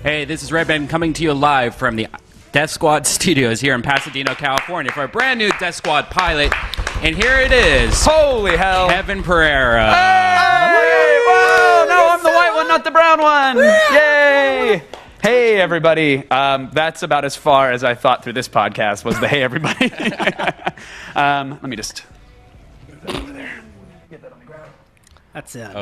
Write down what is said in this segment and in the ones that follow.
Hey, this is Red Band coming to you live from the Death Squad studios here in Pasadena, California for a brand new Death Squad pilot. And here it is. Holy hell. Kevin Pereira. Hey! Whoa! No, I'm the white one, not the brown one. Yay! Hey, everybody. That's about as far as I thought through this podcast was the hey, everybody. Let me just move that over there. Get that on the ground. That's it.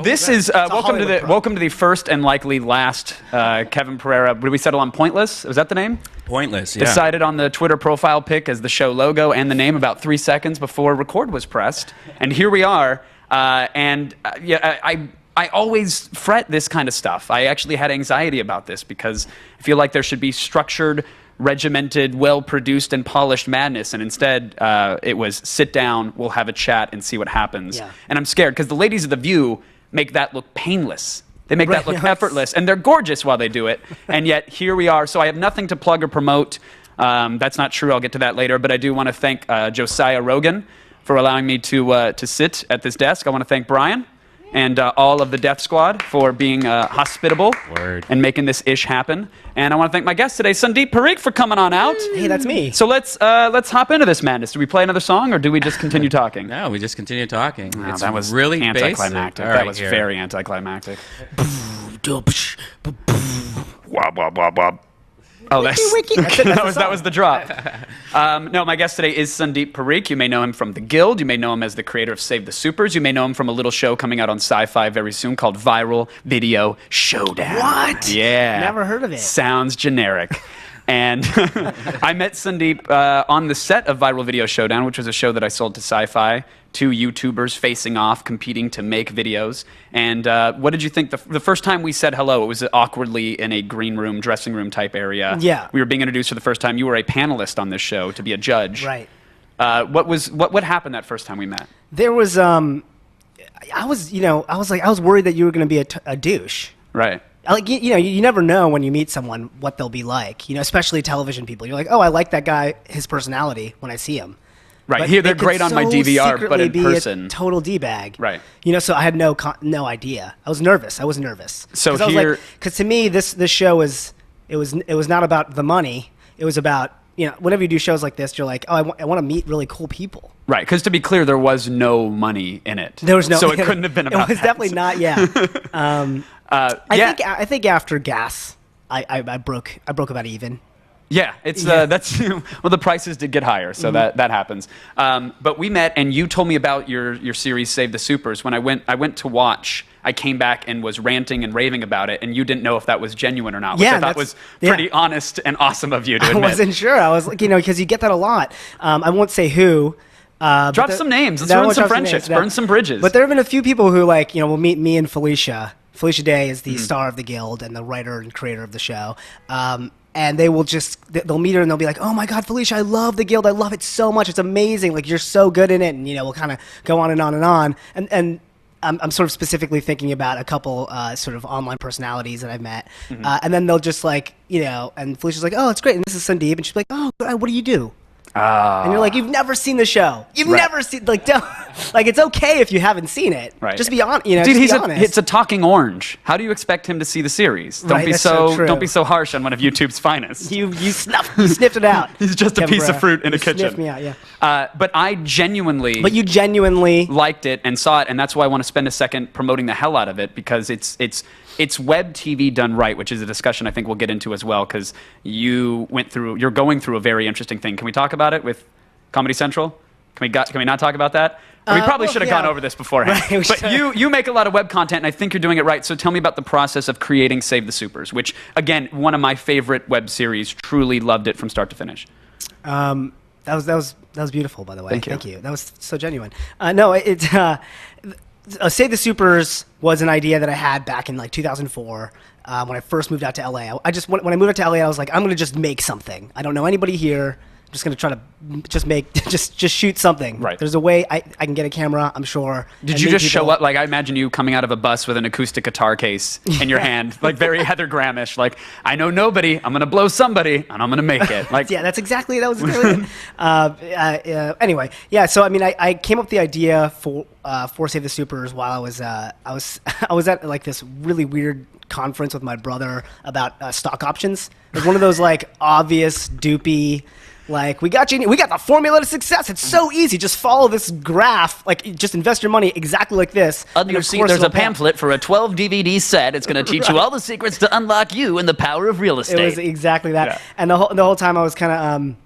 This is welcome to the first and likely last Kevin Pereira. Did we settle on Pointless? Was that the name? Pointless, yeah. Decided on the Twitter profile pic as the show logo and the name about 3 seconds before record was pressed, and here we are. I always fret this kind of stuff. I actually had anxiety about this because I feel like there should be structured, regimented, well-produced, and polished madness, and instead it was sit down, we'll have a chat, and see what happens. Yeah. And I'm scared because the ladies of The View make that look painless. They make that look effortless, and they're gorgeous while they do it. And yet here we are. So I have nothing to plug or promote. That's not true. I'll get to that later. But I do want to thank Josiah Rogan for allowing me to sit at this desk. I want to thank Brian and all of the Death Squad for being hospitable and making this ish happen. And I want to thank my guest today, Sandeep Parikh, for coming on out. Hey, that's me. So let's hop into this madness. Do we play another song, or do we just continue talking? No, we just continue talking. Oh, that was really anticlimactic. That was very anticlimactic. Wob, wob, wob, wob. Oh, that was the drop. No, my guest today is Sandeep Parikh. You may know him from The Guild. You may know him as the creator of Save the Supers. You may know him from a little show coming out on Sci-Fi very soon called Viral Video Showdown. What? Yeah. Never heard of it. Sounds generic. And I met Sandeep on the set of Viral Video Showdown, which was a show that I sold to Sci-Fi. 2 YouTubers facing off, competing to make videos. And what did you think? The first time we said hello, it was awkwardly in a green room, dressing room type area. Yeah. We were being introduced for the first time. You were a panelist on this show to be a judge. Right. What happened that first time we met? There was I was worried that you were going to be a douche. Right. Like, you never know when you meet someone what they'll be like, especially television people. You're like, oh, I like that guy, his personality when I see him. Right. But here they're great on my DVR, but in person, a total d-bag. Right. So I had no idea. I was nervous. So because to me this show was not about the money. It was about whenever you do shows like this, you're like, oh, I want to meet really cool people. Right. Because to be clear, there was no money in it. There was no. So it couldn't have been about. It was definitely not. Yeah. I think after gas, I broke about even. Yeah, it's that's well, the prices did get higher, so that happens. But we met, and you told me about your series Save the Supers. When I went to watch, I came back and was ranting and raving about it, and you didn't know if that was genuine or not, which I thought was pretty honest and awesome of you to admit. I wasn't sure. I was like, because you get that a lot. I won't say who. Drop some names. Let's ruin some friendships. Burn some bridges. But there have been a few people who will meet me and Felicia. Felicia Day is the star of The Guild and the writer and creator of the show. And they'll meet her and they'll be like, oh my God, Felicia, I love The Guild. I love it so much. It's amazing. Like, you're so good in it. And, we'll kind of go on and on and on. And I'm sort of specifically thinking about a couple sort of online personalities that I've met. And then they'll just and Felicia's like, oh, it's great. And this is Sandeep. And she's like, oh, what do you do? And you're like, you've never seen the show. You've never seen, don't, it's okay if you haven't seen it. Right. Just be honest. Dude, it's a talking orange. How do you expect him to see the series? Don't be so harsh on one of YouTube's finest. You sniffed it out. He's just a piece of fruit in a kitchen. Sniffed me out, yeah. But you genuinely liked it and saw it, and that's why I want to spend a second promoting the hell out of it, because it's web TV done right, which is a discussion I think we'll get into as well, because you're going through a very interesting thing. Can we talk about it with Comedy Central? Can we not talk about that? We probably should have gone over this beforehand. Right, but you make a lot of web content, and I think you're doing it right. So tell me about the process of creating Save the Supers, which, again, one of my favorite web series. Truly loved it from start to finish. That was beautiful, by the way. Thank you. That was so genuine. Save the Supers was an idea that I had back in 2004 when I first moved out to LA. When I moved out to LA, I was like, I'm going to just make something. I don't know anybody here. I'm just going to try to just shoot something. Right. There's a way I can get a camera, I'm sure. Did you just show up? I imagine you coming out of a bus with an acoustic guitar case in your hand, very Heather Grahamish. I know nobody. I'm going to blow somebody, and I'm going to make it. Yeah, that was exactly it. Anyway, yeah. So I came up with the idea for Save the Supers while I was at this really weird conference with my brother about stock options. It was one of those like obvious doopy, like we got the formula to success. It's so easy. Just follow this graph. Like just invest your money exactly like this. Under your seat, there's a pamphlet for a 12 DVD set. It's going to teach you all the secrets to unlock you and the power of real estate. It was exactly that. Yeah. And the whole time I was kind of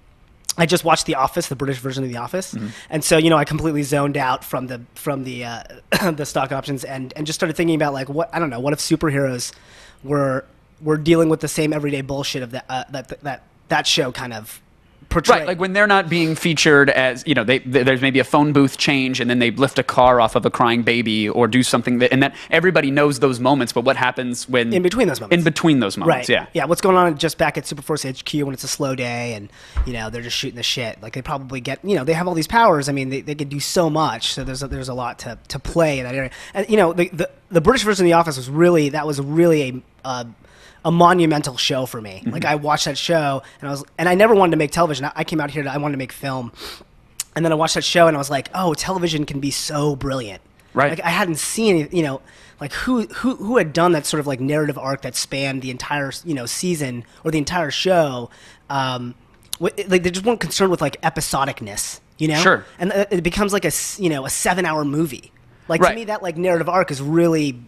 I just watched The Office, the British version of The Office, and so I completely zoned out from the the stock options and just started thinking about like what if superheroes were dealing with the same everyday bullshit of that show kind of portrayed. Right, like when they're not being featured as, there's maybe a phone booth change and then they lift a car off of a crying baby or do something and that everybody knows those moments, but what happens when... In between those moments. In between those moments, right. Yeah. Yeah, what's going on just back at Superforce HQ when it's a slow day and, they're just shooting the shit. Like they probably get, they have all these powers. I mean, they can do so much, so there's a lot to play in that area. And, the British version of The Office was really a monumental show for me. Like I watched that show and I never wanted to make television. I came out here I wanted to make film. And then I watched that show and I was like, oh, television can be so brilliant. Right. Like I hadn't seen any, like who had done that sort of like narrative arc that spanned the entire, season or the entire show. Like they just weren't concerned with like episodicness, Sure. And it becomes like a 7-hour movie. Like right. To me, that like narrative arc is really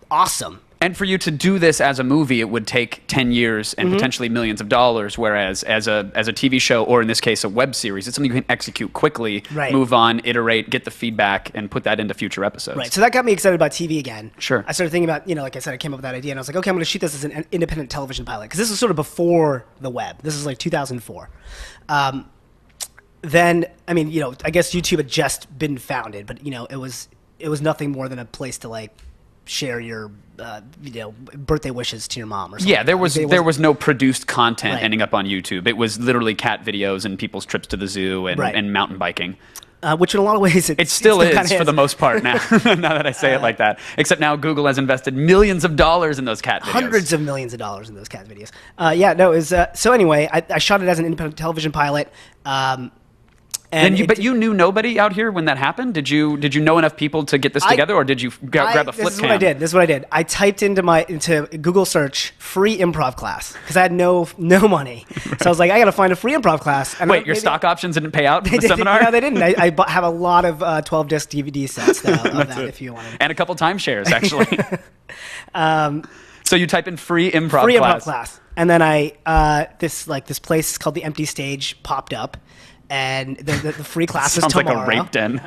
awesome. And for you to do this as a movie, it would take 10 years and potentially millions of dollars, whereas as a TV show, or in this case, a web series, it's something you can execute quickly, right. Move on, iterate, get the feedback, and put that into future episodes. Right. So that got me excited about TV again. Sure. I started thinking about, like I said, I came up with that idea, and I was like, okay, I'm going to shoot this as an independent television pilot, because this was sort of before the web. This is like 2004. Then, I guess YouTube had just been founded, but, it was nothing more than a place to, like, share your birthday wishes to your mom or something. Yeah, there was no produced content right. ending up on YouTube. It was literally cat videos and people's trips to the zoo and, right. and mountain biking. Which in a lot of ways it still is for the most part now. Now that I say it like that, except now Google has invested millions of dollars in those cat videos. Hundreds of millions of dollars in those cat videos. It was so anyway. I shot it as an independent television pilot. But you knew nobody out here when that happened? Did you know enough people to get this together, or did you grab a flip cam? This is what I did. I typed into Google search free improv class because I had no money. So I was like, I got to find a free improv class. And wait, your stock options didn't pay out for the seminar? No, they didn't. I have a lot of 12-disc DVD sets though, of that if you wanted. And a couple timeshares, actually. So you type in free improv class. And then this place called the Empty Stage popped up. And the free class is tomorrow. Sounds like a rape den.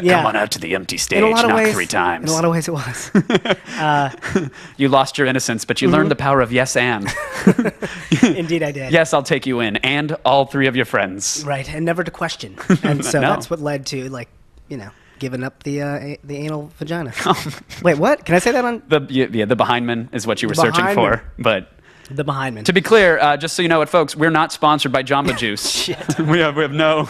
Yeah. Come on out to the Empty Stage, knock 3 times. In a lot of ways it was. You lost your innocence, but you learned the power of yes and. Indeed I did. Yes, I'll take you in, and all 3 of your friends. Right, and never to question. And so that's what led to, giving up the anal vagina. Wait, what? Can I say that on? The Behindman is what you were searching for, but... The Behindman. To be clear, just so you know it, folks, we're not sponsored by Jamba Juice. Shit. we have no...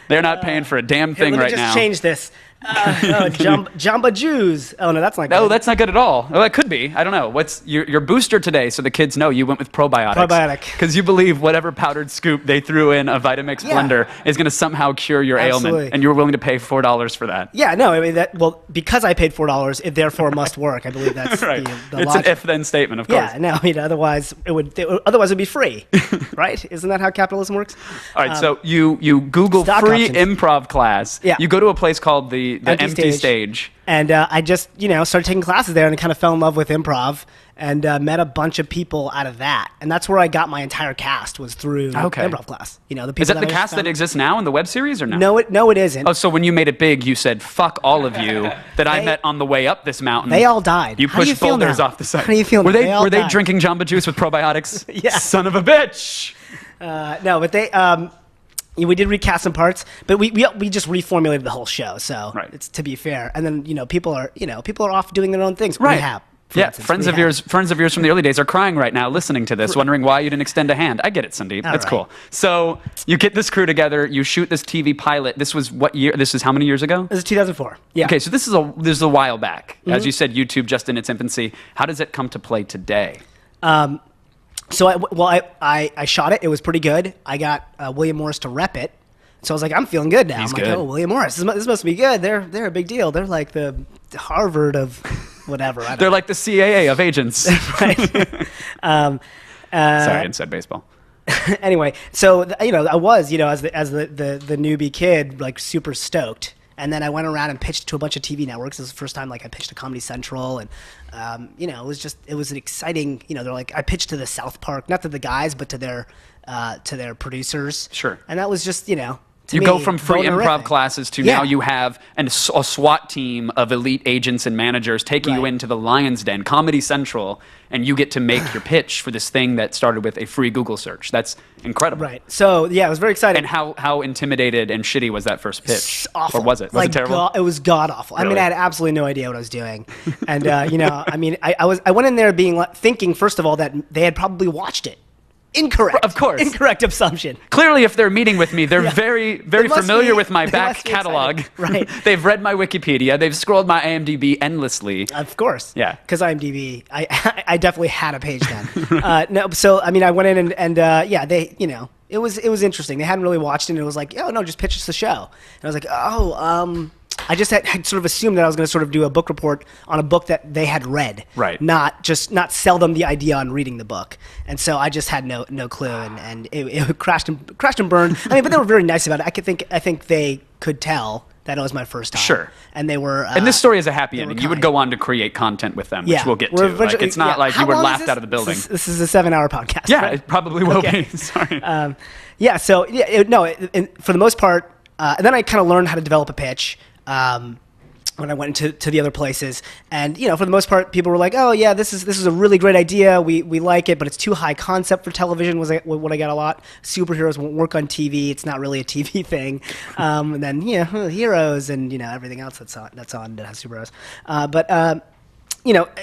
They're not paying for a damn thing right now. Let me just change this. Jamba Jews. Oh, no, that's not good. No, that's not good at all. Well, that could be. I don't know. What's your booster today, so the kids know you went with probiotics. Probiotic. Because you believe whatever powdered scoop they threw in a Vitamix blender is going to somehow cure your ailment, and you were willing to pay $4 for that. Yeah, no, because I paid $4, it therefore must work. I believe that's right. the it's logic. An if-then statement, of course. Yeah, no, otherwise it'd be free, right? Isn't that how capitalism works? All right, so you Google free improv class. Yeah. You go to a place called the Empty Stage. And I just, started taking classes there and kind of fell in love with improv and met a bunch of people out of that. And that's where I got my entire cast was through improv class. The people is that the cast that exists now in the web series or no? No, it isn't. Oh, so when you made it big, you said, fuck all of you that I met on the way up this mountain. They all died. You pushed boulders off the side. How do you feel Were now? they drinking Jamba Juice with probiotics? Yeah. Son of a bitch. No, but they... we did recast some parts, but we just reformulated the whole show. So it's to be fair, and then people are off doing their own things. Right. Rehab, friends of yours from the early days are crying right now, listening to this, wondering why you didn't extend a hand. I get it, Sandeep. That's cool. So you get this crew together, you shoot this TV pilot. This was what year? This is how many years ago? This is 2004. Yeah. Okay, so this is a while back. As you said, YouTube just in its infancy. How does it come to play today? So I shot it. It was pretty good. I got William Morris to rep it. So I was like, I'm feeling good now. He's I'm good. like, oh, William Morris, this must be good. They're a big deal. They're like the Harvard of whatever. I don't They're know. like the CAA of agents. Right. Sorry, inside baseball. Anyway, so I was as the newbie kid, like super stoked. And then I went around and pitched to a bunch of TV networks. This was the first time like I pitched to Comedy Central, and it was an exciting. They're like I pitched to the South Park, not to the guys, but to their producers. Sure. And that was just to You me, go from free bonerific. improv classes to Yeah. now you have a SWAT team of elite agents and managers taking you Right. into the Lion's Den, Comedy Central, and you get to make your pitch for this thing that started with a free Google search. That's incredible. Right. So yeah, it was very exciting. And how intimidated and shitty was that first pitch? It's awful. Or was it? Was it terrible? It was god awful. I mean, Really? I had absolutely no idea what I was doing, and I went in there thinking first of all that they had probably watched it. Incorrect. Of course. Incorrect assumption. Clearly, if they're meeting with me, they're Yeah. very, They very must familiar be- with my they back must be catalog. excited. Right. They've read my Wikipedia. They've scrolled my IMDb endlessly. Of course. Yeah. Because IMDb, I definitely had a page then. No, so I mean, I went in and they, it was interesting. They hadn't really watched it, and it was like, oh no, just pitch us the show. And I was like, I just had sort of assumed that I was going to sort of do a book report on a book that they had read, Right. Not sell them the idea on reading the book. And so I just had no clue, and it crashed and burned. I mean, but they were very nice about it. I think they could tell that it was my first time. Sure. And they were. And this story is a happy they were ending. You would kind. go on to create content with them, which Yeah, we'll get we're to. Like, eventually- it's not yeah. like How you were long is laughed this? out of the building. This is a 7-hour podcast. Yeah, right? it probably will Okay. be. Sorry. For the most part, and then I kind of learned how to develop a pitch when I went to the other places, and for the most part, people were like, "Oh yeah, this is a really great idea. We like it, but it's too high concept for television." Was what I got a lot. Superheroes won't work on TV. It's not really a TV thing. And then heroes and everything else that's on that has superheroes.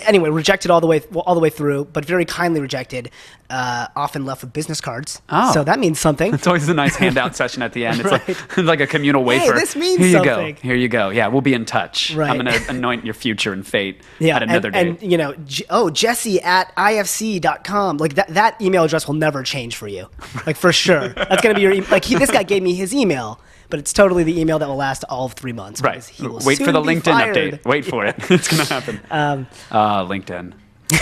Anyway, rejected all the way through, but very kindly rejected. Often left with business cards. Oh. So that means something. It's always a nice handout session at the end. It's like, like a communal wafer. this means Here you something. go. Here you go. Yeah, we'll be in touch. Right. I'm going to anoint your future and fate Yeah, at another and date. Jesse at ifc.com. Like that email address will never change for you. Like for sure. That's gonna be your this guy gave me his email, but it's totally the email that will last all of 3 months. Right. because he will Wait for soon the be LinkedIn fired. update. Wait for it. It's going to happen. LinkedIn.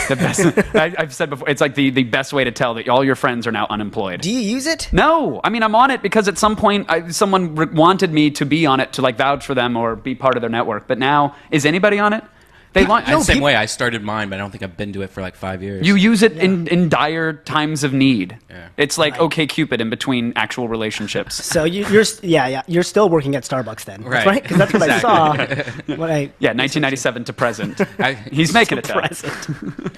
The best. I've said before, it's like the best way to tell that all your friends are now unemployed. Do you use it? No, I mean, I'm on it because at some point someone wanted me to be on it to like vouch for them or be part of their network. But now, is anybody on it? They want I'm the same way. I started mine, but I don't think I've been to it for like 5 years. You use it in dire times of need. Yeah. It's like OkCupid in between actual relationships. So you're still working at Starbucks then, Right. right? Because that's what I saw. When I Yeah, 1997 to present. I- He's making it though. present.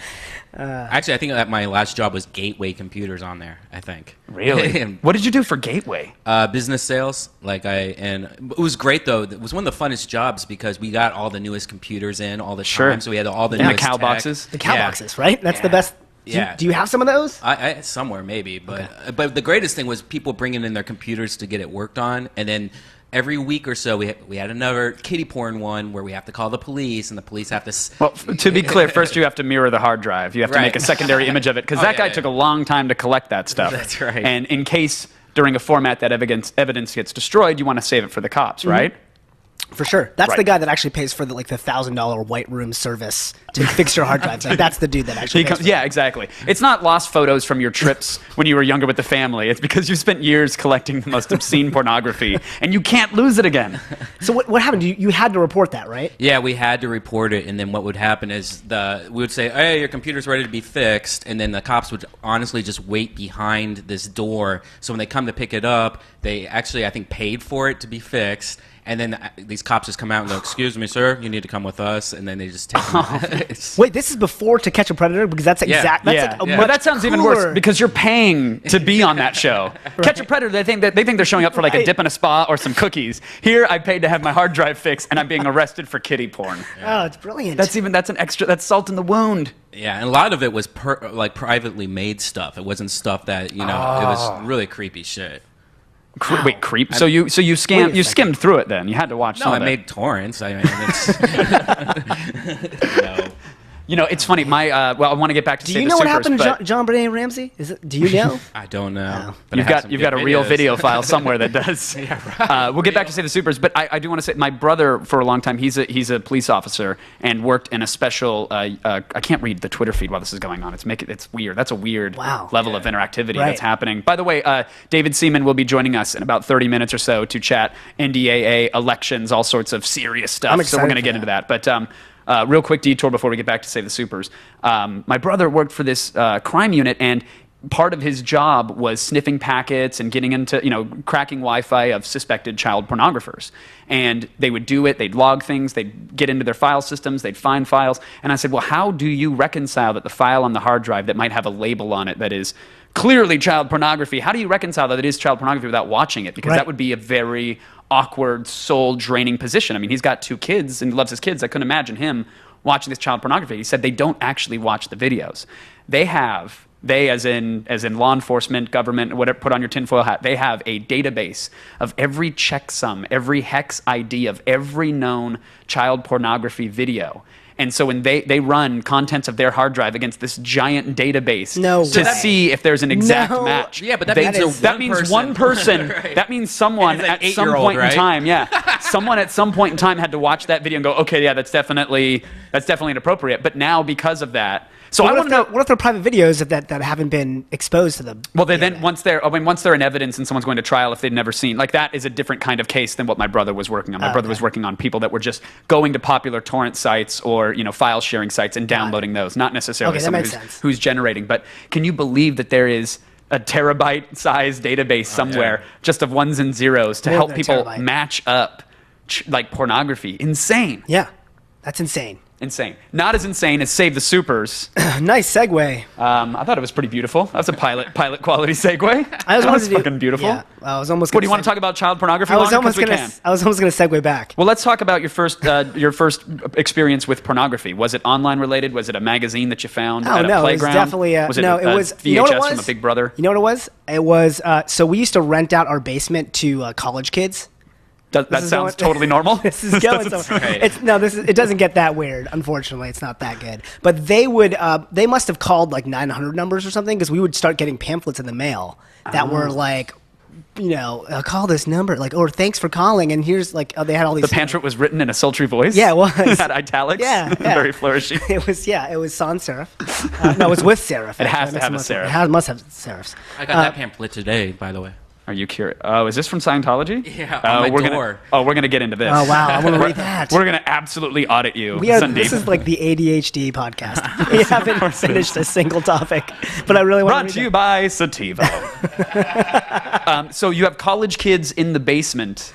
Actually, I think that my last job was Gateway Computers on there. I think. Really? And, What did you do for Gateway? business sales, and it was great though. It was one of the funnest jobs because we got all the newest computers in all the Sure. time. So we had all the And the newest cow tech. boxes? The cow Yeah. boxes, right? That's the Yeah. best. Yeah. Do you have some of those? I somewhere maybe, but the greatest thing was people bringing in their computers to get it worked on, and then every week or so we had another kiddie porn one where we have to call the police, and the police have to. Well, to be clear, first you have to mirror the hard drive. You have to Right. make a secondary image of it because Oh, that yeah, guy yeah. took a long time to collect that stuff. That's right. And in case during a format that evidence gets destroyed, you want to save it for the cops, right? For sure. That's Right. the guy that actually pays for the $1,000 white room service to fix your hard drives. Like that's the dude that actually. pays for Yeah, exactly. It's not lost photos from your trips when you were younger with the family. It's because you spent years collecting the most obscene pornography, and you can't lose it again. it. So what happened? You had to report that, right? Yeah, we had to report it, and then what would happen is we would say, "Hey, your computer's ready to be fixed," and then the cops would honestly just wait behind this door. So when they come to pick it up, they actually, I think, paid for it to be fixed. And then these cops just come out and go, "Excuse me, sir, you need to come with us." And then they just take them out. It's- Wait, this is before To Catch a Predator because that's Yeah. exact. That's yeah, like a yeah. much But that sounds even cooler- worse because you're paying to be on that show. Catch a Predator, they think they're showing up for like a Right. dip in a spa or some cookies. Here, I paid to have my hard drive fixed, and I'm being arrested for kiddie porn. Oh, it's brilliant. That's an extra. That's salt in the wound. Yeah, and a lot of it was privately made stuff. It wasn't stuff that it was really creepy shit. Wait, creep. So you skimmed through it then. You had to watch. No, some I of it. made torrents. I mean, it's no. You know, it's funny. My well, I want to get back to Do Say you the know what Supers, happened to but John Benet Ramsey? Do you know? I don't know. Oh. But I have some you've good got a real videos. video file somewhere that does. We'll get back to Say the Supers, but I do want to say my brother for a long time he's a police officer and worked in a special. I can't read the Twitter feed while this is going on. It's weird. That's a weird Wow. level of interactivity Right. that's happening. By the way, David Seaman will be joining us in about 30 minutes or so to chat NDAA elections, all sorts of serious stuff. I'm So excited we're going to for get into that, but. Real quick detour before we get back to Say the Supers. My brother worked for this crime unit, and part of his job was sniffing packets and getting into, cracking Wi-Fi of suspected child pornographers. And they would do it, they'd log things, they'd get into their file systems, they'd find files. And I said, well, how do you reconcile that the file on the hard drive that might have a label on it that is clearly child pornography, how do you reconcile that it is child pornography without watching it? Because Right. that would be a very awkward, soul-draining position. I mean, he's got 2 kids and loves his kids. I couldn't imagine him watching this child pornography. He said they don't actually watch the videos. They as in law enforcement, government, whatever, put on your tinfoil hat, they have a database of every checksum, every hex ID of every known child pornography video. And so when they run contents of their hard drive against this giant database No to way. see if there's an exact No. match. Yeah, but that They- means there's that one means person. one person. Right. That means someone And it's an at some 8-year-old, point in right? time, someone at some point in time had to watch that video and go, okay, yeah, that's definitely inappropriate. But now because of that, so I What want if to know. what if they're private videos that haven't been exposed to the? Well, then once they're in evidence and someone's going to trial if they'd never seen, like that is a different kind of case than what my brother was working on. My brother was working on people that were just going to popular torrent sites or file sharing sites and downloading those, not necessarily Okay, that someone makes sense. who's generating. But can you believe that there is a terabyte-sized database somewhere just of ones and zeros to More help than a people terabyte. match up like pornography? Insane. Yeah, that's insane. Insane. Not as insane as Save the Supers. Nice segue. I thought it was pretty beautiful. That was a pilot quality segue. I was That wanted was to do- fucking beautiful. Yeah, I was almost. What do you gonna want to talk about child pornography? I was longer? 'Cause almost we gonna. can. I was almost gonna segue back. Well, let's talk about your first experience with pornography. Was it online related? Was it a magazine that you found at a no, playground? it was definitely was it no. a It was VHS you know what it was? from a Big Brother? You know what it was? It was so we used to rent out our basement to college kids. That This is sounds going- totally normal. This is going. So, Right. it doesn't get that weird. Unfortunately, it's not that good. But they would. They must have called like 900 numbers or something because we would start getting pamphlets in the mail that were like, call this number, like, or thanks for calling, and here's like, they had all these. The pamphlet was written in a sultry voice. Yeah, it was. It had italics. Yeah, Very flourishing. It was sans serif. No, it was with serif. It has actually. to have a Must have- serif. Must have serifs. I got that pamphlet today, by the way. Are you curious? Oh, is this from Scientology? Yeah, on my we're door. We're gonna get into this. Oh wow, I want to read that. We're gonna absolutely audit you, This Sandeep. is like the ADHD podcast. We haven't finished a single topic, but I really want Brought to you by Sativa. So you have college kids in the basement,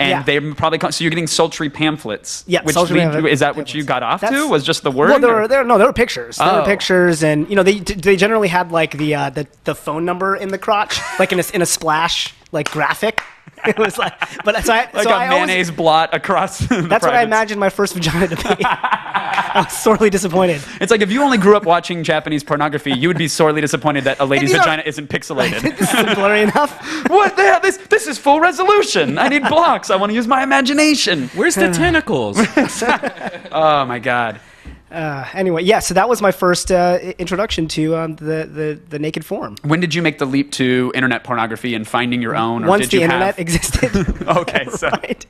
and Yeah. they're probably so you're getting sultry pamphlets. Yeah, which sultry pamphlets. is that what you got off to? That's- Was just the word? Well, there were pictures. There Oh. were pictures, and they generally had like the phone number in the crotch, like in a splash like graphic. It was like, but so I like so a I always- mayonnaise blot across. The That's what I privates. imagined my first vagina to be. I was sorely disappointed. It's like if you only grew up watching Japanese pornography, you would be sorely disappointed that a lady's you know- vagina isn't pixelated. This is blurry enough. What? Yeah, this is full resolution. I need blocks. I want to use my imagination. Where's the tentacles? Oh my god. Anyway, yeah. So that was my first introduction to the naked form. When did you make the leap to internet pornography and finding your own? Or Once did the you internet have... existed. Okay, so Right.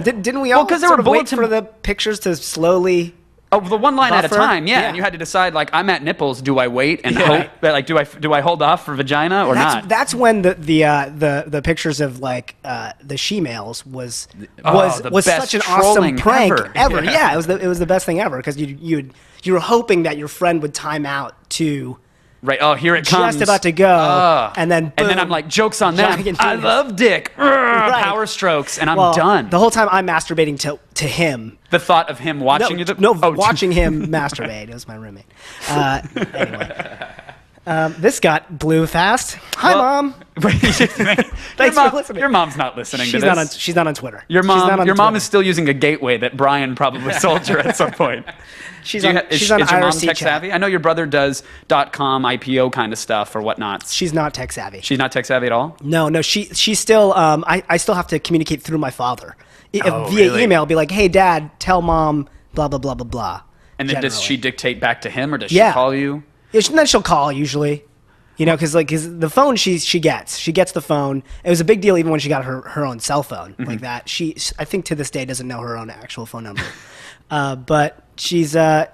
Didn't we all because there sort were of wait bulletin- for the pictures to slowly? the one line at a Buffer? time, yeah. Yeah. And you had to decide like I'm at nipples. Do I wait and hope? Like do I hold off for vagina or not? That's when the pictures of like the she-males was the best such an awesome trolling prank ever. Yeah, it was the best thing ever because you were hoping that your friend would time out to Right. Oh, here it comes. just about to go, and then boom, I'm like, jokes on them. giant I penis. love dick. Power strokes, and I'm Well, done. The whole time I'm masturbating to him. The thought of him watching you. Watching him masturbate. It was my roommate. Anyway. This got blue fast. Hi, Mom. Thanks for listening. Your mom's not listening She's to this. she's not on Twitter. Your She's not mom. on Your mom Twitter. is still using a gateway that Brian probably sold her at some point. She's Do you on. ha- is, She's on is your mom IRC tech chat. savvy? I know your brother does .com IPO kind of stuff or whatnot. She's not tech savvy. She's not tech savvy at all. No. She's still. I still have to communicate through my father via really? email. Be like, hey, Dad, tell Mom, blah blah blah blah blah. And then does generally. she dictate back to him, or does Yeah. she call you? Yeah, then she'll call usually. You know, because the phone she gets the phone. It was a big deal even when she got her own cell phone like that. I think to this day doesn't know her own actual phone number, but she's a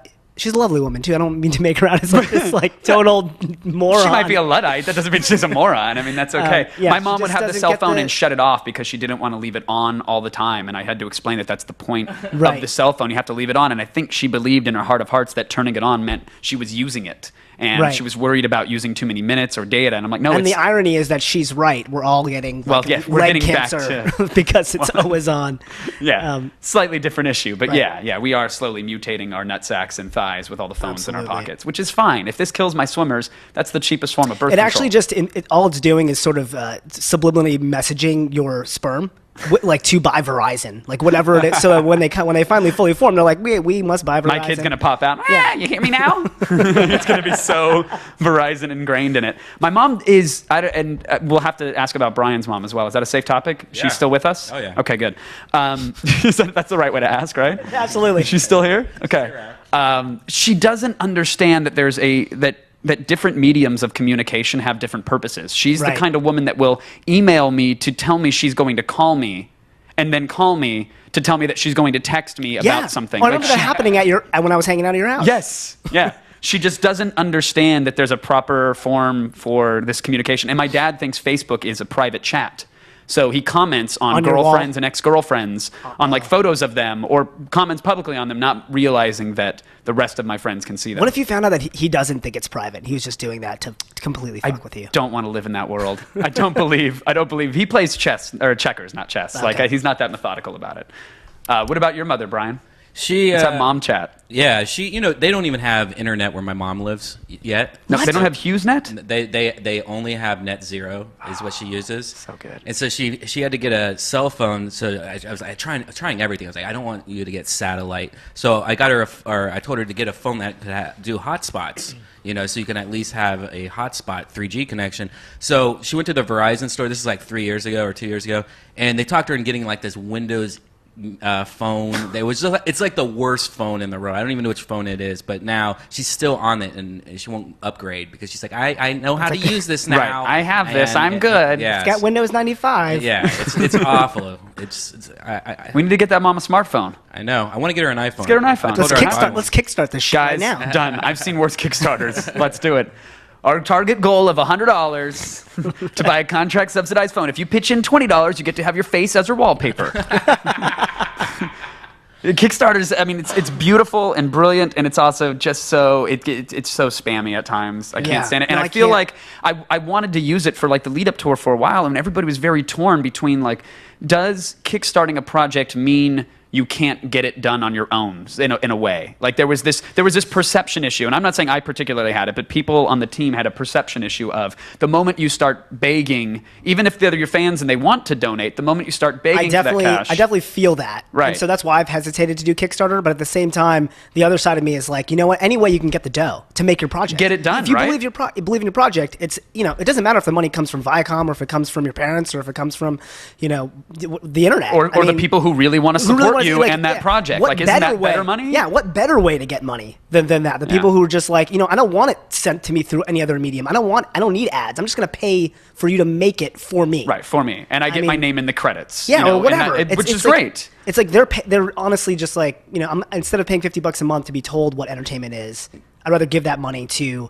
lovely woman too. I don't mean to make her out as like this like total moron. She might be a Luddite. That doesn't mean she's a moron. I mean, that's okay. Yeah, My she mom would just have the doesn't cell get phone the- and shut it off because she didn't want to leave it on all the time. And I had to explain that that's the point of Right. the cell phone. You have to leave it on. And I think she believed in her heart of hearts that turning it on meant she was using it. And Right. she was worried about using too many minutes or data. And I'm like, no, And it's... the irony is that she's right. We're all getting Well, like, yeah, we're leg getting back cancer to- because it's always on. Yeah, slightly different issue, but Right. yeah, we are slowly mutating our nut sacks and thighs with all the phones in our Absolutely. pockets, which is fine. If this kills my swimmers, that's the cheapest form of birth It control. actually just all it's doing is sort of subliminally messaging your sperm. Like to buy Verizon, like whatever it is. So when they finally fully form, they're like, we must buy Verizon. my kid's gonna pop out. Yeah. You hear me now? It's gonna be so Verizon ingrained in it. My mom is, and we'll have to ask about Brian's mom as well. Is that a safe topic? Yeah. She's still with us? Oh, yeah. Okay, good. That's the right way to ask, right? Absolutely. She's still here? Okay. She doesn't understand that there's that different mediums of communication have different purposes. She's Right. the kind of woman that will email me to tell me she's going to call me, and then call me to tell me that she's going to text me about something. Oh, I Like, remember that happening when I was hanging out at your house. Yes. Yeah. She just doesn't understand that there's a proper form for this communication. And my dad thinks Facebook is a private chat. So he comments on your wall? girlfriends and ex-girlfriends on like photos of them, or comments publicly on them, not realizing that the rest of my friends can see them. What if you found out that he doesn't think it's private? He was just doing that to completely fuck with you. Don't want to live in that world. I don't believe he plays chess or checkers, not chess. Okay. Like he's not that methodical about it. What about your mother, Brian? She, Let's have mom chat. yeah, they don't even have internet where my mom lives yet. No, they don't have HughesNet? They only have Net Zero is what she uses. So good. And so she had to get a cell phone. So I was trying everything. I was like, I don't want you to get satellite. So I got her, or I told her to get a phone that could do hotspots. You know, so you can at least have a hotspot 3G connection. So she went to the Verizon store. This is like 3 years ago or 2 years ago, and they talked her into getting like this Windows phone. It's like the worst phone in the world. I don't even know which phone it is, but now she's still on it, and she won't upgrade because she's like, I know how to use this now. Right. I have this. And- I'm good. Yeah, It's got Windows 95. yeah, it's awful. We need to get that mom a smartphone. I know. I want to get her an iPhone. Let's get her an iPhone. Let's kickstart this shit right Guys, now. done. I've seen worse Kickstarters. Let's do it. Our target goal of $100 to buy a contract subsidized phone. If you pitch in $20, you get to have your face as your wallpaper. Kickstarters, I mean, it's beautiful and brilliant, and it's also just so it's so spammy at times. I Yeah. can't stand it, and No, I I feel can't. like I wanted to use it for like the lead up tour for a while, and everybody was very torn between like, does kickstarting a project mean you can't get it done on your own in a way? Like there was this perception issue, and I'm not saying I particularly had it, but people on the team had a perception issue of the moment you start begging, even if they're your fans and they want to donate, the moment you start begging for that cash. I definitely feel that. Right. And so that's why I've hesitated to do Kickstarter. But at the same time, the other side of me is like, you know what? Any way you can get the dough to make your project, Get it done, If you right? believe you believe in your project, it's it doesn't matter if the money comes from Viacom or if it comes from your parents or if it comes from the internet or I the mean, people who really want to who really support wanna you see, like, and that yeah, project. what Like, isn't that way- better money? Yeah, what better way to get money than that? The people who are just like, I don't want it sent to me through any other medium. I don't need ads. I'm just going to pay for you to make it for me. Right, for me. And I get my mean- name in the credits. Yeah, you know, or and whatever. which is like- great. It's like they're honestly just like, instead of paying $50 a month to be told what entertainment is, I'd rather give that money to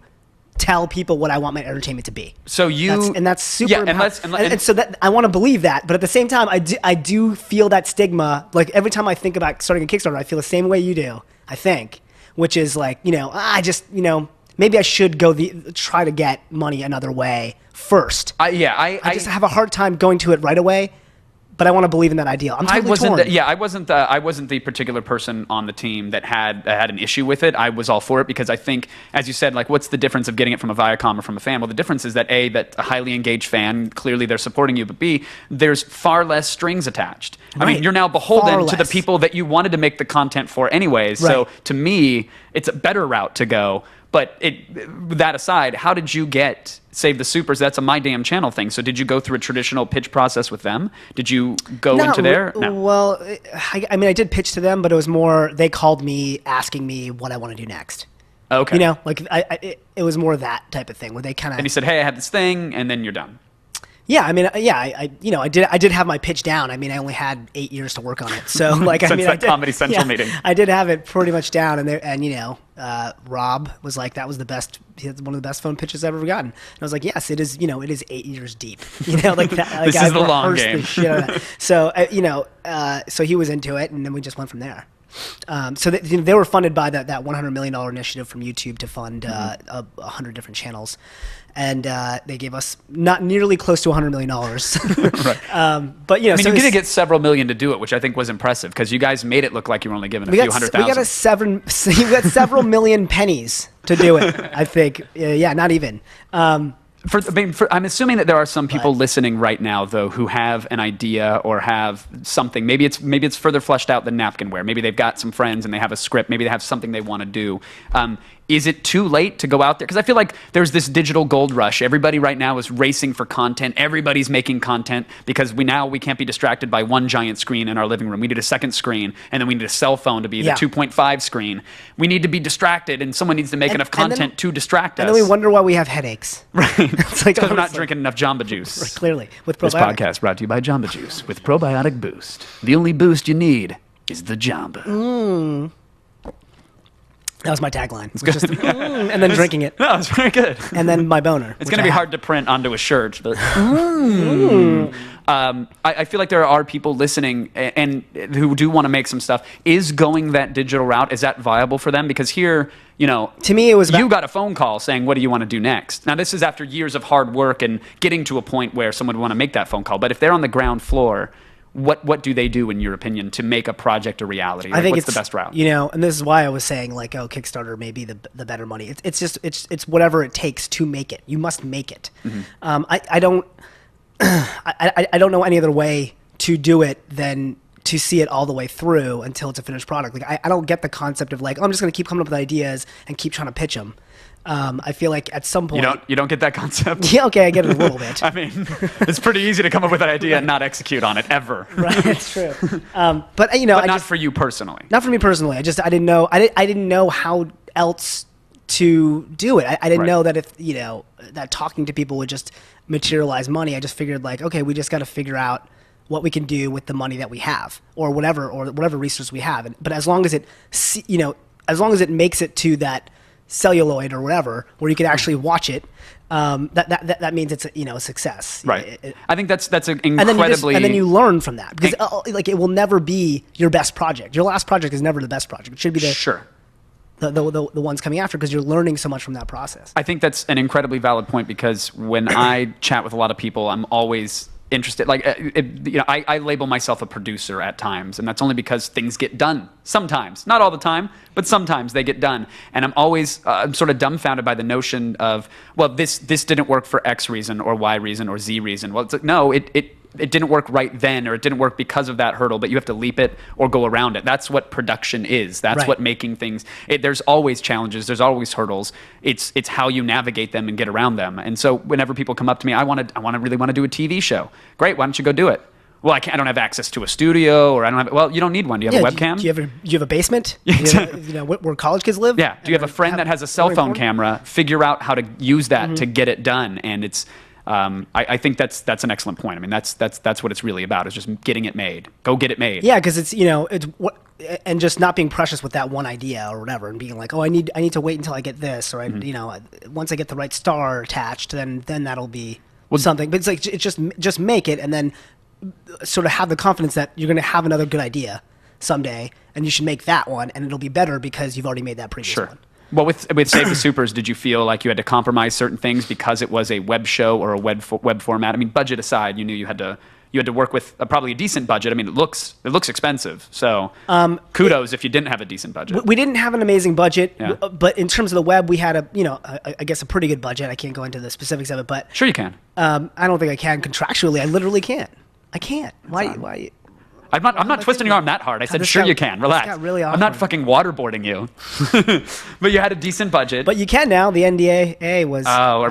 tell people what I want my entertainment to be. So that's super Yeah, and so that I want to believe that, but at the same time, I do feel that stigma. Like every time I think about starting a Kickstarter, I feel the same way you do. I think, which is like, I just, maybe I should try to get money another way first. I just have a hard time going to it right away. But I want to believe in that ideal. I'm totally torn. I wasn't the particular person on the team that had an issue with it. I was all for it because I think, as you said, like, what's the difference of getting it from a Viacom or from a fan? Well, the difference is that A, that a highly engaged fan, clearly they're supporting you, but B, there's far less strings attached. I mean, Right. you're now Far beholden to the less. people that you wanted to make the content for anyways. So Right. to me, it's a better route to go. But that aside, how did you get Save the Supers? That's a My Damn Channel thing. So did you go through a traditional pitch process with them? Did you go into there? No. Well, I mean, I did pitch to them, but it was more they called me asking me what I want to do next. Okay. You know, like it was more that type of thing where they kind of. And you said, "Hey, I have this thing," and then you're done. Yeah, I mean, yeah, I did have my pitch down. I mean, I only had 8 years to work on it, so like, Since I mean, that Comedy Central meeting, I did have it pretty much down, and Rob was like, that was the best. He had one of the best phone pitches I've ever gotten. And I was like, yes, it is. It is 8 years deep. Like that. Like, This is the long game. So so he was into it, and then we just went from there. So they were funded by that $100 million initiative from YouTube to fund 100 different channels, and they gave us not nearly close to $100 million. Right. But I mean, so you did get several million to do it, which I think was impressive because you guys made it look like you were only given a few hundred thousand. You got several million pennies to do it. I think, not even. I'm assuming that there are some people listening right now, though, who have an idea or have something. Maybe it's further fleshed out than napkinware. Maybe they've got some friends and they have a script. Maybe they have something they want to do. Is it too late to go out there? Because I feel like there's this digital gold rush. Everybody right now is racing for content. Everybody's making content because we can't be distracted by one giant screen in our living room. We need a second screen, and then we need a cell phone to be the 2.5 screen. We need to be distracted, and someone needs to make enough content to distract us. And then we wonder why we have headaches. Right. It's like because we're not drinking enough Jamba Juice. Right, clearly. With this podcast brought to you by Jamba Juice with Probiotic Boost. The only boost you need is the Jamba. That was my tagline. It's just, and then drinking it. No, it's very good. And then my boner. It's going to be hard to print onto a shirt. But I feel like there are people listening and who do want to make some stuff. Is going that digital route, is that viable for them? Because here, to me, it was you got a phone call saying, what do you want to do next? Now, this is after years of hard work and getting to a point where someone would want to make that phone call. But if they're on the ground floor, what do they do, in your opinion, to make a project a reality? I think what's the best route? And this is why I was saying, like, Kickstarter may be the better money. It's whatever it takes to make it. You must make it. Mm-hmm. I don't know any other way to do it than to see it all the way through until it's a finished product. Like, I don't get the concept of like, I'm just going to keep coming up with ideas and keep trying to pitch them. I feel like at some point you don't get that concept. Yeah, okay, I get it a little bit. I mean, it's pretty easy to come up with an idea and not execute on it ever. Right, it's true. But but not for you personally. Not for me personally. I didn't know. I didn't know how else to do it. I didn't know that if that talking to people would just materialize money. I just figured like, okay, we just got to figure out what we can do with the money that we have, or whatever resource we have. But as long as it makes it to that celluloid or whatever, where you can actually watch it, that means it's a success. Right. I think that's an incredibly. And then you learn from that because it will never be your best project. Your last project is never the best project. It should be the ones coming after, because you're learning so much from that process. I think that's an incredibly valid point, because when I chat with a lot of people, I'm always interested. Like, I label myself a producer at times, and that's only because things get done sometimes. Not all the time, but sometimes they get done. And I'm always sort of dumbfounded by the notion of, well, this didn't work for X reason or Y reason or Z reason. Well, it's like, no, it didn't work right then, or it didn't work because of that hurdle, but you have to leap it or go around it. That's what production is. That's what making things. There's always challenges. There's always hurdles. It's how you navigate them and get around them. And so whenever people come up to me, I really want to do a TV show. Great, why don't you go do it? Well, I don't have access to a studio, or I don't have. Well, you don't need one. Do you have a webcam? Do you have a basement? Where college kids live? Yeah. Do you have a friend that has a cell phone camera? Figure out how to use that to get it done. And it's. I think that's an excellent point. I mean, that's what it's really about, is just getting it made. Go get it made. Yeah, because it's and just not being precious with that one idea or whatever, and being like, oh, I need to wait until I get this, or once I get the right star attached, then that'll be something. But it's like, it's just make it, and then sort of have the confidence that you're going to have another good idea someday, and you should make that one, and it'll be better because you've already made that previous one. Well, with Save the Supers, did you feel like you had to compromise certain things because it was a web show or a web format? I mean, budget aside, you knew you had to work with probably a decent budget. I mean, it looks expensive. So kudos if you didn't have a decent budget. We didn't have an amazing budget, but in terms of the web, we had I guess a pretty good budget. I can't go into the specifics of it, but sure you can. I don't think I can contractually. I literally can't. I can't. Why? I'm not twisting your arm that hard. I said, this sure got- you can. this Relax. got really I'm not awkward. fucking waterboarding you. But you had a decent budget. But you can now. The NDA was.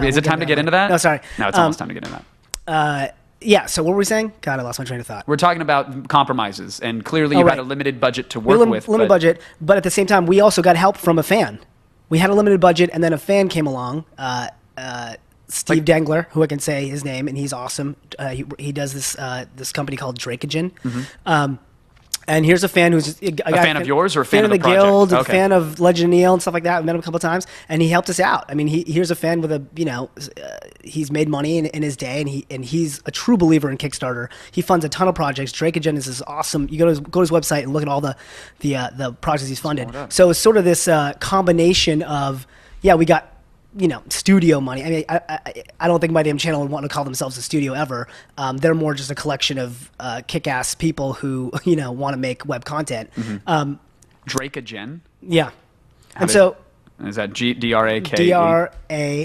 Is it time to get into that? No, sorry. No, it's almost time to get into that. Yeah. So what were we saying? God, I lost my train of thought. We're talking about compromises, and clearly you right. had a limited budget to We had work a with. limited budget, but at the same time, we also got help from a fan. We had a limited budget, and then a fan came along. Steve Dengler, who I can say his name, and he's awesome. He does this company called Drakeogen. And here's a fan who's just a fan of yours or a fan of the the project? guild, a Okay. fan of Legend of Neil and stuff like that. We met him a couple of times, and he helped us out. I mean, here's a fan with he's made money in his day, and he's a true believer in Kickstarter. He funds a ton of projects. Drakeogen is this awesome. You go to his website and look at all the projects he's funded. So it's sort of this combination of we got studio money. I mean, I don't think My Damn Channel would want to call themselves a studio ever. They're more just a collection of kick-ass people who, want to make web content. Drakeogen. Yeah. And did- so Is that D-R-A-K-E? Dracogeen.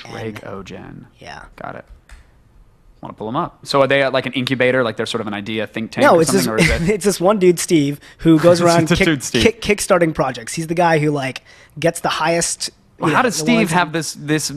Drakeogen. Yeah. Got it. Want to pull them up. So are they at like an incubator, like they're sort of an idea think tank No, or it's this, something? Or is it? it's this one dude, Steve, who goes around It's a dude, Steve. kickstarting projects. He's the guy who gets the highest. How does the Steve ones- have this he has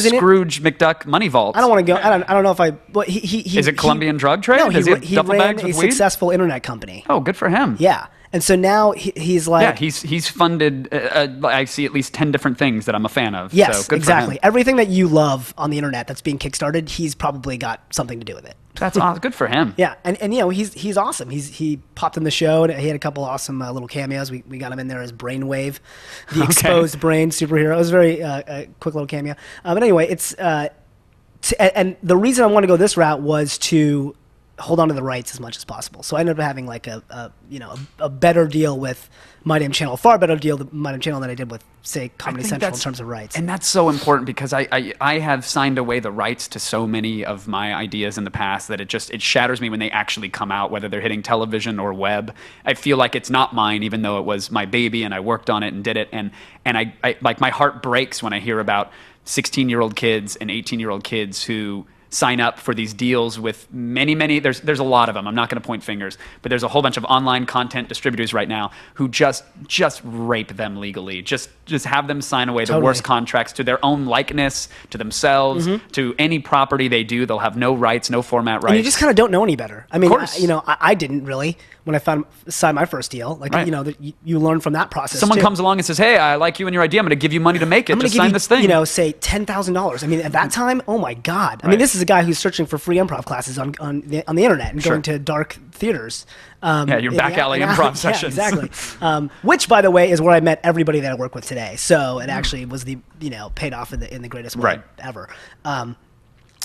an- Scrooge McDuck money vault? I don't want to go. I don't know if I. Well, he Is it Colombian drug trade? No, Does he have he duffel ran bags a with weed? successful internet company. Oh, good for him. Yeah, and so now he's like. Yeah, he's funded. I see at least 10 different things that I'm a fan of. Yes, so good exactly. For him. Everything that you love on the internet that's being kickstarted, he's probably got something to do with it. That's awesome. Good for him. Yeah, and he's awesome. He popped in the show and he had a couple awesome little cameos. We got him in there as Brainwave, the exposed brain superhero. It was a very quick little cameo. But anyway, it's and the reason I want to go this route was to hold on to the rights as much as possible. So I ended up having like a better deal with My Damn Channel, a far better deal with My Damn Channel than I did with, say, Comedy think Central in that's- terms of rights. And that's so important because I have signed away the rights to so many of my ideas in the past that it shatters me when they actually come out, whether they're hitting television or web. I feel like it's not mine, even though it was my baby and I worked on it and did it. And I like my heart breaks when I hear about 16-year-old kids and 18-year-old kids who sign up for these deals with many there's a lot of them. I'm not going to point fingers, but there's a whole bunch of online content distributors right now who just rape them legally, just have them sign away the worst contracts to their own likeness, to themselves, to any property they do. They'll have no rights, no format rights. And you just kind of don't know any better. I mean, course. I didn't really when I signed my first deal. Like, Right. You learn from that process. Someone too. comes along and says, "Hey, I like you and your idea. I'm going to give you money to make it. I'm going Just to give sign you, this thing." say $10,000. I mean, at that time, oh my God. I mean, Right. this is a guy who's searching for free improv classes on the internet and going to dark theaters. Your back alley improv sessions. Yeah, exactly. Which, by the way, is where I met everybody that I work with today. So it actually was paid off in the greatest way Right. ever.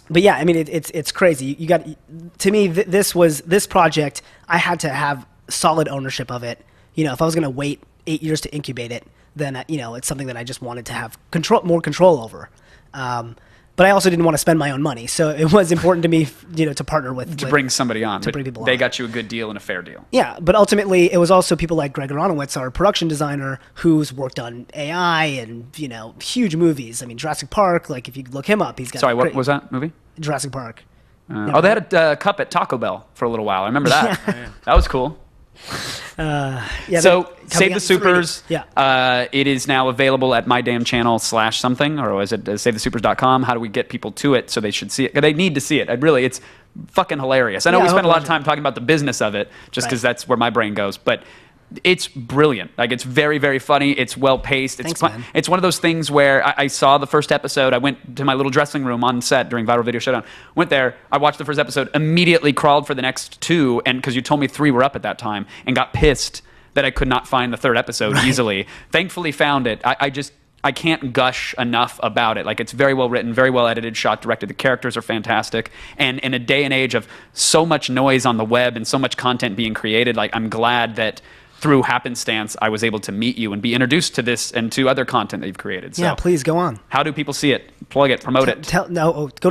But yeah, I mean, it's crazy. You got, to me, this project, I had to have solid ownership of it. If I was going to wait 8 years to incubate it, then it's something that I just wanted to have more control over. But I also didn't want to spend my own money, so it was important to me, to partner with bring somebody on. to bring people They on. got you a good deal and a fair deal. Yeah, but ultimately, it was also people like Greg Aronowitz, our production designer, who's worked on AI and huge movies. I mean, Jurassic Park. Like, if you look him up, he's got. Sorry, what great- was that movie? Jurassic Park. Oh, they had a cup at Taco Bell for a little while. I remember that. That was cool. Yeah. So, coming Save the out in 3D. Supers. Yeah. It is now available at My Damn Channel / something, or is it SaveTheSupers.com? How do we get people to it so they should see it? They need to see it. It's fucking hilarious. I know Yeah, we I spent a hope lot of time talking about the business of it, just because Right. that's where my brain goes. But it's brilliant. Like, it's very, very funny. It's well paced. It's Thanks, fun. man. It's one of those things where I saw the first episode. I went to my little dressing room on set during Viral Video Showdown. Went there. I watched the first episode. Immediately crawled for the next 2, and because you told me 3 were up at that time, and got pissed that I could not find the 3rd episode easily. Thankfully, found it. I can't gush enough about it. Like, it's very well written, very well edited, shot, directed. The characters are fantastic. And in a day and age of so much noise on the web and so much content being created, like, I'm glad that through happenstance, I was able to meet you and be introduced to this and to other content that you've created. So Yeah, please go on. how do people see it? Plug it, promote it. Go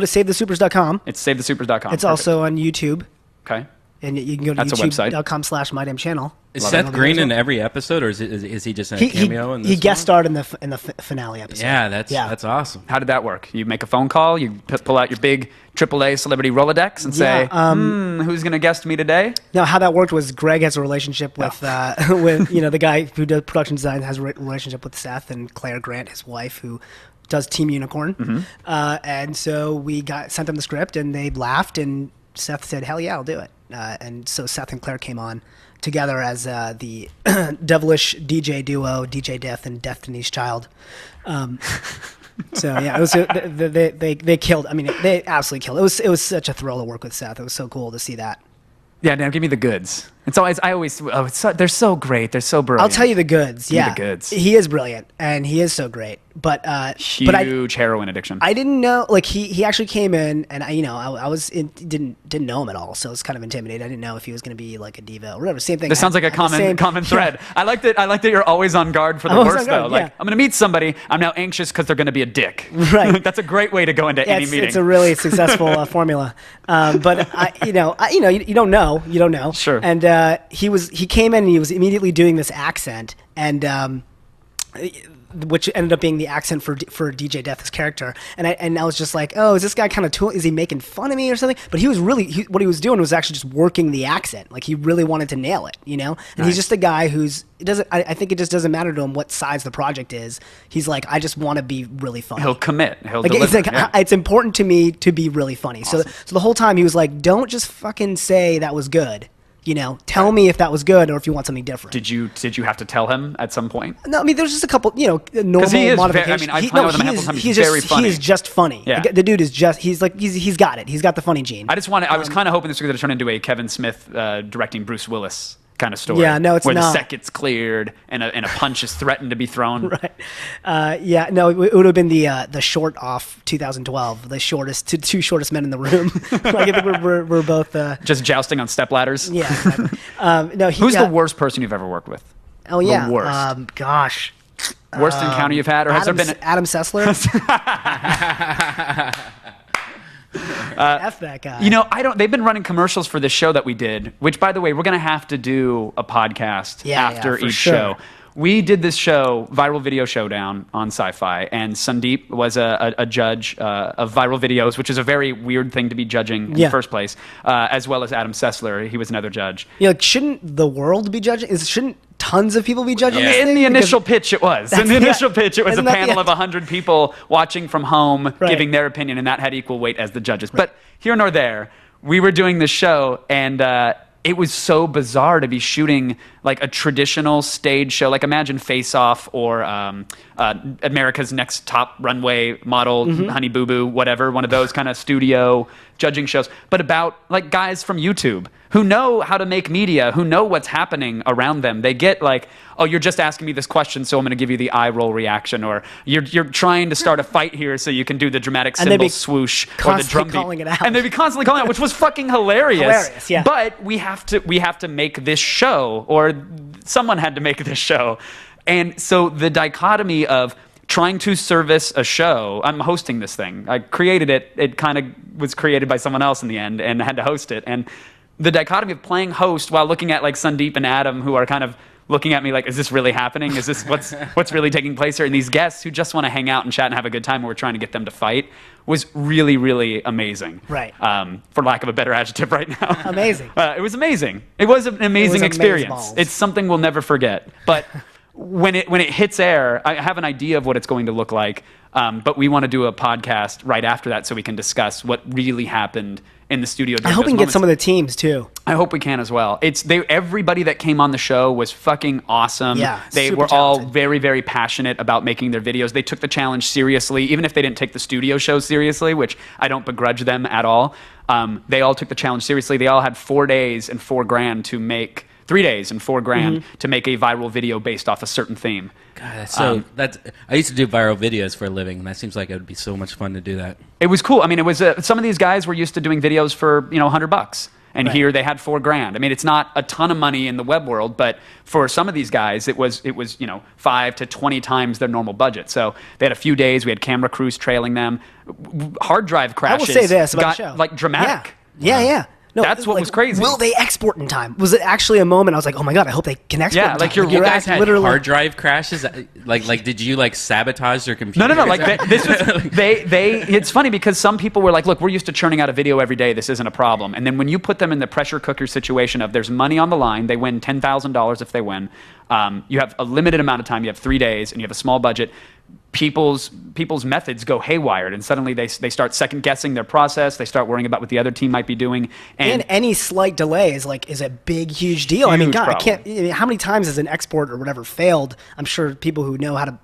to SaveTheSupers.com. It's SaveTheSupers.com. It's Perfect. also on YouTube. Okay. And you can go to That's a website. youtube.com/mydamnchannel. Is Love Seth it. Green in every episode, or is he just in a cameo in this He guest one? starred in the finale episode. Yeah, that's awesome. How did that work? You make a phone call, you pull out your big AAA celebrity Rolodex and say, who's going to guest me today? No, how that worked was Greg has a relationship with with the guy who does production design has a relationship with Seth, and Claire Grant, his wife, who does Team Unicorn. And so we sent them the script, and they laughed, and Seth said, "Hell yeah, I'll do it." And so Seth and Claire came on together as the devilish DJ duo, DJ Death and Destiny's Child. So yeah, it was they killed. I mean, they absolutely killed. It was such a thrill to work with Seth. It was so cool to see that. Yeah, now give me the goods. They're so great. They're so brilliant. I'll tell you the goods. Give me Yeah, the goods. He is brilliant, and he is so great. But Huge heroin addiction. I didn't know. Like he actually came in, and didn't know him at all, so I was kind of intimidated. I didn't know if he was going to be like a diva or whatever. Same thing. This sounds like a common thread. Yeah. I like that you're always on guard for the I'm always worst, on guard, though. yeah. Like, I'm going to meet somebody. I'm now anxious because they're going to be a dick. Right. That's a great way to go into any meeting. It's a really successful formula. But you don't know. You don't know. Sure. And he came in and he was immediately doing this accent, and which ended up being the accent for DJ Death's character. And I was just like, oh, is this guy kind of is he making fun of me or something? But he was really what he was doing was actually just working the accent. Like he really wanted to nail it, And Nice. he's just a guy I think it just doesn't matter to him what size the project is. He's like, I just want to be really funny. He'll commit. He'll Like, deliver. it's like Yeah. it's important to me to be really funny. So the whole time he was like, don't just fucking say that was good. Tell me if that was good or if you want something different. Did you have to tell him at some point? No, I mean, there's just a couple, normal he is modifications. I've hung out with him a handful of times. He's very funny. He is just funny. Yeah. The dude is just, he's got it. He's got the funny gene. I was kind of hoping this was going to turn into a Kevin Smith directing Bruce Willis kind of story. Yeah, no, it's where not. the set gets cleared and a punch is threatened to be thrown. Right. Yeah, no, it would have been the short off 2012, the two shortest men in the room. Like, I think we're both. Just jousting on stepladders. Yeah. Exactly. No, Who's the worst person you've ever worked with? Oh yeah. The worst. Gosh. Worst encounter you've had, or has there been? Adam Sessler? F that guy. They've been running commercials for this show that we did, which, by the way, we're going to have to do a podcast after for each sure. show. We did this show, Viral Video Showdown, on Sci-Fi, and Sandeep was a judge of viral videos, which is a very weird thing to be judging in the first place, as well as Adam Sessler. He was another judge. Shouldn't the world be judging? Shouldn't tons of people be judging this In thing? the initial pitch, it was. In the initial pitch, it was a Isn't that- panel yeah. of 100 people watching from home, Right. giving their opinion, and that had equal weight as the judges. But here nor there, we were doing this show, and it was so bizarre to be shooting like a traditional stage show. Like imagine Face Off or America's Next Top Runway Model, Honey Boo Boo, whatever, one of those kind of studio judging shows, but about like guys from YouTube who know how to make media, who know what's happening around them. They get like, oh, you're just asking me this question, so I'm going to give you the eye roll reaction, or you're trying to start a fight here so you can do the dramatic And they'd cymbal be swoosh or the constantly drum beat. calling it out. And they'd be constantly calling it out, which was fucking hilarious. Hilarious, yeah. But we have to make this show, or someone had to make this show. And so the dichotomy of trying to service a show, I'm hosting this thing. I created it. It kind of was created by someone else in the end and I had to host it. And the dichotomy of playing host while looking at like Sandeep and Adam, who are kind of looking at me like, is this really happening? Is this what's really taking place here? And these guests who just want to hang out and chat and have a good time, and we're trying to get them to fight, was really, really amazing. Right. For lack of a better adjective right now. Amazing. It was amazing. It was an amazing experience. amazeballs. It's something we'll never forget. But when it hits air, I have an idea of what it's going to look like. But we want to do a podcast right after that so we can discuss what really happened in the studio. I hope we can get some of the teams too. I hope we can as well. Everybody that came on the show was fucking awesome. Yeah, they super were all talented. very, very passionate about making their videos. They took the challenge seriously, even if they didn't take the studio show seriously, which I don't begrudge them at all. They all took the challenge seriously. They all had 4 days and $4,000 to make. 3 days and $4,000 to make a viral video based off a certain theme. God, I used to do viral videos for a living, and that seems like it would be so much fun to do that. It was cool. I mean, it was some of these guys were used to doing videos for $100, and Right. here they had $4,000. I mean, it's not a ton of money in the web world, but for some of these guys, it was 5 to 20 times their normal budget. So they had a few days. We had camera crews trailing them. Hard drive I crashes. will say this about got the show. like dramatic. Yeah. No, That's what like, was crazy. Will they export in time? Was it actually a moment I was like, oh my god, I hope they can export Yeah, in like time. you guys had literally hard drive crashes. Like, did you like sabotage their computer? No. Like this was they. It's funny because some people were like, "Look, we're used to churning out a video every day. This isn't a problem." And then when you put them in the pressure cooker situation of there's money on the line, they win $10,000 if they win. You have a limited amount of time. You have 3 days, and you have a small budget. People's methods go haywire, and suddenly they start second guessing their process. They start worrying about what the other team might be doing, and any slight delay is a big, huge deal. I mean, Huge God, problem. how many times has an export or whatever failed? I'm sure people who know how to,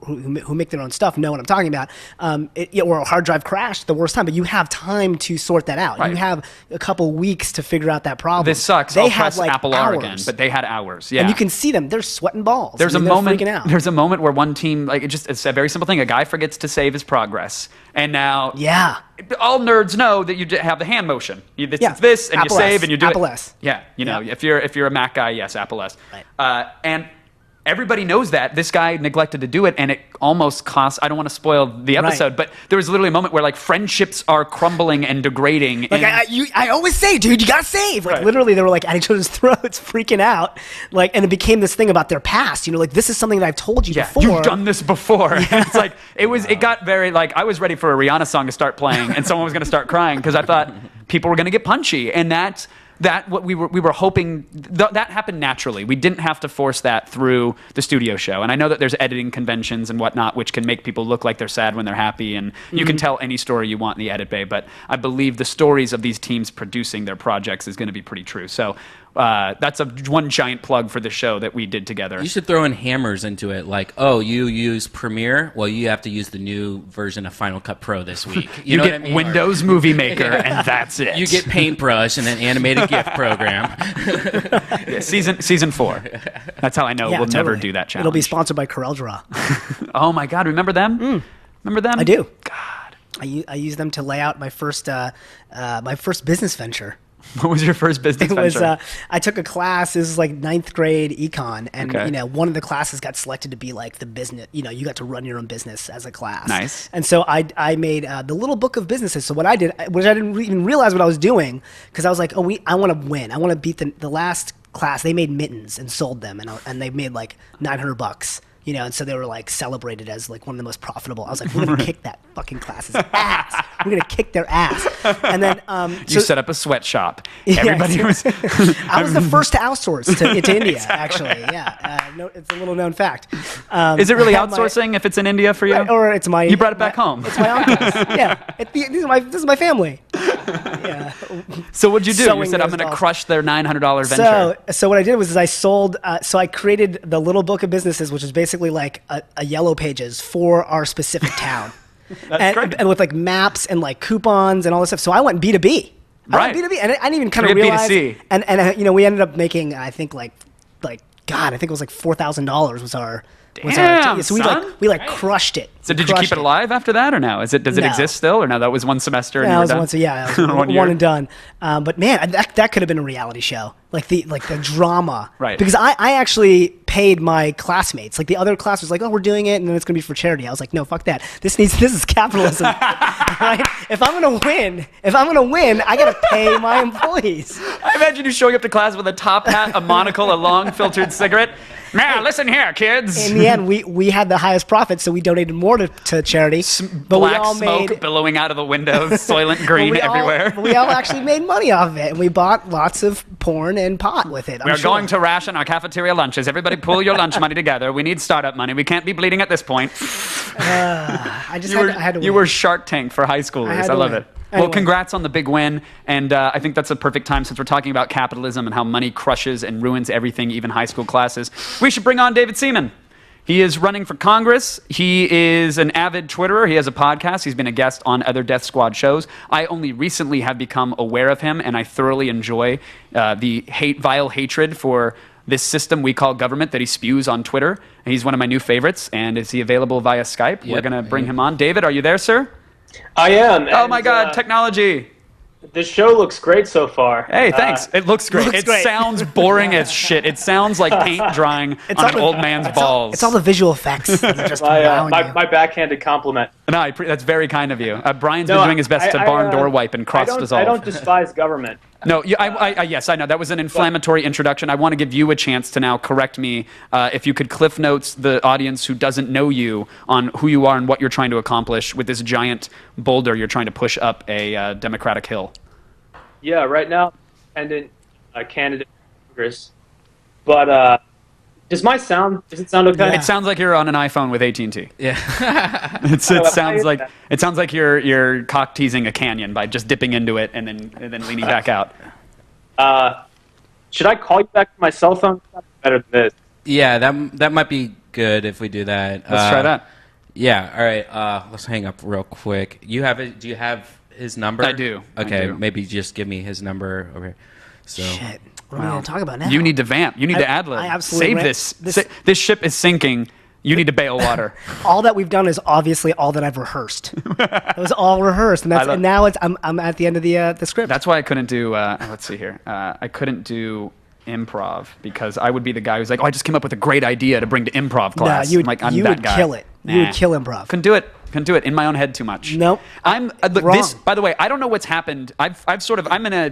who make their own stuff know what I'm talking about. Or a hard drive crashed the worst time, but you have time to sort that out. Right. You have a couple weeks to figure out that problem. This sucks. They I'll had press Apple hours. R again, but they had hours. Yeah, And you can see them; they're sweating balls. There's I mean, a moment. They're freaking out. There's a moment where one team, it's a very simple thing. A guy forgets to save his progress, and now Yeah. all nerds know that you have the hand motion. It's Yeah. this, and Apple you S. save, and you do Apple it. S. Yeah, Yeah. if you're a Mac guy, yes, Apple S. Right. And everybody knows that this guy neglected to do it, and it almost cost. I don't want to spoil the episode, but there was literally a moment where like friendships are crumbling and degrading. Like I always say, dude, you gotta save. Like literally, they were like at each other's throats, freaking out. Like, and it became this thing about their past. Like this is something that I've told you before. You've done this before. It's like it got very like I was ready for a Rihanna song to start playing, and someone was going to start crying because I thought people were going to get punchy, and that what we were hoping that happened naturally. We didn't have to force that through the studio show. And I know that there's editing conventions and whatnot, which can make people look like they're sad when they're happy. And you can tell any story you want in the edit bay. But I believe the stories of these teams producing their projects is going to be pretty true. So that's one giant plug for the show that we did together. You should throw in hammers into it, like, oh, you use Premiere? Well, you have to use the new version of Final Cut Pro this week. You know get what I mean? Windows Movie Maker, and that's it. You get Paintbrush and an animated GIF program. Yeah, season 4. That's how I know Yeah, we'll totally. never do that challenge. It'll be sponsored by CorelDRAW. Oh my God, remember them? Remember them? I do. God. I use them to lay out my first business venture. What was your first business It was venture? I took a class. This was like 9th grade econ, and Okay. one of the classes got selected to be like the business. You got to run your own business as a class. Nice. And so I made the little book of businesses. So what I did, which I didn't even realize what I was doing, because I was like, I want to win. I want to beat the last class. They made mittens and sold them, and they made like $900. And so they were like celebrated as like one of the most profitable. I was like, we're gonna kick that fucking class's ass. We're gonna kick their ass. And then You set up a sweatshop. Yes. Everybody was. I was the first to outsource to India, actually. Yeah, it's a little known fact. Is it really I had my- outsourcing if it's in India for you? Or it's my. You brought it back home. It's my uncle's. Yeah, this is my family. Yeah. So what'd you do? You Sewing said I'm those going to dolls. crush their $900 venture. So what I did was I sold. So I created the little book of businesses, which is basically like a yellow pages for our specific town. That's great. And with like maps and like coupons and all this stuff. So I went B2B. Right. I went B2B, and I didn't even kind of Forget realize. B2C. And we ended up making, I think God, I think it was like $4,000 was our. Damn, so son. we crushed it. So did you keep it alive after that, or no? Does it No. exist still, or no? That was one semester and Yeah, you I were was done? that was One one, year? and done. But man, that could have been a reality show. Like the drama. Right. Because I actually paid my classmates. Like the other class was like, oh, we're doing it, and then it's gonna be for charity. I was like, no, fuck that. This is capitalism. Right? If I'm gonna win, I gotta pay my employees. I imagine you showing up to class with a top hat, a monocle, a long filtered cigarette. Now, listen here, kids. In the end, we had the highest profit, so we donated more to charity. But Black we all smoke made. billowing out of the windows, Soylent Green everywhere. We all actually made money off of it, and we bought lots of porn and pot with it. We are going to ration our cafeteria lunches. Everybody pool your lunch money together. We need startup money. We can't be bleeding at this point. I had to. You win. were Shark Tank for high schoolers. had I to love win. it. Well, Anyway. congrats on the big win. And I think that's a perfect time, since we're talking about capitalism and how money crushes and ruins everything, even high school classes. We should bring on David Seaman. He is running for Congress. He is an avid Twitterer. He has a podcast. He's been a guest on other Death Squad shows. I only recently have become aware of him, and I thoroughly enjoy the vile hatred for this system we call government that he spews on Twitter. And he's one of my new favorites. And is he available via Skype? We're Yep. going to bring him on. David, are you there, sir? I am. Oh my God, technology. This show looks great so far. Hey, thanks. It looks great. looks It great. sounds boring as shit. It sounds like paint drying on an old man's balls. It's all the visual effects that are just around you. My backhanded compliment. No, that's very kind of you. Brian's No, been doing his best to barn door wipe and crust us all. I don't despise government. No, yes, I know. That was an inflammatory introduction. I want to give you a chance to now correct me. If you could cliff notes the audience who doesn't know you on who you are and what you're trying to accomplish with this giant boulder you're trying to push up a Democratic hill. Yeah, right now, independent candidate for Congress. But does it sound okay? It sounds like you're on an iPhone with AT&T. Yeah. It sounds like you're cock teasing a canyon by just dipping into it and then leaning back out. Should I call you back to my cell phone? That's better than this. Yeah, that might be good if we do that. Let's try that. Yeah. All right. Let's hang up real quick. Do you have his number? I do. Okay. I do. Maybe just give me his number over here. So. Shit. What are we going to talk about now? You need to vamp. You need to ad lib. I absolutely Save this. This ship is sinking. You need to bail water. All that we've done is obviously all that I've rehearsed. It was all rehearsed, and now I'm at the end of the script. That's why I couldn't do. Let's see here. I couldn't do improv because I would be the guy who's like, oh, I just came up with a great idea to bring to improv class. No, I'm you that would guy. kill it. Nah. You would kill improv. Couldn't do it. In my own head too much. Nope. I'm look, Wrong. this. By the way, I don't know what's happened. I'm in a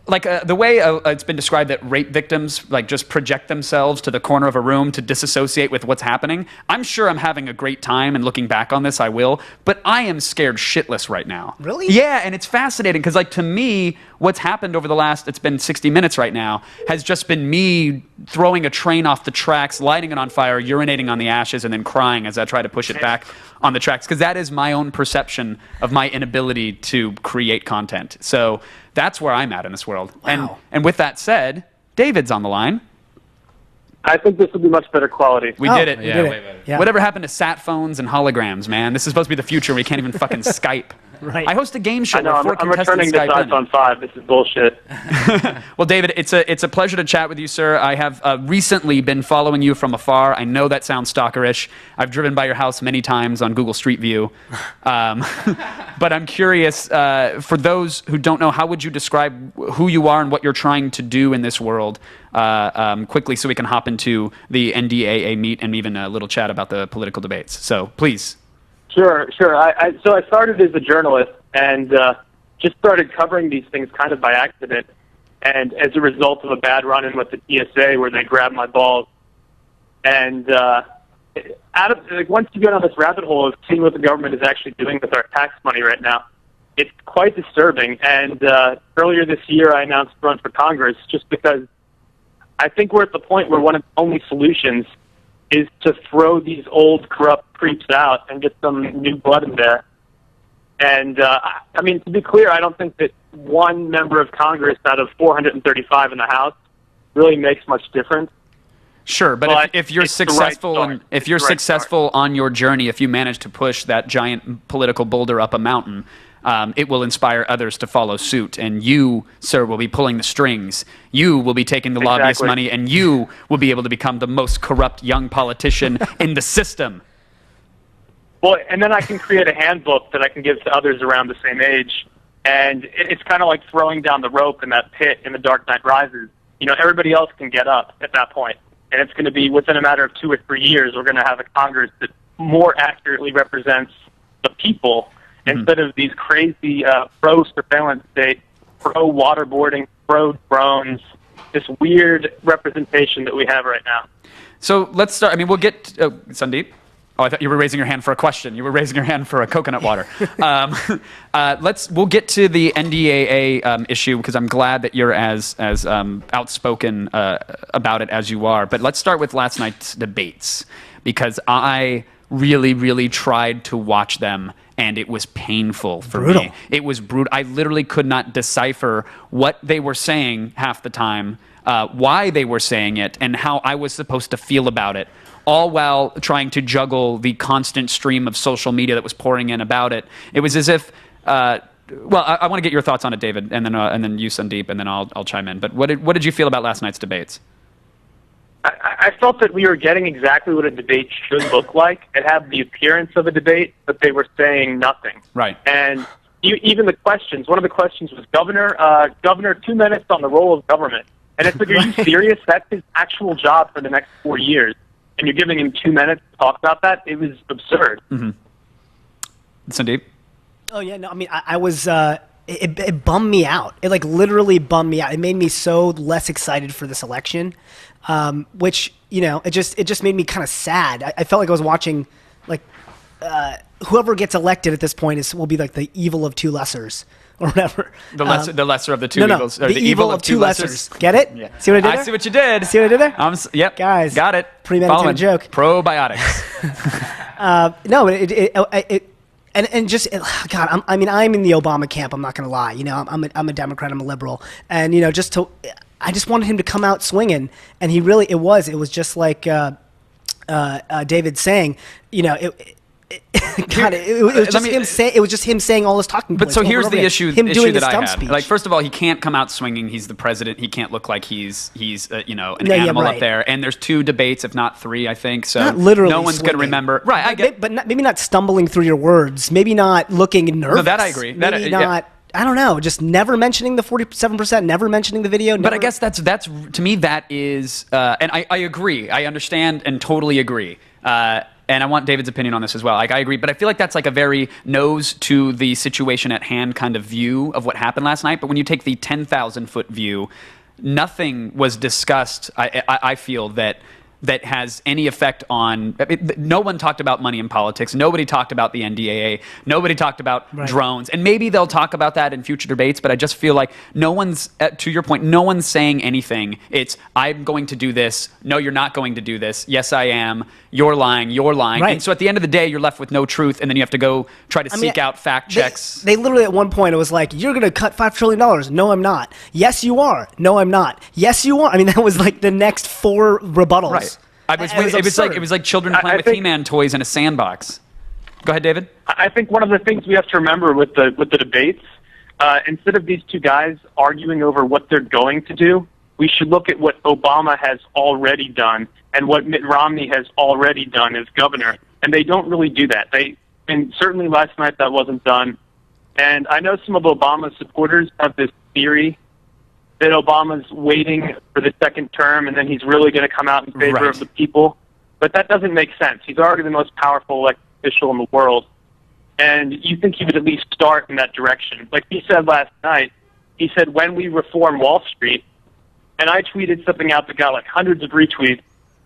the way it's been described that rape victims like just project themselves to the corner of a room to disassociate with what's happening. I'm sure I'm having a great time, and looking back on this, I will. But I am scared shitless right now. Really? Yeah, and it's fascinating because, like, to me, what's happened over the last, it's been 60 minutes right now, has just been me throwing a train off the tracks, lighting it on fire, urinating on the ashes, and then crying as I try to push it back on the tracks. Because that is my own perception of my inability to create content. So that's where I'm at in this world. Wow. And with that said, David's on the line. I think this will be much better quality. We did it. We Yeah, did way it. better. Yeah. Whatever happened to sat phones and holograms, man? This is supposed to be the future where you can't even fucking Skype. Right. I host a game show I know, where 4 I'm returning contestants this Skype in. iPhone 5. This is bullshit. Well, David, it's a pleasure to chat with you, sir. I have recently been following you from afar. I know that sounds stalkerish. I've driven by your house many times on Google Street View. But I'm curious, for those who don't know, how would you describe who you are and what you're trying to do in this world quickly so we can hop into the NDAA meet and even a little chat about the political debates. So, please. Sure. So I started as a journalist and just started covering these things kind of by accident. And as a result of a bad run-in with the TSA where they grabbed my balls. And once you get on this rabbit hole of seeing what the government is actually doing with our tax money right now, it's quite disturbing. And earlier this year I announced a run for Congress just because I think we're at the point where one of the only solutions is to throw these old corrupt creeps out and get some new blood in there. And, I mean, to be clear, I don't think that one member of Congress out of 435 in the House really makes much difference. Sure, but if you're it's the right successful start. and if It's you're the right successful on your journey, if you manage to push that giant political boulder up a mountain, it will inspire others to follow suit. And you, sir, will be pulling the strings. You will be taking the lobbyist Exactly. money, and you will be able to become the most corrupt young politician in the system. Well, and then I can create a handbook that I can give to others around the same age. And it's kind of like throwing down the rope in that pit in The Dark Knight Rises. You know, everybody else can get up at that point. And it's going to be within a matter of 2 or 3 years, we're going to have a Congress that more accurately represents the people instead of these crazy pro-surveillance state, pro-waterboarding, pro-drones, this weird representation that we have right now. So let's start. I mean, we'll get Sandeep. Oh, I thought you were raising your hand for a question. You were raising your hand for a coconut water. We'll get to the NDAA issue because I'm glad that you're as outspoken about it as you are. But let's start with last night's debates because I really, really tried to watch them and it was painful for me. It was brutal. I literally could not decipher what they were saying half the time, why they were saying it, and how I was supposed to feel about it, all while trying to juggle the constant stream of social media that was pouring in about it. It was as if, I want to get your thoughts on it, David, and then you, Sandeep, and then I'll chime in. But what did you feel about last night's debates? I felt that we were getting exactly what a debate should look like. It had the appearance of a debate, but they were saying nothing. Right. And even the questions, one of the questions was, Governor, 2 minutes on the role of government. And it's like, are you serious? That's his actual job for the next 4 years. And you're giving him 2 minutes to talk about that? It was absurd. Mm-hmm. Sandeep? Oh, yeah, no, I mean, I was it bummed me out. It like literally bummed me out. It made me so less excited for this election, which it just made me kind of sad. I felt like I was watching like whoever gets elected at this point will be like the evil of two lessers. Or whatever. The lesser of the two evils. Or the evil of two lessers. Get it? Yeah. See what I did there? I see what you did. See what I did there? Yep. Guys. Got it. Premeditated Following. joke. Probiotics. No, God, I'm in the Obama camp. I'm not going to lie. I'm a Democrat. I'm a liberal. And, I just wanted him to come out swinging. And it was just like David saying, it was just him saying all his talking points. But so here's the issue that I had. Speech. Like, first of all, he can't come out swinging. He's the president. He can't look like he's an animal up there. And there's 2 debates, if not 3, I think. So not literally no one's going to remember. Right, I get. But maybe not stumbling through your words. Maybe not looking nervous. No, that I agree. Maybe not. I don't know. Just never mentioning the 47%. Never mentioning the video. But I guess that's to me that is, and I agree. I understand and totally agree. And I want David's opinion on this as well. Like, I agree, but I feel like that's like a very nose to the situation at hand kind of view of what happened last night. But when you take the 10,000-foot view, nothing was discussed, I feel, that has any effect on... no one talked about money in politics. Nobody talked about the NDAA. Nobody talked about drones. And maybe they'll talk about that in future debates, but I just feel like no one's, to your point, no one's saying anything. It's, I'm going to do this. No, you're not going to do this. Yes, I am. You're lying. You're lying. Right. And so at the end of the day, you're left with no truth, and then you have to go try to seek out fact checks. They literally, at one point, it was like, you're going to cut $5 trillion. No, I'm not. Yes, you are. No, I'm not. Yes, you are. I mean, that was like the next 4 rebuttals. Right. It was like children playing with He-Man toys in a sandbox. Go ahead, David. I think one of the things we have to remember with the debates, instead of these 2 guys arguing over what they're going to do, we should look at what Obama has already done and what Mitt Romney has already done as governor. And they don't really do that. And certainly last night that wasn't done. And I know some of Obama's supporters have this theory that Obama's waiting for the second term and then he's really going to come out in favor of the people. But that doesn't make sense. He's already the most powerful elected official in the world. And you think he would at least start in that direction. Like he said last night, he said, when we reform Wall Street, and I tweeted something out that got like hundreds of retweets.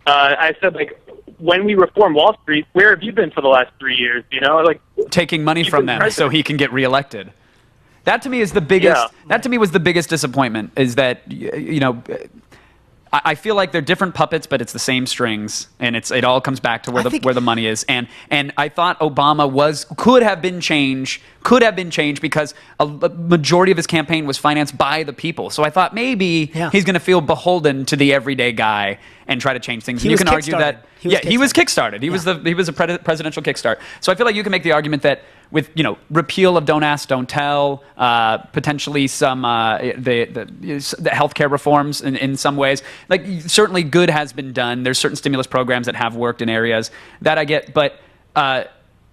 I said, like, when we reform Wall Street, where have you been for the last 3 years? Like taking money from them so he can get reelected. That to me is the biggest. Yeah. That to me was the biggest disappointment. Is that I feel like they're different puppets, but it's the same strings, and it all comes back to where the money is. And I thought Obama could have been changed because a majority of his campaign was financed by the people. So I thought maybe he's going to feel beholden to the everyday guy and try to change things. And you can argue that he was kickstarted. He was a presidential kickstart. So I feel like you can make the argument that with repeal of Don't Ask, Don't Tell, potentially some the healthcare reforms in some ways. Like certainly good has been done. There's certain stimulus programs that have worked in areas that I get, but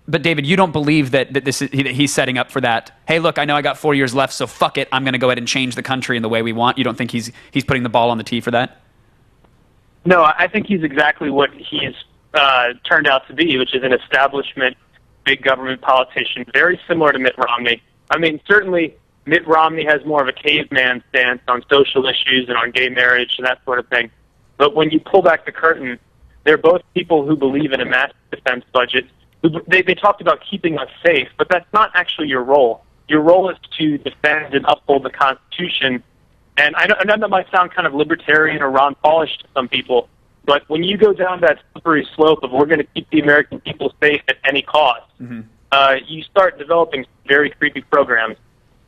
David, you don't believe that he's setting up for that. Hey, look, I know I got 4 years left, so fuck it. I'm going to go ahead and change the country in the way we want. You don't think he's putting the ball on the tee for that? No, I think he's exactly what he's turned out to be, which is an establishment, big government politician, very similar to Mitt Romney. I mean, certainly Mitt Romney has more of a caveman stance on social issues and on gay marriage and that sort of thing. But when you pull back the curtain, they're both people who believe in a massive defense budget. They talked about keeping us safe, but that's not actually your role. Your role is to defend and uphold the Constitution. And I know that might sound kind of libertarian or Ron Paulish to some people, but when you go down that slippery slope of we're going to keep the American people safe at any cost, you start developing very creepy programs.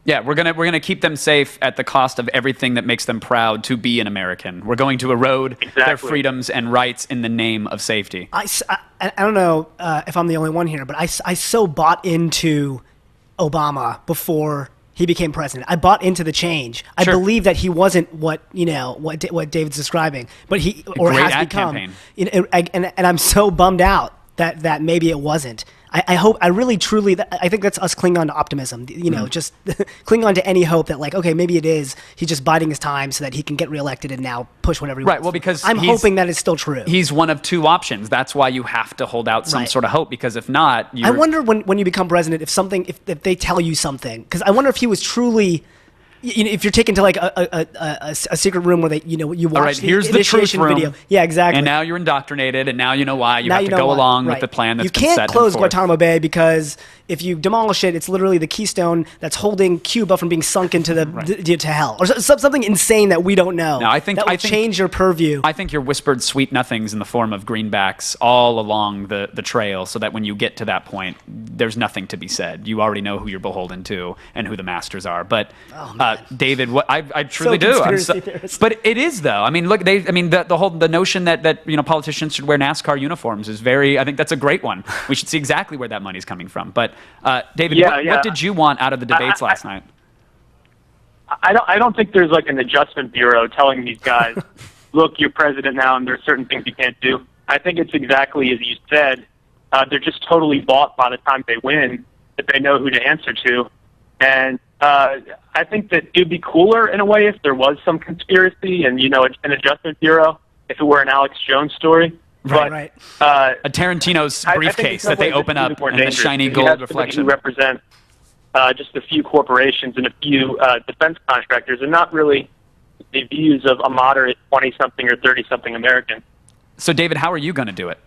Yeah, we're gonna keep them safe at the cost of everything that makes them proud to be an American. We're going to erode their freedoms and rights in the name of safety. I don't know if I'm the only one here, but I so bought into Obama before he became president. I bought into the change. I believe that he wasn't what David's describing, but has become. And I'm so bummed out that maybe it wasn't. I hope, I really truly, I think that's us clinging on to optimism, you know, just cling on to any hope that, like, okay, maybe it is, he's just biding his time so that he can get reelected and now push whatever he wants. Right, well, because I'm hoping that is still true. He's one of two options. That's why you have to hold out some sort of hope, because if not, I wonder when you become president, if they tell you something, because I wonder if he was truly, you know, if you're taken to like a secret room where you watch here's the the truth initiation room. video. Yeah, exactly. And now you're indoctrinated, and now you know why. You Now have you to know go why. along Right. with the plan that's you been can't set close and forth. Guantanamo Bay, because if you demolish it, it's literally the keystone that's holding Cuba from being sunk into to hell, or something insane that we don't know. No, I think that will change your purview. I think you're whispered sweet nothings in the form of greenbacks all along the trail, so that when you get to that point, there's nothing to be said. You already know who you're beholden to and who the masters are. But David, what I truly do. But it is, though. I mean, look, the notion that politicians should wear NASCAR uniforms is very. I think that's a great one. We should see exactly where that money's coming from. But David, what did you want out of the debates last night? I don't think there's like an adjustment bureau telling these guys, look, you're president now, and there's certain things you can't do. I think it's exactly as you said. They're just totally bought by the time they win, that they know who to answer to. And I think that it would be cooler in a way if there was some conspiracy and, an adjustment bureau, if it were an Alex Jones story. Right. A Tarantino's briefcase that they open up and the shiny gold reflection. Who represents just a few corporations and a few defense contractors, and not really the views of a moderate 20-something or 30-something American. So, David, how are you going to do it?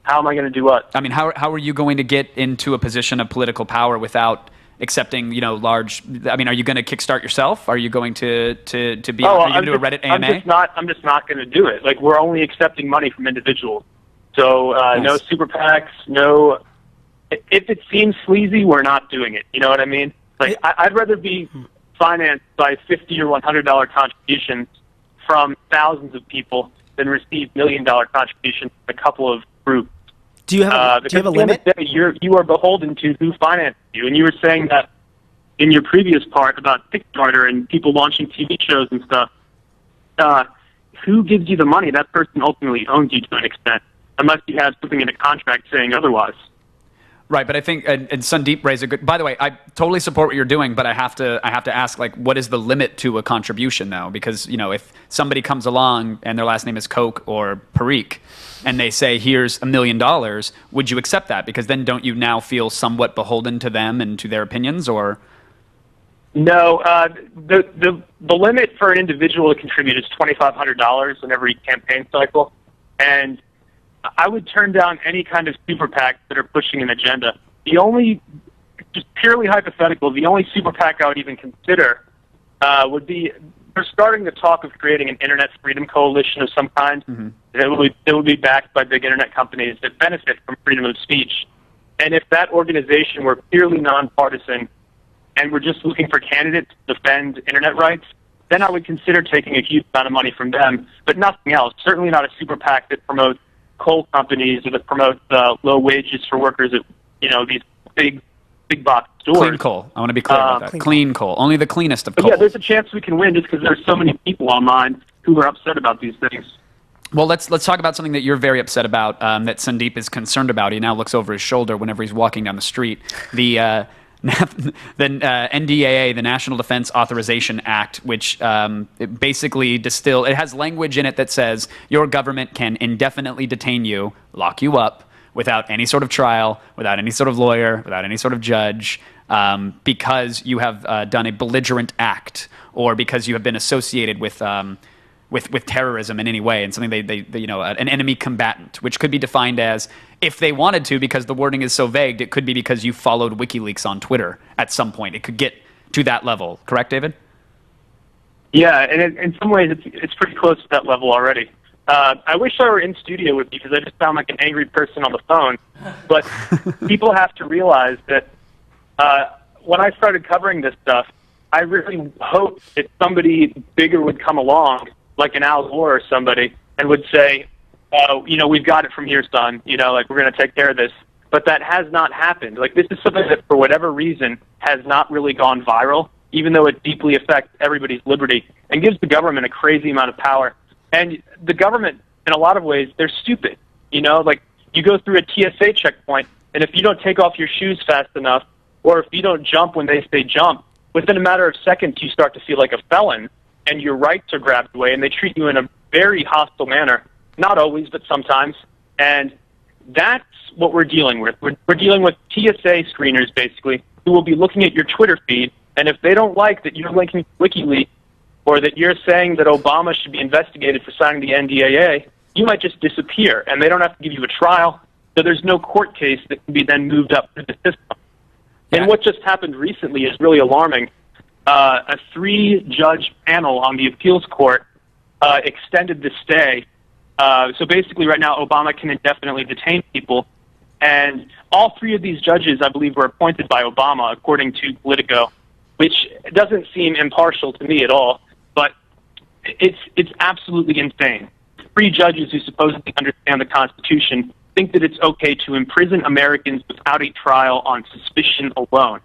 How am I going to do what? I mean, how are you going to get into a position of political power without accepting, large? I mean, are you going to kickstart yourself? Are you going to be? Are you going to do a Reddit AMA? I'm just not going to do it. Like, we're only accepting money from individuals. So no super PACs, no. If it seems sleazy, we're not doing it. You know what I mean? Like, I'd rather be financed by $50 or $100 contributions from thousands of people than receive $1 million contributions from a couple of groups. Do you have a limit? Day, you are beholden to who finances you. And you were saying that in your previous part about Kickstarter and people launching TV shows and stuff. Who gives you the money? That person ultimately owns you to an extent, unless you have something in a contract saying otherwise. Right, but I think and Sandeep raised a good. By the way, I totally support what you're doing, but I have to ask, like, what is the limit to a contribution, though? Because if somebody comes along and their last name is Koch or Parikh, and they say, here's $1 million, would you accept that? Because then don't you now feel somewhat beholden to them and to their opinions, or? No, the limit for an individual to contribute is $2,500 in every campaign cycle, and I would turn down any kind of super PACs that are pushing an agenda. The only, just purely hypothetical, the only super PAC I would even consider would be, they're starting to talk of creating an internet freedom coalition of some kind that would be backed by big internet companies that benefit from freedom of speech. And if that organization were purely nonpartisan and we're just looking for candidates to defend internet rights, then I would consider taking a huge amount of money from them, but nothing else. Certainly not a super PAC that promotes coal companies or that promotes low wages for workers at these big box stores. Clean coal. I want to be clear about that. Clean coal. Only the cleanest of coal. Yeah, there's a chance we can win just because there's so many people online who are upset about these things. Well, let's talk about something that you're very upset about, that Sandeep is concerned about. He now looks over his shoulder whenever he's walking down the street. The NDAA, the National Defense Authorization Act, which it basically it has language in it that says your government can indefinitely detain you, lock you up, without any sort of trial, without any sort of lawyer, without any sort of judge, because you have done a belligerent act, or because you have been associated with terrorism in any way, and something they an enemy combatant, which could be defined as, if they wanted to, because the wording is so vague, it could be because you followed WikiLeaks on Twitter at some point. It could get to that level. Correct, David? Yeah, and in some ways, it's pretty close to that level already. I wish I were in studio with you, because I just sound like an angry person on the phone. But people have to realize that when I started covering this stuff, I really hoped that somebody bigger would come along, like an Al Gore or somebody, and would say, we've got it from here, son. We're going to take care of this. But that has not happened. Like, this is something that, for whatever reason, has not really gone viral, even though it deeply affects everybody's liberty and gives the government a crazy amount of power. And the government, in a lot of ways, they're stupid. You go through a TSA checkpoint, and if you don't take off your shoes fast enough, or if you don't jump when they say jump, within a matter of seconds you start to feel like a felon, and your rights are grabbed away, and they treat you in a very hostile manner. Not always, but sometimes. And that's what we're dealing with. We're dealing with TSA screeners, basically, who will be looking at your Twitter feed, and if they don't like that you're linking to WikiLeaks or that you're saying that Obama should be investigated for signing the NDAA, you might just disappear, and they don't have to give you a trial, so there's no court case that can be then moved up through the system. Yeah. And what just happened recently is really alarming. A 3-judge panel on the appeals court extended the stay. So basically right now Obama can indefinitely detain people, and all 3 of these judges, I believe, were appointed by Obama, according to Politico, which doesn't seem impartial to me at all, but it's absolutely insane. 3 judges who supposedly understand the Constitution think that it's okay to imprison Americans without a trial on suspicion alone.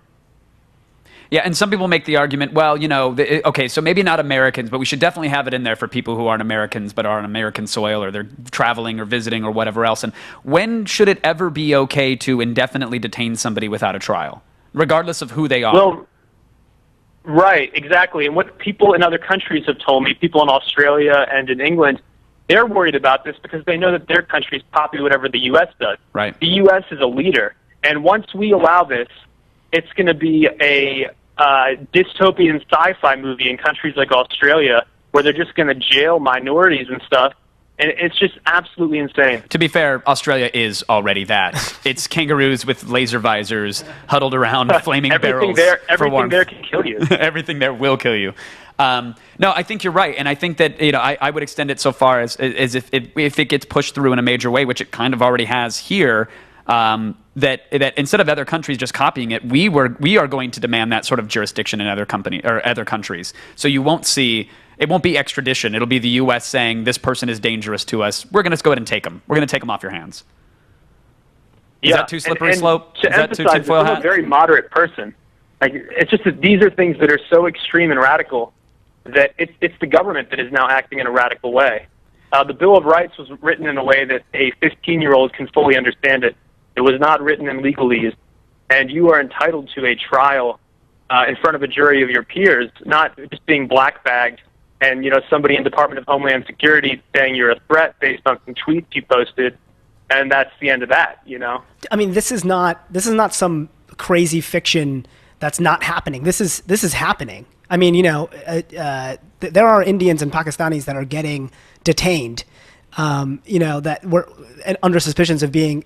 Yeah, and some people make the argument, well, you know, okay, so maybe not Americans, but we should definitely have it in there for people who aren't Americans but are on American soil, or they're traveling or visiting or whatever else. And when should it ever be okay to indefinitely detain somebody without a trial, regardless of who they are? Well, right, exactly. And what people in other countries have told me, people in Australia and in England, they're worried about this because they know that their countries copy whatever the U.S. does. Right. The U.S. is a leader, and once we allow this, it's going to be a dystopian sci-fi movie in countries like Australia where they're just going to jail minorities and stuff, and it's just absolutely insane. To be fair, Australia is already that. It's kangaroos with laser visors huddled around flaming barrels for everything warmth. there can kill you. Everything there will kill you. No, I think you're right, and I think that, you know, I would extend it so far as if it gets pushed through in a major way, which it kind of already has here. That instead of other countries just copying it, we are going to demand that sort of jurisdiction in other countries. So you won't see, it won't be extradition. It'll be the U.S. saying this person is dangerous to us. We're going to go ahead and take them. We're going to take them off your hands. Is that too slippery and slope? To Is that too emphasize, tinfoil hat? I'm a very moderate person. Like, it's just that these are things that are so extreme and radical that it's the government that is now acting in a radical way. The Bill of Rights was written in a way that a 15-year-old can fully understand it. It was not written in legalese, and you are entitled to a trial in front of a jury of your peers, not just being black-bagged and, you know, somebody in Department of Homeland Security saying you're a threat based on some tweets you posted, and that's the end of that, you know? I mean, this is not some crazy fiction that's not happening. This is happening. I mean, you know, there are Indians and Pakistanis that are getting detained, you know, that were under suspicions of being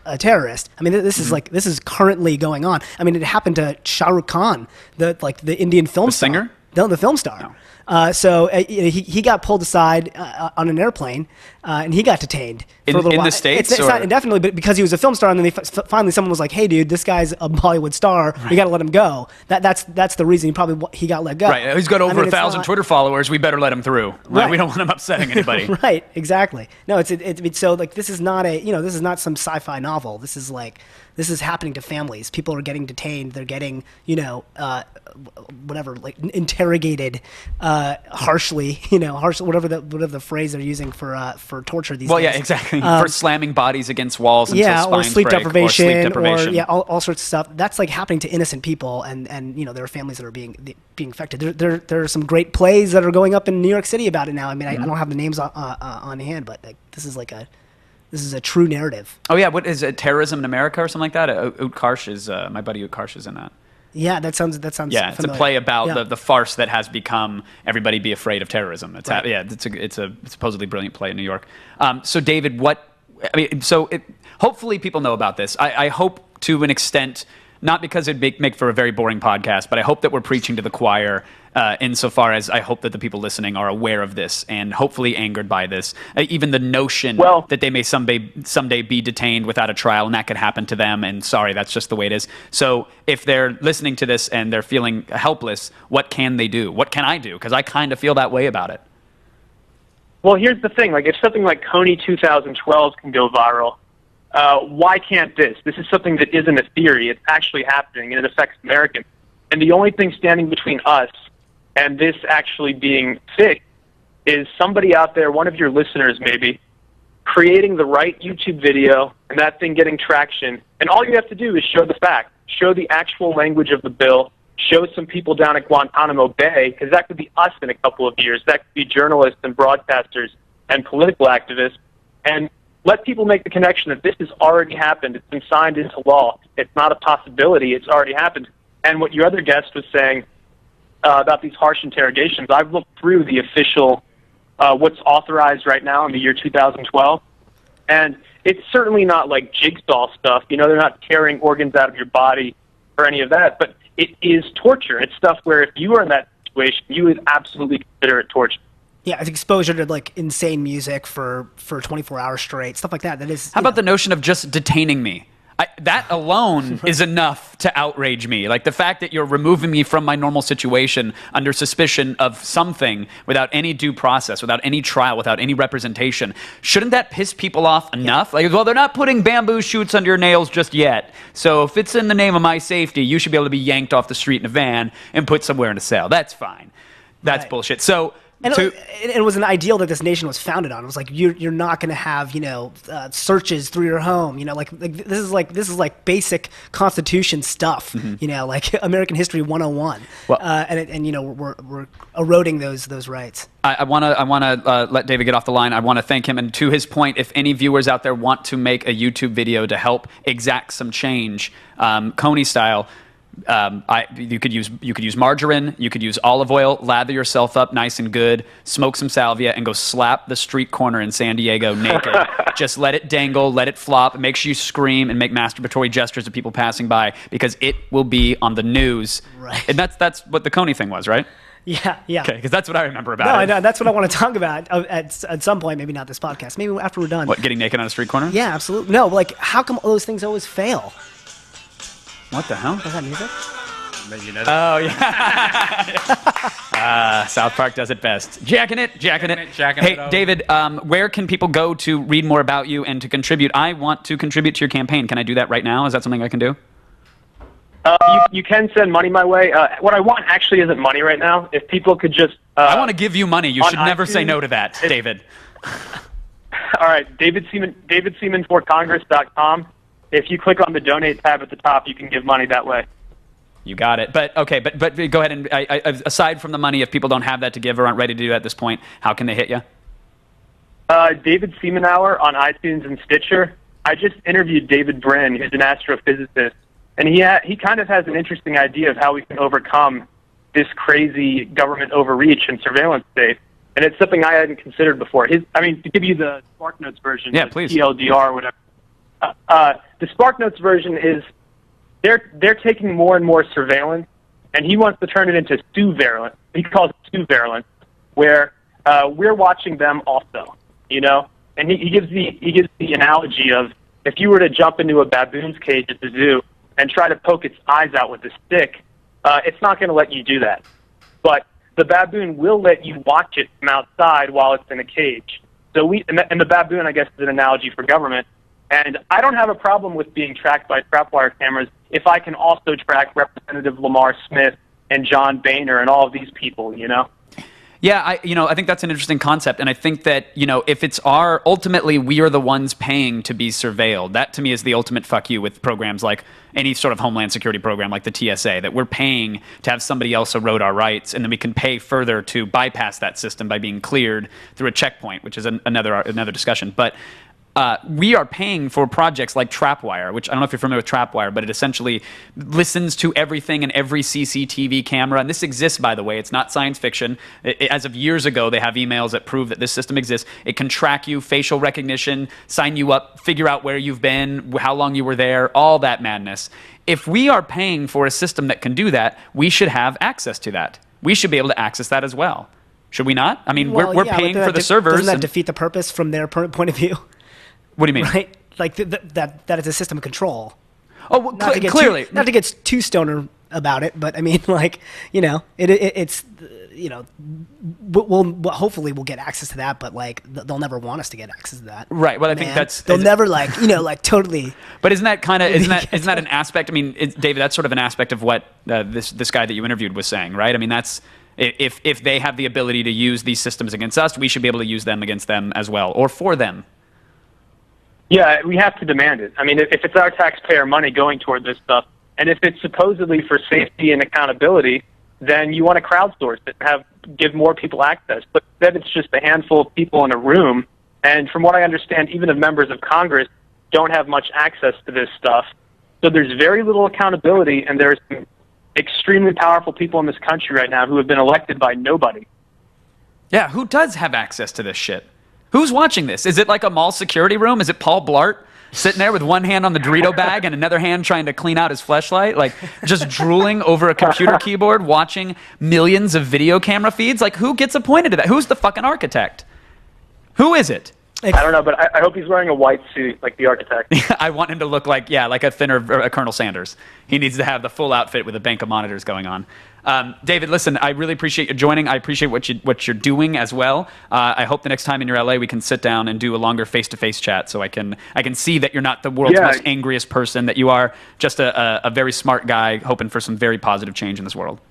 a terrorist. I mean, this is currently going on. I mean, it happened to Shah Rukh Khan, the Indian film star. singer? No, the film star. No. So he got pulled aside on an airplane, and he got detained for a little while. In the States? It's not indefinitely, but because he was a film star, and then finally someone was like, "Hey, dude, this guy's a Bollywood star. You got to let him go." That's the reason he got let go. Right. He's got over 1,000 Twitter followers. We better let him through. Right. We don't want him upsetting anybody. Right. Exactly. No, it's so like this is not some sci-fi novel. This is happening to families. People are getting detained. They're getting, interrogated harshly, whatever the phrase they're using for torture these days. Well, yeah, exactly. For slamming bodies against walls until spines or sleep break, deprivation, or all sorts of stuff. That's like happening to innocent people, and there are families that are being affected. There are some great plays that are going up in New York City about it now. I mean, I don't have the names on hand, but this is a true narrative. Oh yeah, what is it? Terrorism in America or something like that? Utkarsh is my buddy Utkarsh is in that. Yeah, that sounds. Yeah, familiar. it's a play about the farce that has become everybody be afraid of terrorism. It's a supposedly brilliant play in New York. So David, hopefully people know about this. I hope to an extent, not because it'd make for a very boring podcast, but I hope that we're preaching to the choir insofar as I hope that the people listening are aware of this and hopefully angered by this. Even the notion that they may someday be detained without a trial, and that could happen to them, and sorry, that's just the way it is. So if they're listening to this and they're feeling helpless, what can they do? What can I do? Because I kind of feel that way about it. Well, here's the thing. Like, if something like Coney 2012 can go viral, why can't this? This is something that isn't a theory. It's actually happening, and it affects Americans. And the only thing standing between us and this actually being fixed is somebody out there, one of your listeners maybe, creating the right YouTube video and that thing getting traction. And all you have to do is show the fact, show the actual language of the bill, show some people down at Guantanamo Bay, because that could be us in a couple of years. That could be journalists and broadcasters and political activists, and let people make the connection that this has already happened. It's been signed into law. It's not a possibility. It's already happened. And what your other guest was saying about these harsh interrogations, I've looked through the official, what's authorized right now in the year 2012, and it's certainly not like jigsaw stuff. You know, they're not tearing organs out of your body or any of that, but it is torture. It's stuff where if you were in that situation, you would absolutely consider it torture. Yeah, it's exposure to like insane music for 24 hours straight, stuff like that. That is. How about the notion of just detaining me? That alone is enough to outrage me. Like the fact that you're removing me from my normal situation under suspicion of something without any due process, without any trial, without any representation. Shouldn't that piss people off enough? Like, well, they're not putting bamboo shoots under your nails just yet. So if it's in the name of my safety, you should be able to be yanked off the street in a van and put somewhere in a cell. That's fine. That's bullshit. So. And it was an ideal that this nation was founded on. It was like you're not going to have searches through your home. This is like basic Constitution stuff. Like American History 101. Well, we're eroding those rights. I want to let David get off the line. I want to thank him. And to his point, if any viewers out there want to make a YouTube video to help exact some change, Coney style. You could use margarine, you could use olive oil, lather yourself up nice and good, smoke some salvia, and go slap the street corner in San Diego naked. Just let it dangle, let it flop, make sure you scream and make masturbatory gestures to people passing by, because it will be on the news. Right. And that's what the Coney thing was, right? Yeah. Okay, because that's what I remember about it. No, I know. That's what I want to talk about at some point. Maybe not this podcast. Maybe after we're done. What, getting naked on a street corner? Yeah, absolutely. No, like how come all those things always fail? What the hell? Was that music? You know that? Oh, yeah. South Park does it best. Jacking it. Hey, David, where can people go to read more about you and to contribute? I want to contribute to your campaign. Can I do that right now? Is that something I can do? You can send money my way. What I want actually isn't money right now. If people could just... I want to give you money. You should never iTunes, say no to that, David. All right, davidseamanforcongress.com. If you click on the donate tab at the top, you can give money that way. You got it. But okay, but go ahead and aside from the money, if people don't have that to give or aren't ready to do it at this point, how can they hit you? David Seaman Hour on iTunes and Stitcher. I just interviewed David Brin, who's an astrophysicist, and he kind of has an interesting idea of how we can overcome this crazy government overreach and surveillance state. And it's something I hadn't considered before. To give you the SparkNotes version, yeah, please. TLDR or whatever. The SparkNotes version is they're taking more and more surveillance, and he wants to turn it into surveillance. He calls it surveillance, where we're watching them also, And he gives the analogy of if you were to jump into a baboon's cage at the zoo and try to poke its eyes out with a stick, it's not going to let you do that. But the baboon will let you watch it from outside while it's in a cage. So and the baboon, I guess, is an analogy for government. And I don't have a problem with being tracked by trapwire cameras if I can also track Representative Lamar Smith and John Boehner and all of these people, Yeah, I think that's an interesting concept, and I think that if it's ultimately we are the ones paying to be surveilled. That to me is the ultimate fuck you with programs like any sort of homeland security program like the TSA. That we're paying to have somebody else erode our rights, and then we can pay further to bypass that system by being cleared through a checkpoint, which is another discussion. But we are paying for projects like Trapwire, which I don't know if you're familiar with Trapwire, but it essentially listens to everything in every CCTV camera. And this exists, by the way. It's not science fiction. As of years ago, they have emails that prove that this system exists. It can track you, facial recognition, sign you up, figure out where you've been, how long you were there, all that madness. If we are paying for a system that can do that, we should have access to that. We should be able to access that as well. Should we not? I mean, we're paying for the servers. Doesn't that defeat the purpose from their point of view? What do you mean? Right? Like that it's a system of control. Oh, well, clearly. Not to get too stoner about it, but I mean, it's hopefully we'll get access to that, but they'll never want us to get access to that. Right. Well, I think they'll never totally. But isn't that an aspect? I mean, David, that's sort of an aspect of what this guy that you interviewed was saying, right? I mean, that's if they have the ability to use these systems against us, we should be able to use them against them as well, or for them. Yeah, we have to demand it. I mean, if it's our taxpayer money going toward this stuff, and if it's supposedly for safety and accountability, then you want to crowdsource it, give more people access. But then it's just a handful of people in a room, and from what I understand, even the members of Congress don't have much access to this stuff. So there's very little accountability, and there's some extremely powerful people in this country right now who have been elected by nobody. Yeah, who does have access to this shit? Who's watching this? Is it like a mall security room? Is it Paul Blart sitting there with one hand on the Dorito bag and another hand trying to clean out his fleshlight? Like, just drooling over a computer keyboard, watching millions of video camera feeds? Like, who gets appointed to that? Who's the fucking architect? Who is it? I don't know, but I hope he's wearing a white suit like the architect. I want him to look like a thinner Colonel Sanders. He needs to have the full outfit with a bank of monitors going on. David, listen, I really appreciate you joining. I appreciate what you're doing as well. I hope the next time in your LA we can sit down and do a longer face-to-face chat, so I can see that you're not the world's most angriest person, that you are just a very smart guy hoping for some very positive change in this world.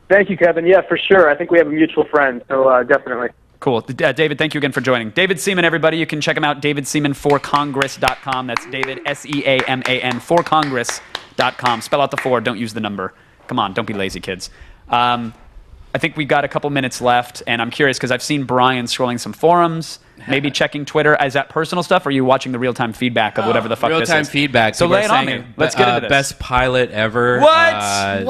Thank you, Kevin. Yeah, for sure. I think we have a mutual friend, so definitely. Cool. David, thank you again for joining. David Seaman, everybody. You can check him out, davidseaman4congress.com. That's David, S-E-A-M-A-N, 4congress.com. Spell out the 4. Don't use the number. Come on, don't be lazy, kids. I think we've got a couple minutes left, and I'm curious because I've seen Brian scrolling some forums, maybe checking Twitter. Is that personal stuff, or are you watching the real-time feedback of whatever the fuck this is? Real-time feedback. So People lay it on me. Let's get into this. Best pilot ever. What?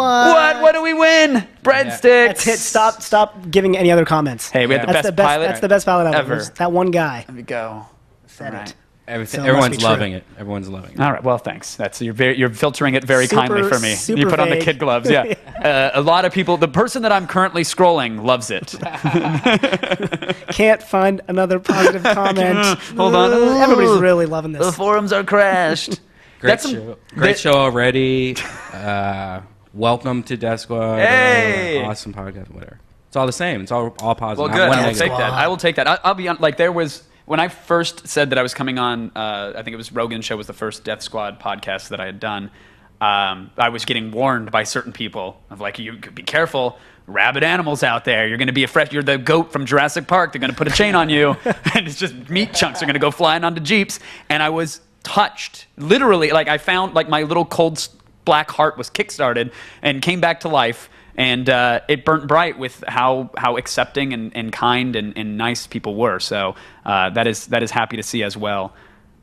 What do we win? Breadsticks. That's it. Stop giving any other comments. Hey, we had the best pilot That's the best pilot ever. ever. That one guy There we go. said it. Everyone's loving it. Everyone's loving it. All right. Well, thanks. You're filtering it very kindly for me. Super You put on the vague. kid gloves. Yeah. A lot of people. The person that I'm currently scrolling loves it. Can't find another positive comment. Hold on. Everybody's really loving The this. forums are crashed. Great show already. Welcome to Death Squad. Hey! Awesome podcast. Whatever. It's all the same. It's all positive. Well, Not good. one I will negative. take that. I will take that. I'll be on. Like, there was when I first said that I was coming on. I think it was Rogan's show was the first Death Squad podcast that I had done. I was getting warned by certain people of like, you be careful. Rabid animals out there. You're going to be you're the goat from Jurassic Park. They're going to put a chain on you, and it's just meat chunks are going to go flying onto Jeeps. And I was touched, literally. Like, I found like my little cold black heart was kickstarted and came back to life. And it burnt bright with how accepting and kind and nice people were. So that is happy to see as well.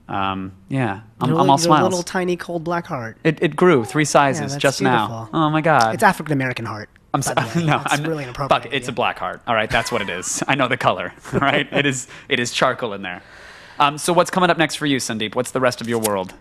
Yeah, I'm all smiles. A little tiny cold black heart. It grew 3 sizes that's just beautiful. now. Oh my God! It's African American heart. I'm sorry. No, it's really inappropriate. Fuck, it's a black heart. All right, that's what it is. I know the color. All right, it is charcoal in there. So what's coming up next for you, Sandeep? What's the rest of your world?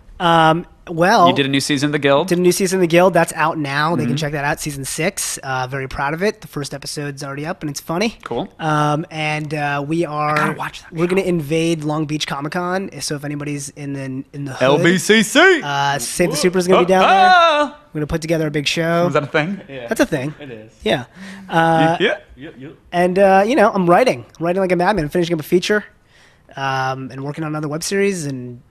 Well, You did a new season of The Guild? Did a new season of The Guild. That's out now. They can check that out. Season 6. Very proud of it. The first episode's already up, and it's funny. Cool. And we are. gotta watch that We're going to invade Long Beach Comic Con. So if anybody's in the hood, LBCC! Save the Super's going to be down there. Ah! We're going to put together a big show. Is that a thing? That's a thing. It is. Yeah. Yeah. And I'm writing like a madman. I'm finishing up a feature, and working on another web series and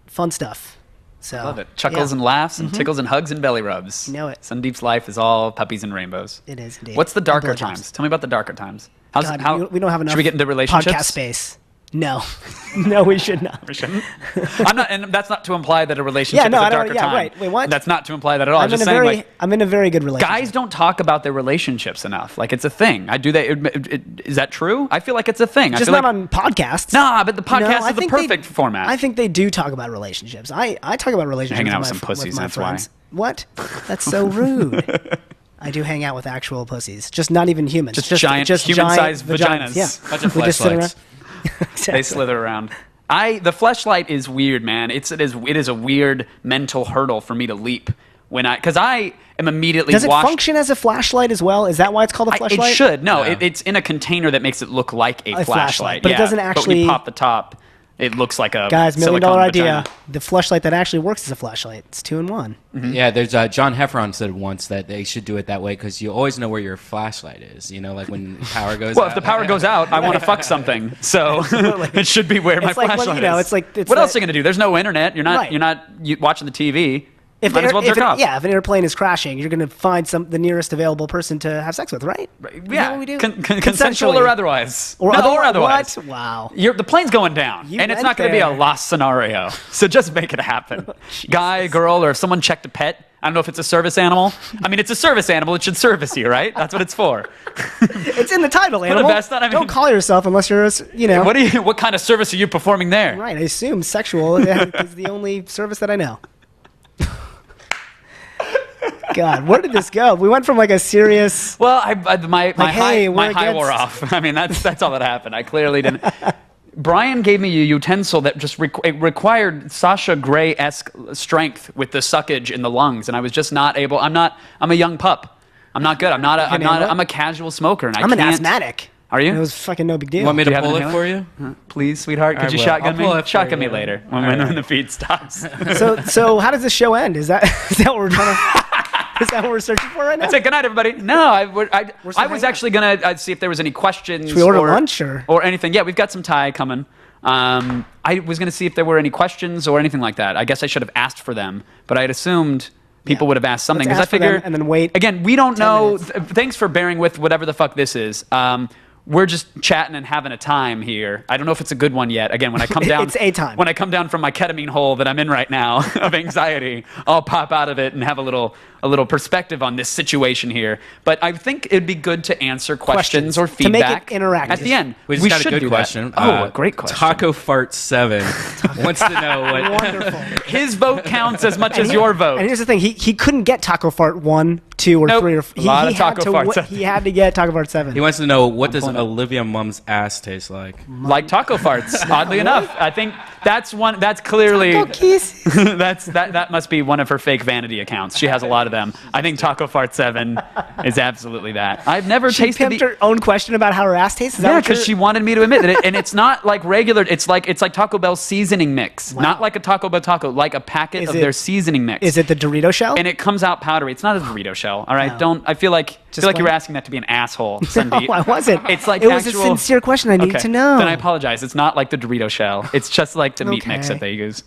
fun stuff. So Love it. Chuckles and laughs and tickles and hugs and belly rubs. You know it. Sandeep's life is all puppies and rainbows. It is indeed. What's the darker And blowjobs. times? Tell me about the darker times. God, we don't have enough. Should we get into relationships? Podcast space. No, no, we should not. We shouldn't. I'm not, and that's not to imply that a relationship Yeah, no, is a I don't- darker yeah, time. right. Wait, what? That's not to imply that at all. I'm just in a saying, very, like, I'm in a very good relationship. guys don't talk about their relationships enough. Like, it's a thing. I do that. Is that true? I feel like it's a thing. just I feel not like, on podcasts. Nah, but the You know, podcast I is the think they- perfect format. I think they do talk about relationships. I talk about relationships. Hanging out with with my some fr- pussies, with my that's why. friends. What? That's so rude. I do hang out with actual pussies, just not even humans. Just giant- human-sized vaginas. Yeah, Bunch of we just sit fleshlights. around. Exactly. They slither around. The fleshlight is weird, man. It is a weird mental hurdle for me to leap because I am immediately Does it washed. function as a flashlight as well? Is that why it's called a flashlight? It should. No, Yeah. it's in a container that makes it look like a flashlight. but it Yeah, doesn't But when actually- you pop the top, it looks like a Guys, $1 million silicone idea. vagina. The flashlight that actually works as a flashlight. It's 2-in-1. Yeah, there's John Heffron said once that they should do it that way because you always know where your flashlight is. You know, like when power goes Well, out. if the power goes out, I want to fuck something. So it should be where my It's like, well, flashlight you know, is. it's like- it's what like- else are you gonna do? There's no internet. You're not Right. watching the TV. If Might as well jerk off. Yeah, if an airplane is crashing, you're going to find the nearest available person to have sex with, right? Is that Yeah, what we do? consensual or otherwise. Or No, otherwise. otherwise. What? Wow. The plane's going down, You and it's went not going to be a there. lost scenario. So just make it happen. Guy, girl, or if someone checked a pet. I don't know if it's a service animal. I mean, it's a service animal. It should service you, right? That's what it's for. It's in the title, animal. best on- I mean- Don't call yourself unless you're, What kind of service are you performing there? Right, I assume sexual is the only service that I know. God, where did this go? We went from like a serious... Well, my hey, we're high wore against- off. I mean, that's all that happened. I clearly didn't. Brian gave me a utensil that just it required Sasha Grey-esque strength with the suckage in the lungs, and I was just not able. I'm a young pup. I'm not good. I'm a casual smoker, and I'm an can't. asthmatic. Are you? It was fucking no big deal. Want me Do to you have pull an it for you? Please, sweetheart. Could I you will. shotgun I'll pull it me? for Shotgun me you. later when the feed stops. So how does this show end? Is that what we're trying to... Is that what we're searching for right now? That's it. Good night, everybody. No, I was hanging actually gonna see if there was any questions. Should we order lunch or anything? Yeah, we've got some Thai coming. I was gonna see if there were any questions or anything like that. I guess I should have asked for them, but I had assumed people would have asked something Let's because I ask for them figure and then wait again. We don't 10 know. minutes. Thanks for bearing with whatever the fuck this is. We're just chatting and having a time here. I don't know if it's a good one yet. Again, when I come down, It's a time. When I come down from my ketamine hole that I'm in right now of anxiety, I'll pop out of it and have a little perspective on this situation here. But I think it'd be good to answer questions or To make it feedback interactive. at the end. We just got a should good do question. That. Oh, a great question. Taco Fart 7 wants to know what. Wonderful. His vote counts as much as your vote. And here's the thing: he couldn't get Taco Fart 1, 2, or Nope. 3, or A lot of had Taco to Farts. he had to get Taco Fart 7. He wants to know what does pulling up. Olivia Mum's ass taste like? Like taco farts, oddly enough. I think that's one. That's clearly. Taco kisses. that must be one of her fake vanity accounts. She has a lot of them. I think Taco Fart 7 is absolutely that. I've never She tasted pimped her own question about how her ass tastes. Is that Yeah, what because you're- she wanted me to admit that, and it's not like regular. It's like Taco Bell seasoning mix, not like a Taco Bell taco, like a packet Is of it- their seasoning mix. Is it the Dorito shell? And it comes out powdery. It's not a Dorito shell. All right, No. don't. I feel like Just you were like- asking that to be an asshole. No, Sandeep. I wasn't. It's like it was actual- a sincere question. I needed Okay, to know. Then I apologize. It's not like the Dorito shell. It's just like the meat mix Okay. that they use.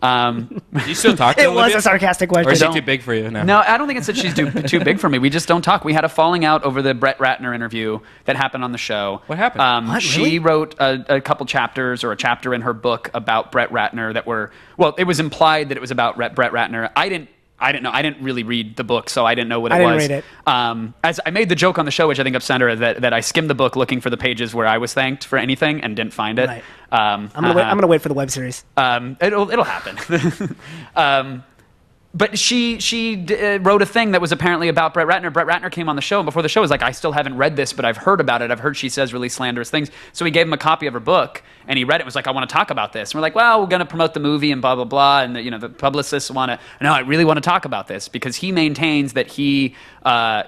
Do you still talk to It was Olivia? a sarcastic Or is question. she too big for you? No, I don't think it's that she's too big for me. We just don't talk. We had a falling out over the Brett Ratner interview that happened on the show. What happened? What, She really? wrote a couple chapters or a chapter in her book about Brett Ratner that were, well, it was implied that it was about Brett Ratner. I didn't know. I didn't really read the book, so I didn't know what it I didn't was. read it. As I made the joke on the show, which I think upset her, that I skimmed the book looking for the pages where I was thanked for anything and didn't find it. Right. I'm gonna wait for the web series. It'll happen. But she wrote a thing that was apparently about Brett Ratner. Brett Ratner came on the show, and before the show was like, I still haven't read this, but I've heard about it. I've heard she says really slanderous things. So we gave him a copy of her book, and he read it and was like, I want to talk about this. And we're like, well, we're going to promote the movie and blah, blah, blah. And the publicists want to, no, I really want to talk about this because he maintains that he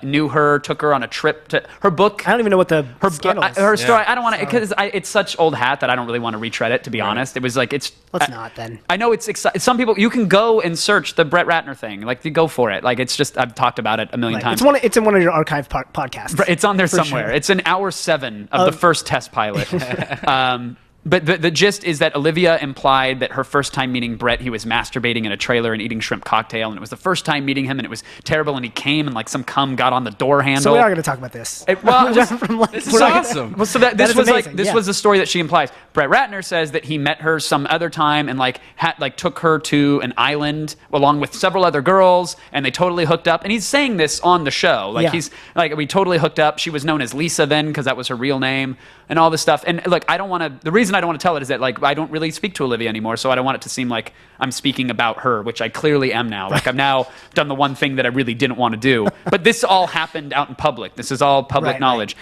knew her, took her on a trip to her book. I don't even know what the scandal is. Her story, I don't want to, because it's such old hat that I don't really want to retread it, to be honest. It was like, Let's not then. I know it's exciting. Some people, you can go and search the Brett Ratner thing. Like, you go for it. Like, it's just, I've talked about it a million times. It's in one of your archive podcasts. It's on there For somewhere. sure. It's in hour 7 of the first test pilot. But the gist is that Olivia implied that her first time meeting Brett, he was masturbating in a trailer and eating shrimp cocktail, and it was the first time meeting him, and it was terrible, and he came, and like some cum got on the door handle. So we are going to talk about this. Well, just- This is awesome. Well, so this is was amazing, like this yeah. was the story that she implies. Brett Ratner says that he met her some other time and took her to an island along with several other girls, and they totally hooked up. And he's saying this on the show, like Yeah. he's like, we totally hooked up. She was known as Lisa then because that was her real name and all this stuff. And look, I don't want to. The reason I don't want to tell it is that like I don't really speak to Olivia anymore, so I don't want it to seem like I'm speaking about her, which I clearly am now. Like I've now done the one thing that I really didn't want to do. But this all happened out in public. This is all public Right, knowledge.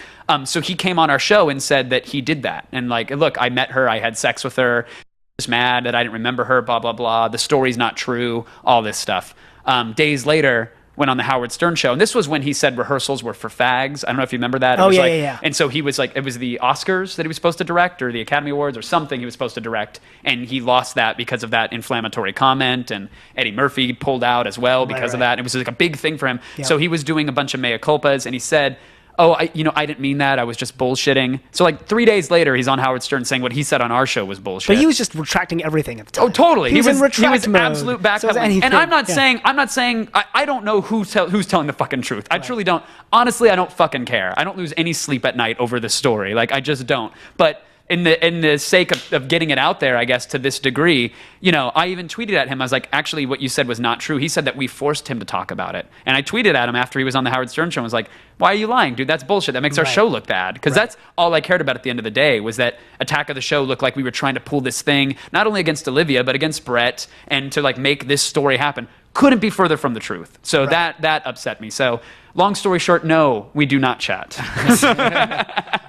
So he came on our show and said that he did that. And like, look, I met her, I had sex with her, was mad that I didn't remember her, blah, blah, blah. The story's not true, all this stuff. Days later, went on the Howard Stern show. And this was when he said rehearsals were for fags. I don't know if you remember that. It Oh, was yeah, like, yeah, yeah. And so he was like, it was the Oscars that he was supposed to direct or the Academy Awards or something he was supposed to direct. And he lost that because of that inflammatory comment. And Eddie Murphy pulled out as well because of right. that. It was like a big thing for him. Yeah. So he was doing a bunch of mea culpas and he said, oh, I didn't mean that. I was just bullshitting. So like 3 days later, he's on Howard Stern saying what he said on our show was bullshit. But he was just retracting everything at the time. Oh, totally. He was in he retract was mode. absolute So it was backpedaling. anything. And I'm not Yeah. saying I don't know who's telling the fucking truth. I truly don't. Honestly, I don't fucking care. I don't lose any sleep at night over this story. Like, I just don't. But in the sake of getting it out there, I guess, to this degree, I even tweeted at him. I was like, actually, what you said was not true. He said that we forced him to talk about it. And I tweeted at him after he was on the Howard Stern show and was like, why are you lying, dude? That's bullshit. That makes our show look bad. Because that's all I cared about at the end of the day, was that Attack of the Show looked like we were trying to pull this thing, not only against Olivia, but against Brett, and to like make this story happen. Couldn't be further from the truth. So that upset me. So long story short, no, we do not chat.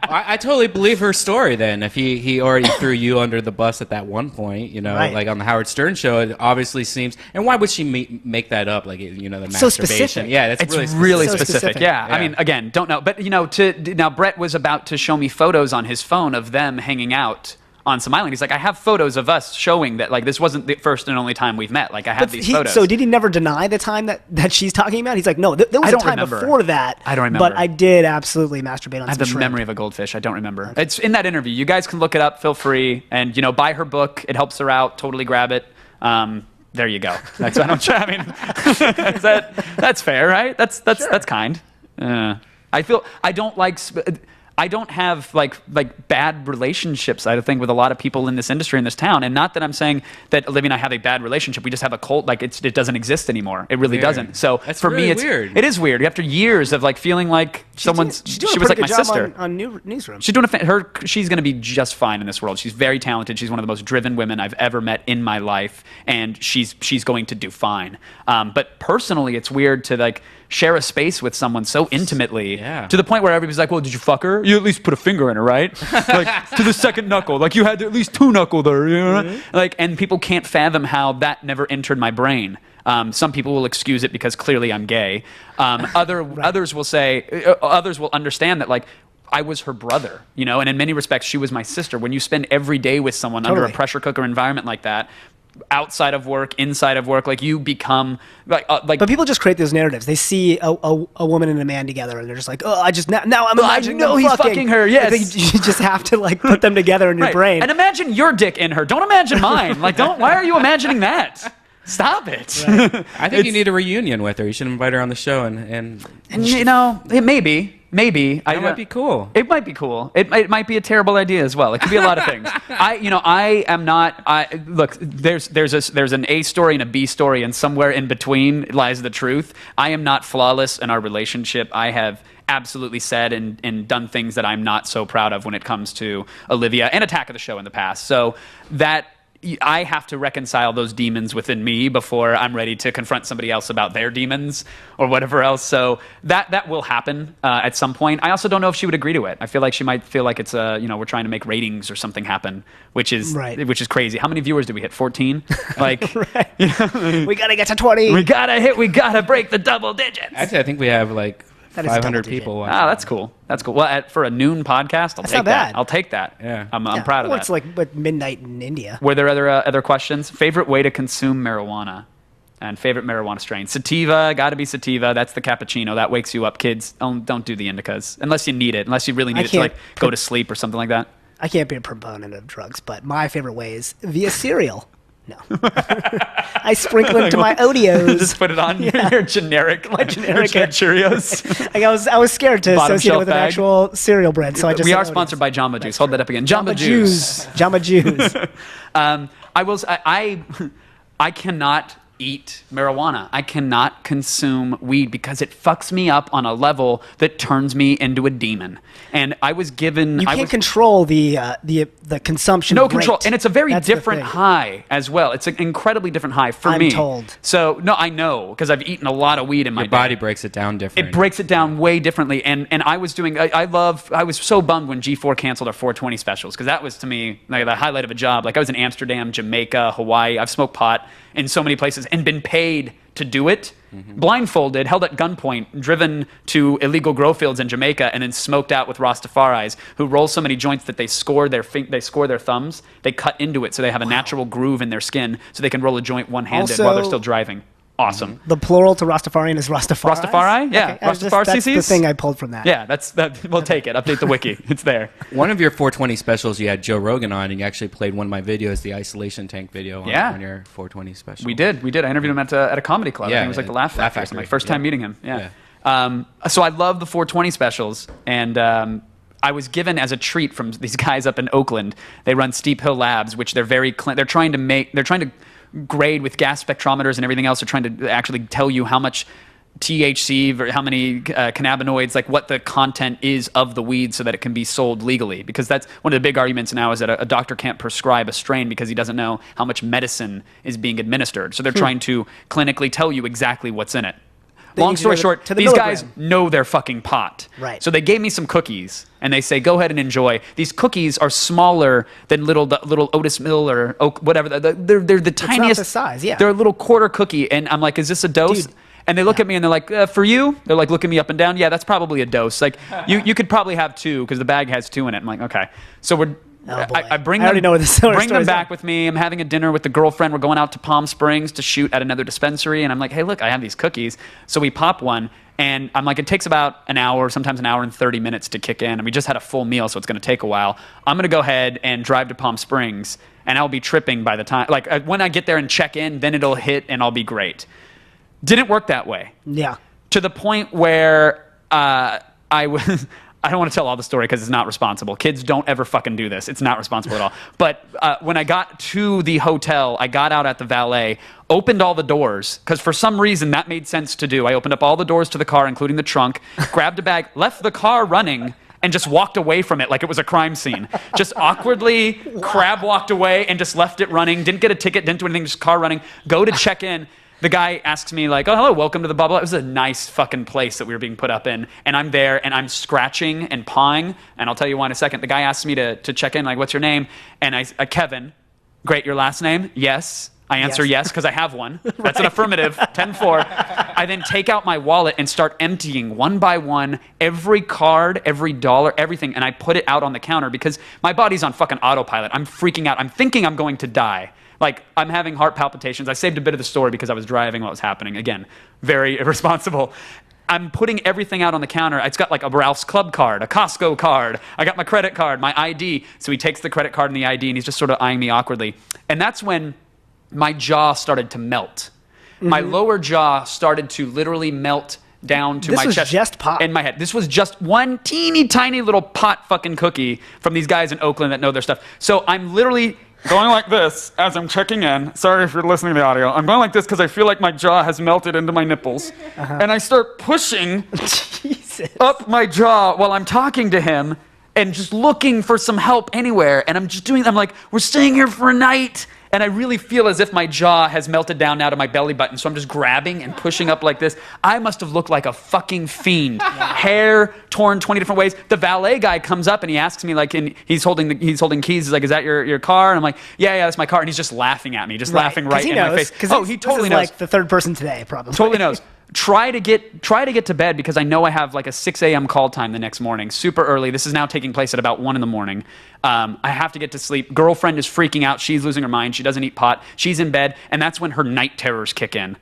I totally believe her story then. If he already threw you under the bus at that one point, like on the Howard Stern show, it obviously seems. And why would she make that up? Like, the masturbation. So specific. Yeah, that's It's really specific. specific. Yeah. I mean, again, don't know. But, now Brett was about to show me photos on his phone of them hanging out on some island. He's like, I have photos of us showing that, like, this wasn't the first and only time we've met. Like, I have these photos. So did he never deny the time that she's talking about? He's like, no, there was I a don't time remember. before that. I don't remember. But I did absolutely masturbate on I have some the shrimp. memory of a goldfish. I don't remember. It's in that interview. You guys can look it up. Feel free. And, buy her book. It helps her out. Totally grab it. There you go. That's I mean, that's fair, right? That's kind. I don't have like bad relationships, I think, with a lot of people in this industry, in this town. And not that I'm saying that Olivia and I have a bad relationship. We just have a cult. Like, it doesn't exist anymore. It really doesn't. So That's for really me, weird. It is weird. After years of like feeling like She's doing she a was like pretty my good job sister. on Newsroom. She's doing she's going to be just fine in this world. She's very talented. She's one of the most driven women I've ever met in my life, and she's going to do fine. But personally, it's weird to like share a space with someone so intimately to the point where everybody's like, well, did you fuck her? You at least put a finger in her, right? Like, to the second knuckle. Like, you had at least two knuckle there. Like, and people can't fathom how that never entered my brain. Some people will excuse it because clearly I'm gay. Others will say, others will understand that, like, I was her brother, and in many respects, she was my sister. When you spend every day with someone under a pressure cooker environment like that, outside of work, inside of work, like, you become like. But people just create those narratives. They see a woman and a man together, and they're just like, oh, now I'm imagining know them he's fucking her. Yes, you just have to like put them together in your brain. And imagine your dick in her. Don't imagine mine. Like, don't. Why are you imagining that? Stop it. I think you need a reunion with her. You should invite her on the show and it maybe that might be cool. It might be cool. It might be a terrible idea as well. It could be a lot of things. I am not. Look, there's an A story and a B story, and somewhere in between lies the truth. I am not flawless in our relationship. I have absolutely said and done things that I'm not so proud of when it comes to Olivia and Attack of the Show in the past. So that. I have to reconcile those demons within me before I'm ready to confront somebody else about their demons or whatever else. So that will happen at some point. I also don't know if she would agree to it. I feel like she might feel like it's we're trying to make ratings or something happen, which is crazy. How many viewers did we hit? 14? Like, we gotta get to 20. We gotta break the double digits. Actually, I think we have like That is 500 double-digit. people watching. That's cool. That's cool. Well, for a noon podcast, I'll take not bad. that. I'll take that. Yeah. I'm proud of that. It's like midnight in India. Were there other questions? Favorite way to consume marijuana? And favorite marijuana strain? Sativa, got to be sativa. That's the cappuccino. That wakes you up. Kids, don't do the indicas. Unless you need it. Unless you really need it to, like, go to sleep or something like that. I can't be a proponent of drugs, but my favorite way is via cereal. No. I sprinkle it into my Oreos. Just put it on your generic, like generic Cheerios. Like I was scared to Bottom associate it shelf with an bag. actual cereal brand, so I just We said are Oreos. sponsored by Jamba Juice. Hold that up again. Jamba Juice. Jamba Juice. I cannot eat marijuana. I cannot consume weed because it fucks me up on a level that turns me into a demon. And I was given... You can't control the consumption No rate. control. And it's a very That's the different thing. high as well. It's an incredibly different high for I'm me. told. So, no, I know, because I've eaten a lot of weed in my Your body day. breaks it down different. It breaks it down way differently. And I was doing, I was so bummed when G4 canceled our 420 specials, because that was, to me, like the highlight of a job. Like, I was in Amsterdam, Jamaica, Hawaii. I've smoked pot in so many places and been paid to do it, blindfolded, held at gunpoint, driven to illegal grow fields in Jamaica, and then smoked out with Rastafaris who roll so many joints that they score their thumbs. They cut into it so they have a natural groove in their skin so they can roll a joint one-handed while they're Also- still driving. awesome. The plural to Rastafarian is Rastafari. Rastafari? Yeah. Okay, Rastafari that's the CCs? thing I pulled from that. Yeah, we'll take it. Update the wiki. It's there. One of your 420 specials, you had Joe Rogan on, and you actually played one of my videos, the isolation tank video, on your 420 special. We did. I interviewed him at a comedy club. Yeah, I think it was like the Laugh Factory. It was my first time meeting him. Yeah. So I love the 420 specials, and I was given as a treat from these guys up in Oakland. They run Steep Hill Labs, which they're trying to grade with gas spectrometers and everything else. They're trying to actually tell you how much THC or how many cannabinoids, like what the content is of the weed, so that it can be sold legally. Because that's one of the big arguments now, is that a doctor can't prescribe a strain because he doesn't know how much medicine is being administered. So they're trying to clinically tell you exactly what's in it. Long story short, these guys know their fucking pot. Right. So they gave me some cookies, and they say, go ahead and enjoy. These cookies are smaller than little Otis Mill or Oak, whatever. They're the tiniest. Not the size, yeah. They're a little quarter cookie, and I'm like, is this a dose? Dude. And they look at me and they're like, for you? They're like looking me up and down. Yeah, that's probably a dose. Like, you could probably have 2 because the bag has 2 in it. I'm like, okay. So I bring them, already know where this story bring them is back at. with me. I'm having a dinner with the girlfriend. We're going out to Palm Springs to shoot at another dispensary. And I'm like, hey, look, I have these cookies. So we pop one. And I'm like, it takes about an hour, sometimes an hour and 30 minutes to kick in. And we just had a full meal, so it's going to take a while. I'm going to go ahead and drive to Palm Springs, and I'll be tripping by the time. Like, when I get there and check in, then it'll hit, and I'll be great. Didn't work that way. Yeah. To the point where I was... I don't want to tell all the story because it's not responsible. Kids don't ever fucking do this. It's not responsible at all. But when I got to the hotel, I got out at the valet, opened all the doors, because for some reason that made sense to do. I opened up all the doors to the car, including the trunk, grabbed a bag, left the car running, and just walked away from it like it was a crime scene. Just awkwardly crab walked away and just left it running. Didn't get a ticket, didn't do anything, just car running. Go to check in. The guy asks me, like, oh, hello, welcome to the blah, blah. It was a nice fucking place that we were being put up in. And I'm there, and I'm scratching and pawing. And I'll tell you why in a second. The guy asks me to check in, like, what's your name? And Kevin. Great, your last name? Yes. I answer yes, because I have one. That's an affirmative, 10-4. I then take out my wallet and start emptying one by one every card, every dollar, everything. And I put it out on the counter because my body's on fucking autopilot. I'm freaking out. I'm thinking I'm going to die. Like, I'm having heart palpitations. I saved a bit of the story because I was driving while it was happening. Again, very irresponsible. I'm putting everything out on the counter. It's got like a Ralph's Club card, a Costco card. I got my credit card, my ID. So he takes the credit card and the ID, and he's just sort of eyeing me awkwardly. And that's when my jaw started to melt. Mm-hmm. My lower jaw started to literally melt down to my chest. This was just pot. In my head. This was just one teeny tiny little pot fucking cookie from these guys in Oakland that know their stuff. So I'm literally going like this as I'm checking in. Sorry if you're listening to the audio. I'm going like this because I feel like my jaw has melted into my nipples. And I start pushing up my jaw while I'm talking to him and just looking for some help anywhere. And I'm like, we're staying here for a night. And I really feel as if my jaw has melted down now to my belly button. So I'm just grabbing and pushing up like this. I must have looked like a fucking fiend. Hair torn 20 different ways. The valet guy comes up and he asks me, like, and he's holding keys. He's like, is that your car? And I'm like, yeah, that's my car. And he's just laughing at me, laughing right in my face. Oh, he totally knows. Like the third person today, probably. Totally knows. Try to get to bed because I know I have like a 6 a.m. call time the next morning, super early. This is now taking place at about 1 in the morning. I have to get to sleep. Girlfriend is freaking out. She's losing her mind. She doesn't eat pot. She's in bed, and that's when her night terrors kick in.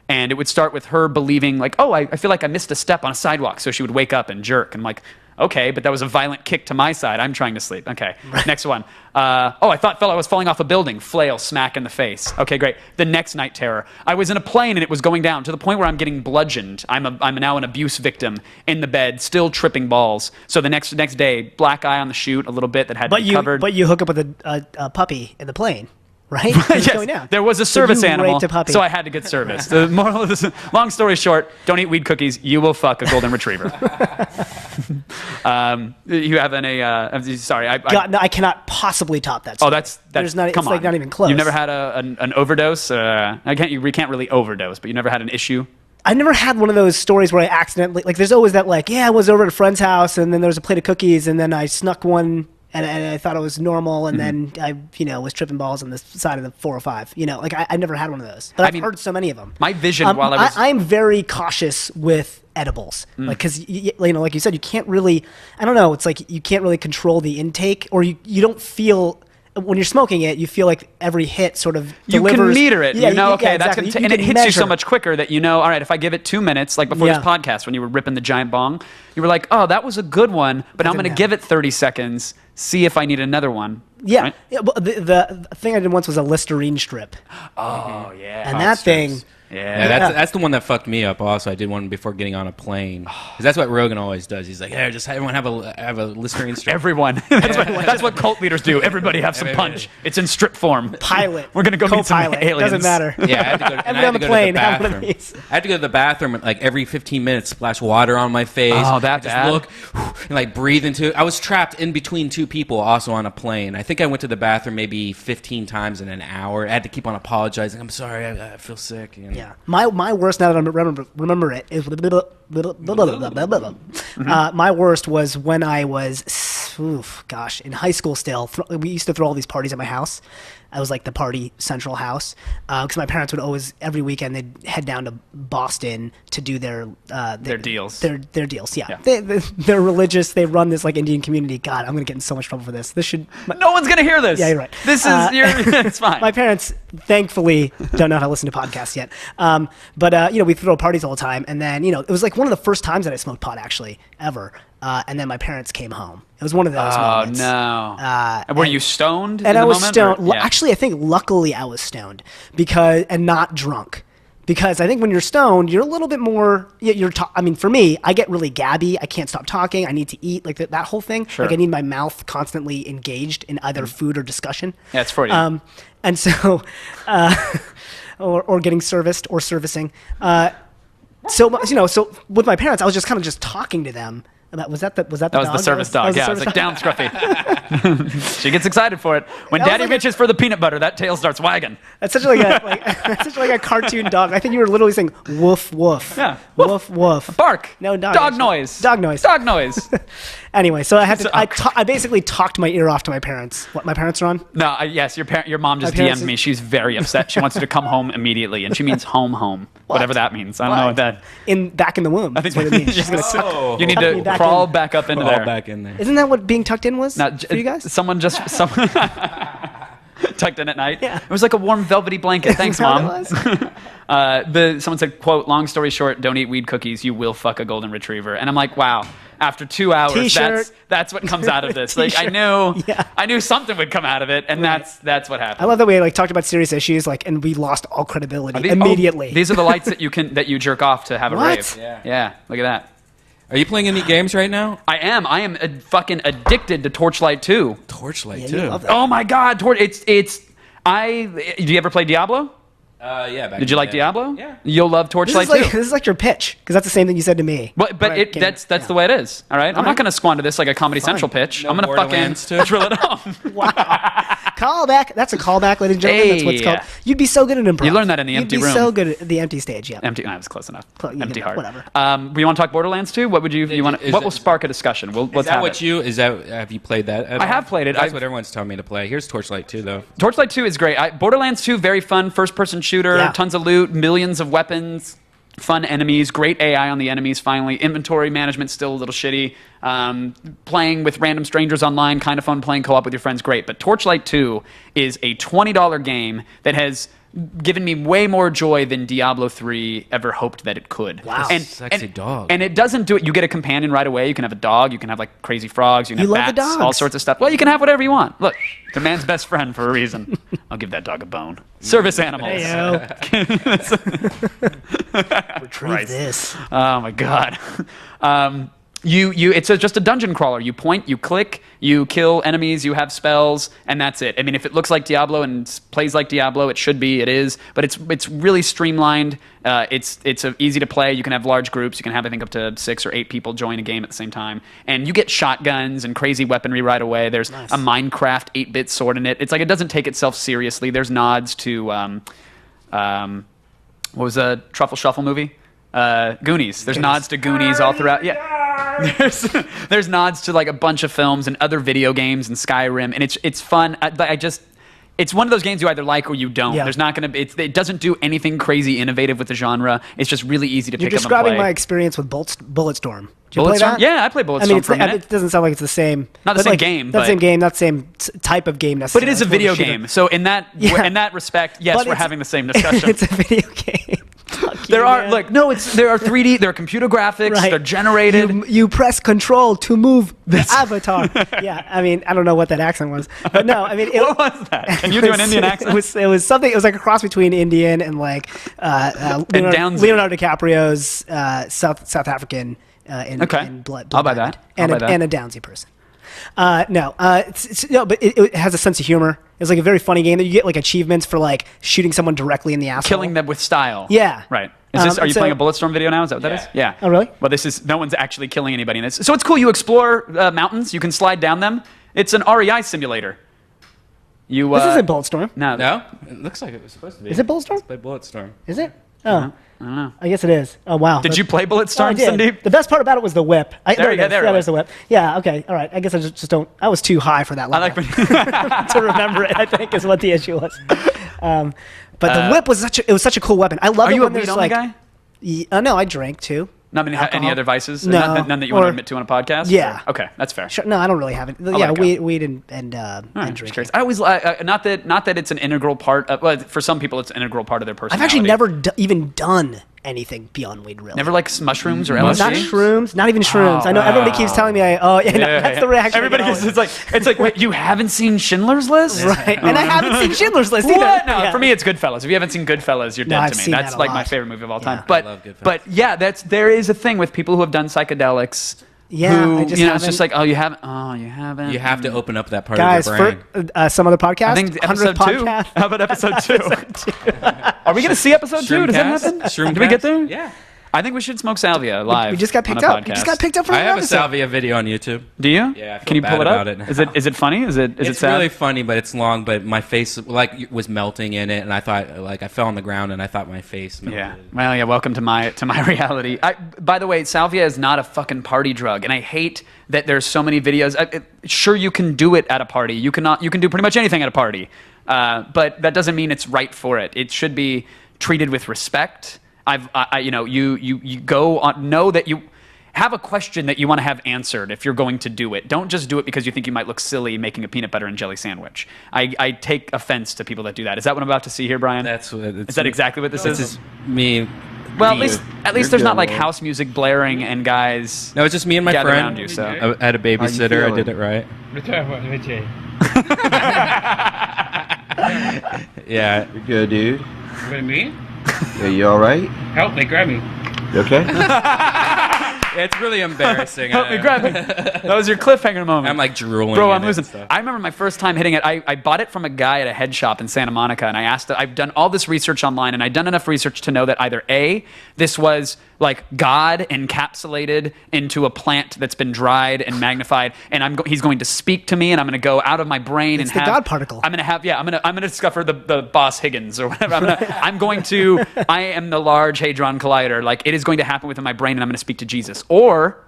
And it would start with her believing, like, oh, I feel like I missed a step on a sidewalk. So she would wake up and jerk. And I'm like, okay, but that was a violent kick to my side. I'm trying to sleep. Okay, next one. I thought I was falling off a building. Flail, smack in the face. Okay, great. The next night terror. I was in a plane and it was going down to the point where I'm getting bludgeoned. I'm now an abuse victim in the bed, still tripping balls. So the next day, black eye on the chute a little bit that had to be covered. But you hook up with a puppy in the plane. Right? Yes, going down. there was a service animal, raped a puppy. so I had to get service. The moral of this, long story short, don't eat weed cookies. You will fuck a golden retriever. You have any? Sorry, I cannot possibly top that story. Oh, that's There's not. Come it's on. like not even close. You've never had an overdose. We can't really overdose, but you never had an issue. I never had one of those stories where I accidentally, like, there's always that, like, I was over at a friend's house and then there was a plate of cookies and then I snuck one. And I thought it was normal, and then I, was tripping balls on the side of the 405. Like I never had one of those, but I've heard so many of them. My vision while I was, I'm very cautious with edibles, like because like you said, you can't really. I don't know. It's like you can't really control the intake, or you don't feel when you're smoking it, you feel like every hit sort of You delivers. can meter it. Yeah, you know, okay, exactly. that's going to You and it can hits you measure. so much quicker that you know, all right, if I give it 2 minutes, like before Yeah. this podcast when you were ripping the giant bong, you were like, oh, that was a good one, but I'm going to Doesn't give it 30 seconds, see if I need another one. Yeah, Right? yeah, but the thing I did once was a Listerine strip, Oh, yeah. and that thing. Yeah, that's the one that fucked me up. Also, I did one before getting on a plane because that's what Rogan always does. He's like, "Hey, just everyone have a Listerine strip." Everyone. That's what cult leaders do. Everybody have some punch. It's in strip form. Pilot. We're going to go meet some Co-pilot. aliens. Doesn't matter. Yeah, I had to go. And I Everybody had on to the go plane to the have one of bathroom. these. I had to go to the bathroom like every 15 minutes, splash water on my face. Oh, that and just bad? look and like breathe into. I was trapped in between two people, also on a plane. I think I went to the bathroom maybe 15 times in an hour. I had to keep on apologizing. I'm sorry, I feel sick. You know? Yeah, my worst now that I remember it is my worst was when I was in high school. Still, we used to throw all these parties at my house. I was like the party central house because my parents would always every weekend they'd head down to Boston to do their deals. Their deals. Yeah, Yeah. they're religious. They run this like Indian community. God, I'm gonna get in so much trouble for this. This should. No one's going to hear this. Yeah, you're right. This is, it's fine. My parents, thankfully, don't know how to listen to podcasts yet. But we throw parties all the time. And then, it was like one of the first times that I smoked pot, actually, ever. And then my parents came home. It was one of those moments. Oh, no. And were you stoned in And the I was moment, stoned. or- yeah. Actually, I think luckily I was stoned and not drunk. Because I think when you're stoned, you're a little bit more. For me, I get really gabby. I can't stop talking. I need to eat, like that whole thing. Sure. Like I need my mouth constantly engaged in either food or discussion. Yeah, it's for you. And so, or getting serviced or servicing. So with my parents, I was just kind of just talking to them. Was that the That was dog? the service dog. Yeah, it's like down, Scruffy. She gets excited for it. When That was Daddy like reaches for the peanut butter, that tail starts wagging. That's such that's such like a cartoon dog. I think you were literally saying woof woof. Yeah. Woof woof. Bark. No, dog. Dog actually. noise. Dog noise. Dog noise. Anyway, so I had to. So- I basically talked my ear off to my parents. What my parents are on? No, yes, your mom just My parents DM'd me. She's very upset. She wants you to come home immediately, and she means home, whatever that means. I don't know what that. Back in the womb. I think what it means. She's gonna tuck. You need tuck me to back crawl in. back up into All there. back in there. Isn't that what being tucked in was Now, for you guys? someone tucked in at night. Yeah. It was like a warm velvety blanket. Thanks, That's Mom. what it was. Someone said, quote, long story short, don't eat weed cookies, you will fuck a golden retriever. And I'm like, wow, after 2 hours, T-shirt. that's what comes out of this. Like I knew something would come out of it, and that's what happened. I love that we talked about serious issues, and we lost all credibility immediately. These are the lights that you jerk off to have a What? rave. Yeah. Yeah, look at that. Are you playing any games right now? I am fucking addicted to Torchlight 2. Torchlight Yeah, too. you love that. Oh my god, do you ever play Diablo? Yeah. Back Did in you the like day. Diablo? Yeah. You'll love Torchlight 2. This is like your pitch, because that's the same thing you said to me. But Right, that's the way it is. All right, I'm not going to squander this like a Comedy Central pitch. No I'm going to Borderlands fucking 2? drill it home. Callback. That's a callback, ladies and gentlemen. That's what it's Hey. called. You'd be so good at improv. You learned that in the empty You'd be room. so good at the empty stage. Yeah. Empty. That was close enough. Empty heart. Whatever. We want to talk Borderlands 2? What would you want? is What that- will spark a discussion? Let's Is that have what it. have you played that? at I all? have played it. That's I've- what everyone's telling me to play. Here's Torchlight 2 though. Torchlight 2 is great. Borderlands 2, very fun, first-person shooter, Yeah. tons of loot, millions of weapons, fun enemies, great AI on the enemies, finally. Inventory management still a little shitty. Playing with random strangers online, kind of fun. Playing co-op with your friends, great. But Torchlight 2 is a $20 game that has given me way more joy than Diablo 3 ever hoped that it could. Wow. Sexy dog. And it doesn't do it. You get a companion right away. You can have a dog. You can have like crazy frogs. You can You have love the bats, all dogs. sorts of stuff. Well, you can have whatever you want. Look, the man's best friend for a reason. I'll give that dog a bone. Service animals. Retrieve this. Oh my god. It's just a dungeon crawler. You point, you click, you kill enemies, you have spells, and that's it. I mean, if it looks like Diablo and plays like Diablo, it should be, it is, but it's really streamlined. It's easy to play. You can have large groups. You can have, I think, up to 6 or 8 people join a game at the same time, and you get shotguns and crazy weaponry right away. There's a Minecraft 8-bit sword in it. It's like it doesn't take itself seriously. There's nods to what was a Truffle Shuffle movie? Goonies. There's nods to Goonies all throughout. Yeah. There's nods to like a bunch of films and other video games and Skyrim, and it's fun. It's one of those games you either like or you don't. Yeah. There's not going to be. It doesn't do anything crazy innovative with the genre. It's just really easy to You're pick up and describing play. my experience with Bulletstorm. Did you play Bulletstorm? that? Yeah, I played Bulletstorm I mean, for a minute. it doesn't sound like it's the same. Not the but same like, game, Not but- the same game. Not the same type of game But necessarily. it is a It's more video shooter. game. So in that Yeah. in that respect, yes, But we're it's- having the same discussion. It's a video game. Fuck there you, are man. like no, there are 3D, there are computer graphics, Right. they're generated. You press control to move the avatar. Yeah, I mean, I don't know what that accent was, but no, I mean, What was that? Can you do an Indian accent? It was something. It was like a cross between Indian and like Downsy. Leonardo DiCaprio's South African Okay. in Blood. I'll buy that. And I'll buy that. and a Downsy person. No, but it has a sense of humor. It's like a very funny game that you get like achievements for like shooting someone directly in the asshole. Killing them with style. Yeah. Right. Are you so- playing a Bulletstorm video now? Is that what that is? Yeah. Oh, really? Well, no one's actually killing anybody in this. So it's cool. You explore mountains. You can slide down them. It's an REI simulator. This isn't Bulletstorm. No. No, it looks like it was supposed to be. Is it Bulletstorm? It's by Bulletstorm. Is it? Oh. I don't know. I guess it is. Oh, wow. Did you play Oh, I Bulletstorm, did. Sandeep? The best part about it was the whip. There it There's was. the whip. Yeah, okay. All right. I guess I just don't. I was too high for that I level like. to remember it, I think, is what the issue was. But the whip was such a cool weapon. I love Are it you a when there's weed-only like. guy? No, I drank too. Not any Alcohol? other vices? No. None that you want to Or- admit to on a podcast? Yeah. Or- Okay, that's fair. Sure, no, I don't really have it. Yeah, let it go. weed and All right, and just drinking. curious. I always not that it's an integral part. Well, for some people, it's an integral part of their I've personality. actually never even done anything beyond weed, really. Never like mushrooms or Not LSD. shrooms, not even shrooms. I know everybody keeps telling me, that's the reaction. I Everybody get gets always. it's like wait, you haven't seen Schindler's List? Right, and I haven't seen Schindler's List either. What? No, Yeah. for me it's Goodfellas. If you haven't seen Goodfellas, you're No, dead I've to me. seen That's that a like my lot. favorite movie of all Yeah. time. But I love Goodfellas. but yeah, there is a thing with people who have done psychedelics. Yeah, who, I just it's haven't. just like you haven't. You have to open up that part Guys, of your brain. for some other podcast, I think episode 100th 2. podcast. How about episode 2? Are we going to see episode 2? Does that happen? Shroomcast? Did we get there? Yeah. I think we should smoke salvia live. We just got on picked a up. We podcast. just got picked up for I an have a episode. salvia video on YouTube. Do you? Yeah, I feel Can you pull bad it up? about it. Is it funny? Is it It's sad? really funny, but it's long. But my face was melting in it, and I thought I fell on the ground, and I thought my face melted. Yeah. Well, yeah. Welcome to my reality. By the way, salvia is not a fucking party drug, and I hate that there's so many videos. Sure, you can do it at a party. You can do pretty much anything at a party, but that doesn't mean it's right for it. It should be treated with respect. You go on. Know that you have a question that you want to have answered if you're going to do it. Don't just do it because you think you might look silly making a peanut butter and jelly sandwich. I take offense to people that do that. Is that what I'm about to see here, Brian? That's what. Is that exactly what this This is? is me. Well, at me. least You're there's not good, like man. house music blaring and guys. No, it's just me and my Gather friend. around you, so. I had a babysitter. I did it right. Yeah. You're good, dude. What me? Yeah, you all right? Help me, grab me. You okay? It's really embarrassing. Help me, grab me. That was your cliffhanger moment. I'm like drooling. Bro, in I'm it losing. and stuff. I remember my first time hitting it. I bought it from a guy at a head shop in Santa Monica, and I asked. I've done all this research online, and I'd done enough research to know that either A, this was like God encapsulated into a plant that's been dried and magnified, and he's going to speak to me, and I'm going to go out of my brain It's and the have God particle. I'm going to discover the boss Higgins or whatever. I am the Large Hadron Collider. Like it is going to happen within my brain, and I'm going to speak to Jesus. Or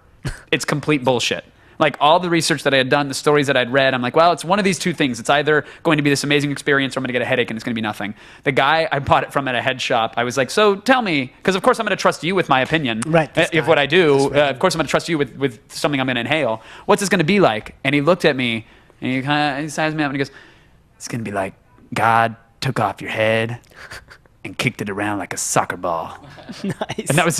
it's complete bullshit. Like all the research that I had done, the stories that I'd read, I'm like, well, it's one of these two things. It's either going to be this amazing experience or I'm going to get a headache and it's going to be nothing. The guy I bought it from at a head shop, I was like, so tell me, because of course I'm going to trust you with my opinion. Right, this If guy. what I do, That's right. of course I'm going to trust you with something I'm going to inhale. What's this going to be like? And he looked at me and he sized me up and he goes, it's going to be like God took off your head and kicked it around like a soccer ball. Nice. And that was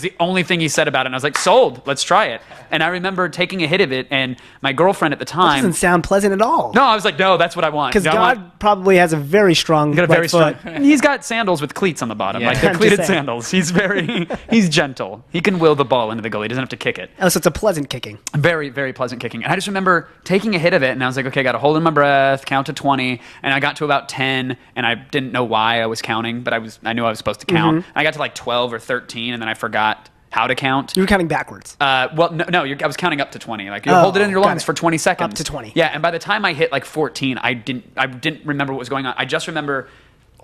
the only thing he said about it. And I was like, sold, let's try it. And I remember taking a hit of it, and my girlfriend at the That time. doesn't sound pleasant at all. No, I was like, no, that's what I want. Because I want- God probably has a very strong He's got a right very strong. foot. And he's got sandals with cleats on the bottom, Yeah. like they're I'm just cleated saying. sandals. He's gentle. He can will the ball into the goal. He doesn't have to kick it. Oh, so it's a pleasant kicking. Very, very pleasant kicking. And I just remember taking a hit of it, and I was like, okay, I got to hold in my breath, count to 20, and I got to about 10, and I didn't know why I was counting, but I knew I was supposed to count. I got to like 12 or 13, and then I forgot how to count. You were counting backwards. Well, no, I was counting up to 20. Like you Oh, hold it in your got lungs it. for 20 seconds. Up to 20. Yeah, and by the time I hit like 14, I didn't remember what was going on. I just remember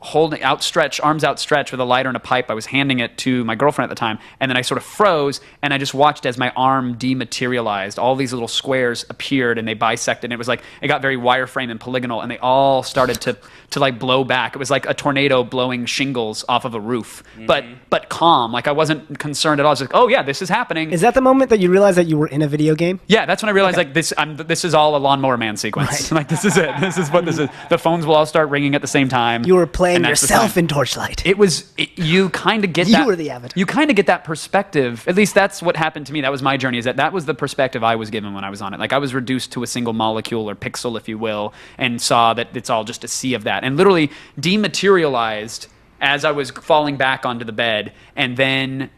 holding arms outstretched with a lighter and a pipe. I was handing it to my girlfriend at the time, and then I sort of froze, and I just watched as my arm dematerialized. All these little squares appeared, and they bisected, and it was like, it got very wireframe and polygonal, and they all started to like blow back. It was like a tornado blowing shingles off of a roof, but calm. Like I wasn't concerned at all. I was like, oh yeah, this is happening. Is that the moment that you realized that you were in a video game? Yeah, that's when I realized like this is all a Lawnmower Man sequence. Like this is it. This is what this is. The phones will all start ringing at the same time. You were playing and that's the yourself sign. in Torchlight. You kind of get You that. were the avatar. You kind of get that perspective. At least that's what happened to me. That was my journey. Is that was the perspective I was given when I was on it. Like I was reduced to a single molecule or pixel, if you will, and saw that it's all just a sea of that, and literally dematerialized as I was falling back onto the bed, and then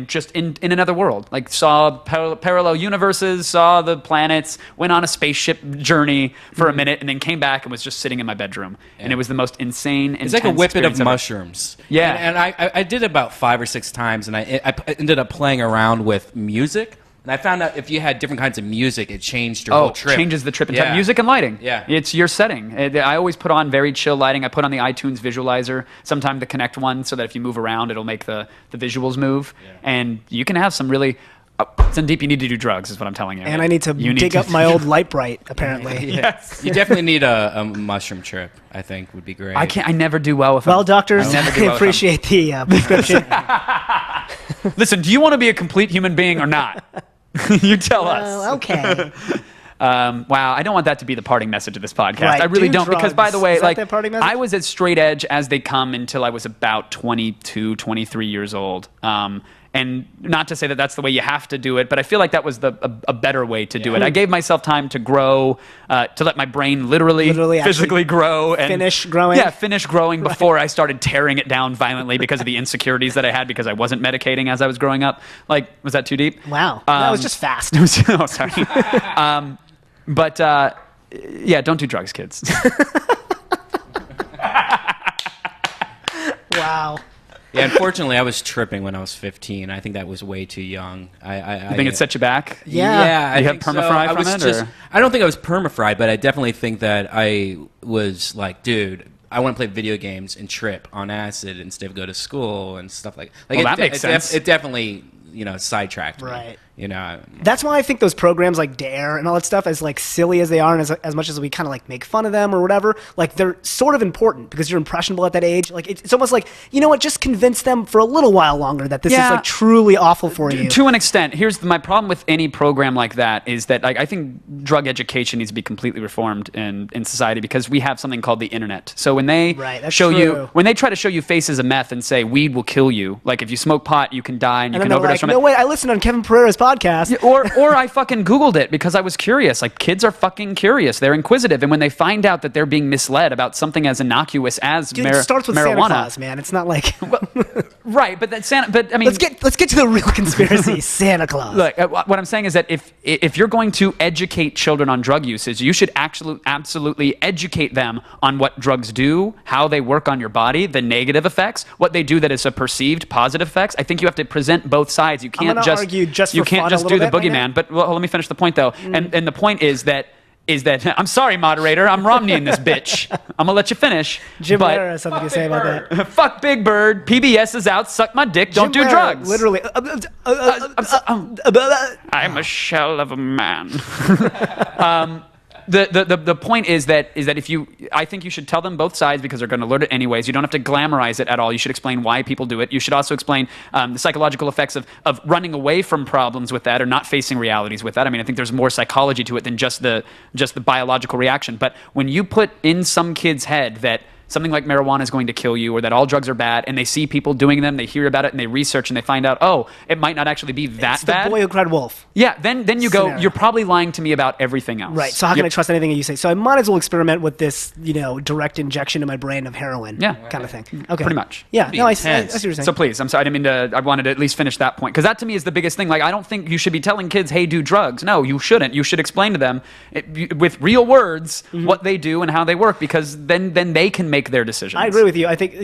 just in another world, like saw parallel universes, saw the planets, went on a spaceship journey for a minute, and then came back and was just sitting in my bedroom. And it was the most insane, It's like a whippet of mushrooms. Yeah. And I did it about 5 or 6 times, and I ended up playing around with music. And I found out if you had different kinds of music, it changed your whole trip. Changes the trip. Yeah. Music and lighting. Yeah. It's your setting. I always put on very chill lighting. I put on the iTunes visualizer, sometimes the Connect one, so that if you move around, it'll make the visuals move. Yeah. And you can have some really... Sandeep, you need to do drugs, is what I'm telling you. And I need to dig up my old Light Bright, apparently. Yes. You definitely need a mushroom trip, I think, would be great. I never do well with them. Well, doctors, I never do well with appreciate the prescription. Listen, do you want to be a complete human being or not? You tell us. Okay. Wow, I don't want that to be the parting message of this podcast. Right, I really do don't, because by the drugs. way, Is that like the parting message? I was as straight edge as they come until I was about 22, 23 years old. And not to say that that's the way you have to do it, but I feel like that was a better way to do it. I gave myself time to grow, to let my brain literally physically grow. And finish growing? Yeah, finish growing before I started tearing it down violently because of the insecurities that I had because I wasn't medicating as I was growing up. Like, was that too deep? Wow. That was just fast. Oh, sorry. But yeah, don't do drugs, kids. Wow. Yeah, unfortunately, I was tripping when I was 15. I think that was way too young. I think it set you back? Yeah. I You have think so. permafry from it, or? I don't think I was permafried, but I definitely think that I was like, dude, I want to play video games and trip on acid instead of go to school and stuff like. Well, that makes sense. It definitely, sidetracked me. Right. That's why I think those programs like Dare and all that stuff, as like silly as they are, and as much as we kind of like make fun of them or whatever, like they're sort of important because you're impressionable at that age. Like it's almost like, you know what, just convince them for a little while longer that this is like truly awful for you. To an extent. Here's my problem with any program like that is that I think drug education needs to be completely reformed in society because we have something called the internet. So when they when they try to show you faces of meth and say weed will kill you, like if you smoke pot you can die and you can overdose from it. No, wait, I listened on Kevin Pereira's podcast. Yeah, or I fucking Googled it because I was curious. Like, kids are fucking curious. They're inquisitive. And when they find out that they're being misled about something as innocuous as Dude, it starts with marijuana. Santa Claus, man. It's not like... Right, but I mean... Let's get to the real conspiracy, Santa Claus. Look, what I'm saying is that if you're going to educate children on drug usage, you should absolutely educate them on what drugs do, how they work on your body, the negative effects, what they do that is a perceived positive effects. I think you have to present both sides. You can't just argue just you for can't fun just a do the little bit right boogeyman. But let me finish the point though. And the point is that I'm sorry, moderator. I'm Romney in this bitch. I'm gonna let you finish. Jim but Lehrer has something to say about that. fuck Big Bird. PBS is out. Suck my dick. Don't do Jim Lehrer, drugs. Literally. I'm a shell of a man. The point is that I think you should tell them both sides because they're going to learn it anyways. You don't have to glamorize it at all. You should explain why people do it. You should also explain the psychological effects of running away from problems with that or not facing realities with that. I mean, I think there's more psychology to it than just the biological reaction. But when you put in some kid's head that something like marijuana is going to kill you or that all drugs are bad and they see people doing them, they hear about it and they research and they find out, oh, it might not actually be that It's bad. the boy who cried wolf. Yeah, then you go, Scenario. you're probably lying to me about everything else. Right, so how can I trust anything that you say? So I might as well experiment with this, direct injection in my brain of heroin kind of thing. Okay. Pretty much. Yeah, no, I see intense. what you're saying. So please, I'm sorry, I didn't mean to, I wanted to at least finish that point. Because that to me is the biggest thing. Like, I don't think you should be telling kids, hey, do drugs. No, you shouldn't. You should explain to them with real words what they do and how they work because then they can make make their decisions. I agree with you. I think,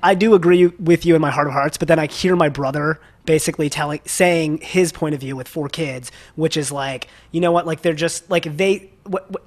I do agree with you in my heart of hearts, but then I hear my brother basically saying his point of view with 4 kids, which is like, you know what, like they're just like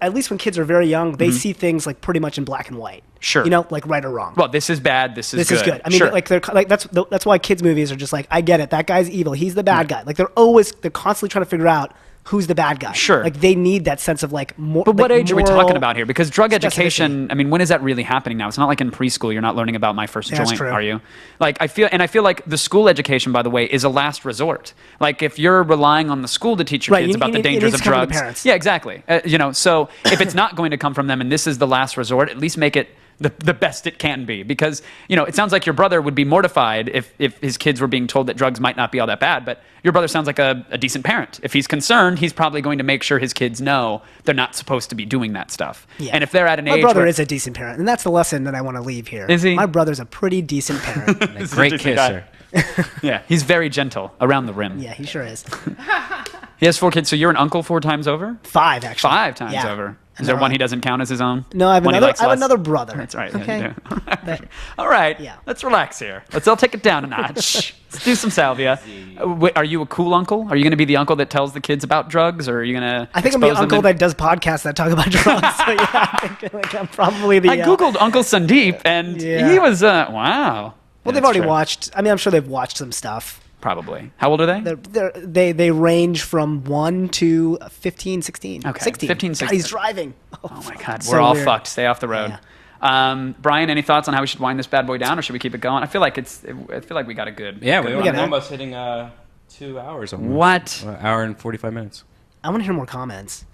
at least when kids are very young, they see things like pretty much in black and white. Sure. Like right or wrong. Well, this is bad. This is good. I mean, sure. like that's why kids movies are just like, I get it. That guy's evil. He's the bad guy. Like they're constantly trying to figure out who's the bad guy. Sure. Like they need that sense of like more. But what age are we talking moral about here? Because drug education, specificity. I mean, when is that really happening now? It's not like in preschool you're not learning about my first That's joint, true. are you? Like I feel like the school education, by the way, is a last resort. Like if you're relying on the school to teach your Right, kids about the it dangers needs of to come from the drugs. parents. Yeah, exactly. So if it's not going to come from them and this is the last resort, at least make it the best it can be, because it sounds like your brother would be mortified if his kids were being told that drugs might not be all that bad, but your brother sounds like a decent parent. If he's concerned, he's probably going to make sure his kids know they're not supposed to be doing that stuff. Yeah. And if they're at an My age brother where, is a decent parent, and that's the lesson that I want to leave here. Is he? My brother's a pretty decent parent. Great kisser. yeah, he's very gentle around the rim. Yeah, he sure is. He has 4 kids, so you're an uncle 4 times over? 5 actually. 5 times Yeah. over. Is And there they're one all- he doesn't count as his own? No, I have One he another. likes I have less? another brother. That's right. Okay. Yeah. All right. Yeah. Let's relax here. I'll take it down a notch. Let's do some salvia. Are you a cool uncle? Are you going to be the uncle that tells the kids about drugs, or are you going to? I think I'm the uncle that does podcasts that talk about drugs. So yeah, I think like, I'm probably the. I googled Uncle Sandeep, and Yeah. he was wow. Well, they've already watched. I mean, I'm sure they've watched some stuff. Probably. How old are they? They range from 1 to 15, 16. Okay, 16. 15, God, 16. he's driving. Oh my God, So we're all weird. fucked. Stay off the road. Brian, any thoughts on how we should wind this bad boy down, or should we keep it going? I feel like we got a good. Yeah, good we're one. got it. almost hitting 2 hours. Almost. What? Hour and 45 minutes. I want to hear more comments.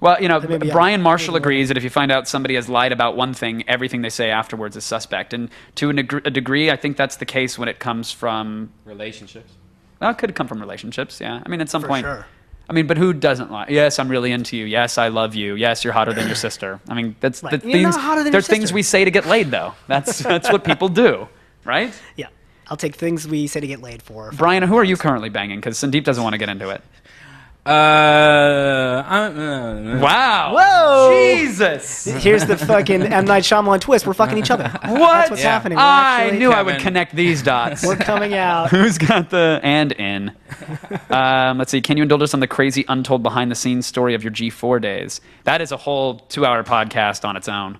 Well, Maybe, Brian Marshall maybe agrees that if you find out somebody has lied about one thing, everything they say afterwards is suspect. And to a degree, I think that's the case when it comes from. Relationships. Well, it could come from relationships, yeah. I mean, at some For point. sure. I mean, but who doesn't lie? Yes, I'm really into you. Yes, I love you. Yes, you're hotter than your sister. I mean, that's Right. the You're things. not hotter than They're your things sister. we say to get laid, though. That's what people do, right? Yeah, I'll take things we say to get laid for. Brian, who are you currently banging? Because Sandeep doesn't want to get into it. Wow. Whoa! Jesus. Here's the fucking M. Night Shyamalan twist. We're fucking each other. What? That's what's Yeah. happening. We're I actually- knew I would Kevin. connect these dots. We're coming out. Who's got the and in? Let's see. Can you indulge us on the crazy, untold behind-the-scenes story of your G4 days? That is a whole 2-hour podcast on its own.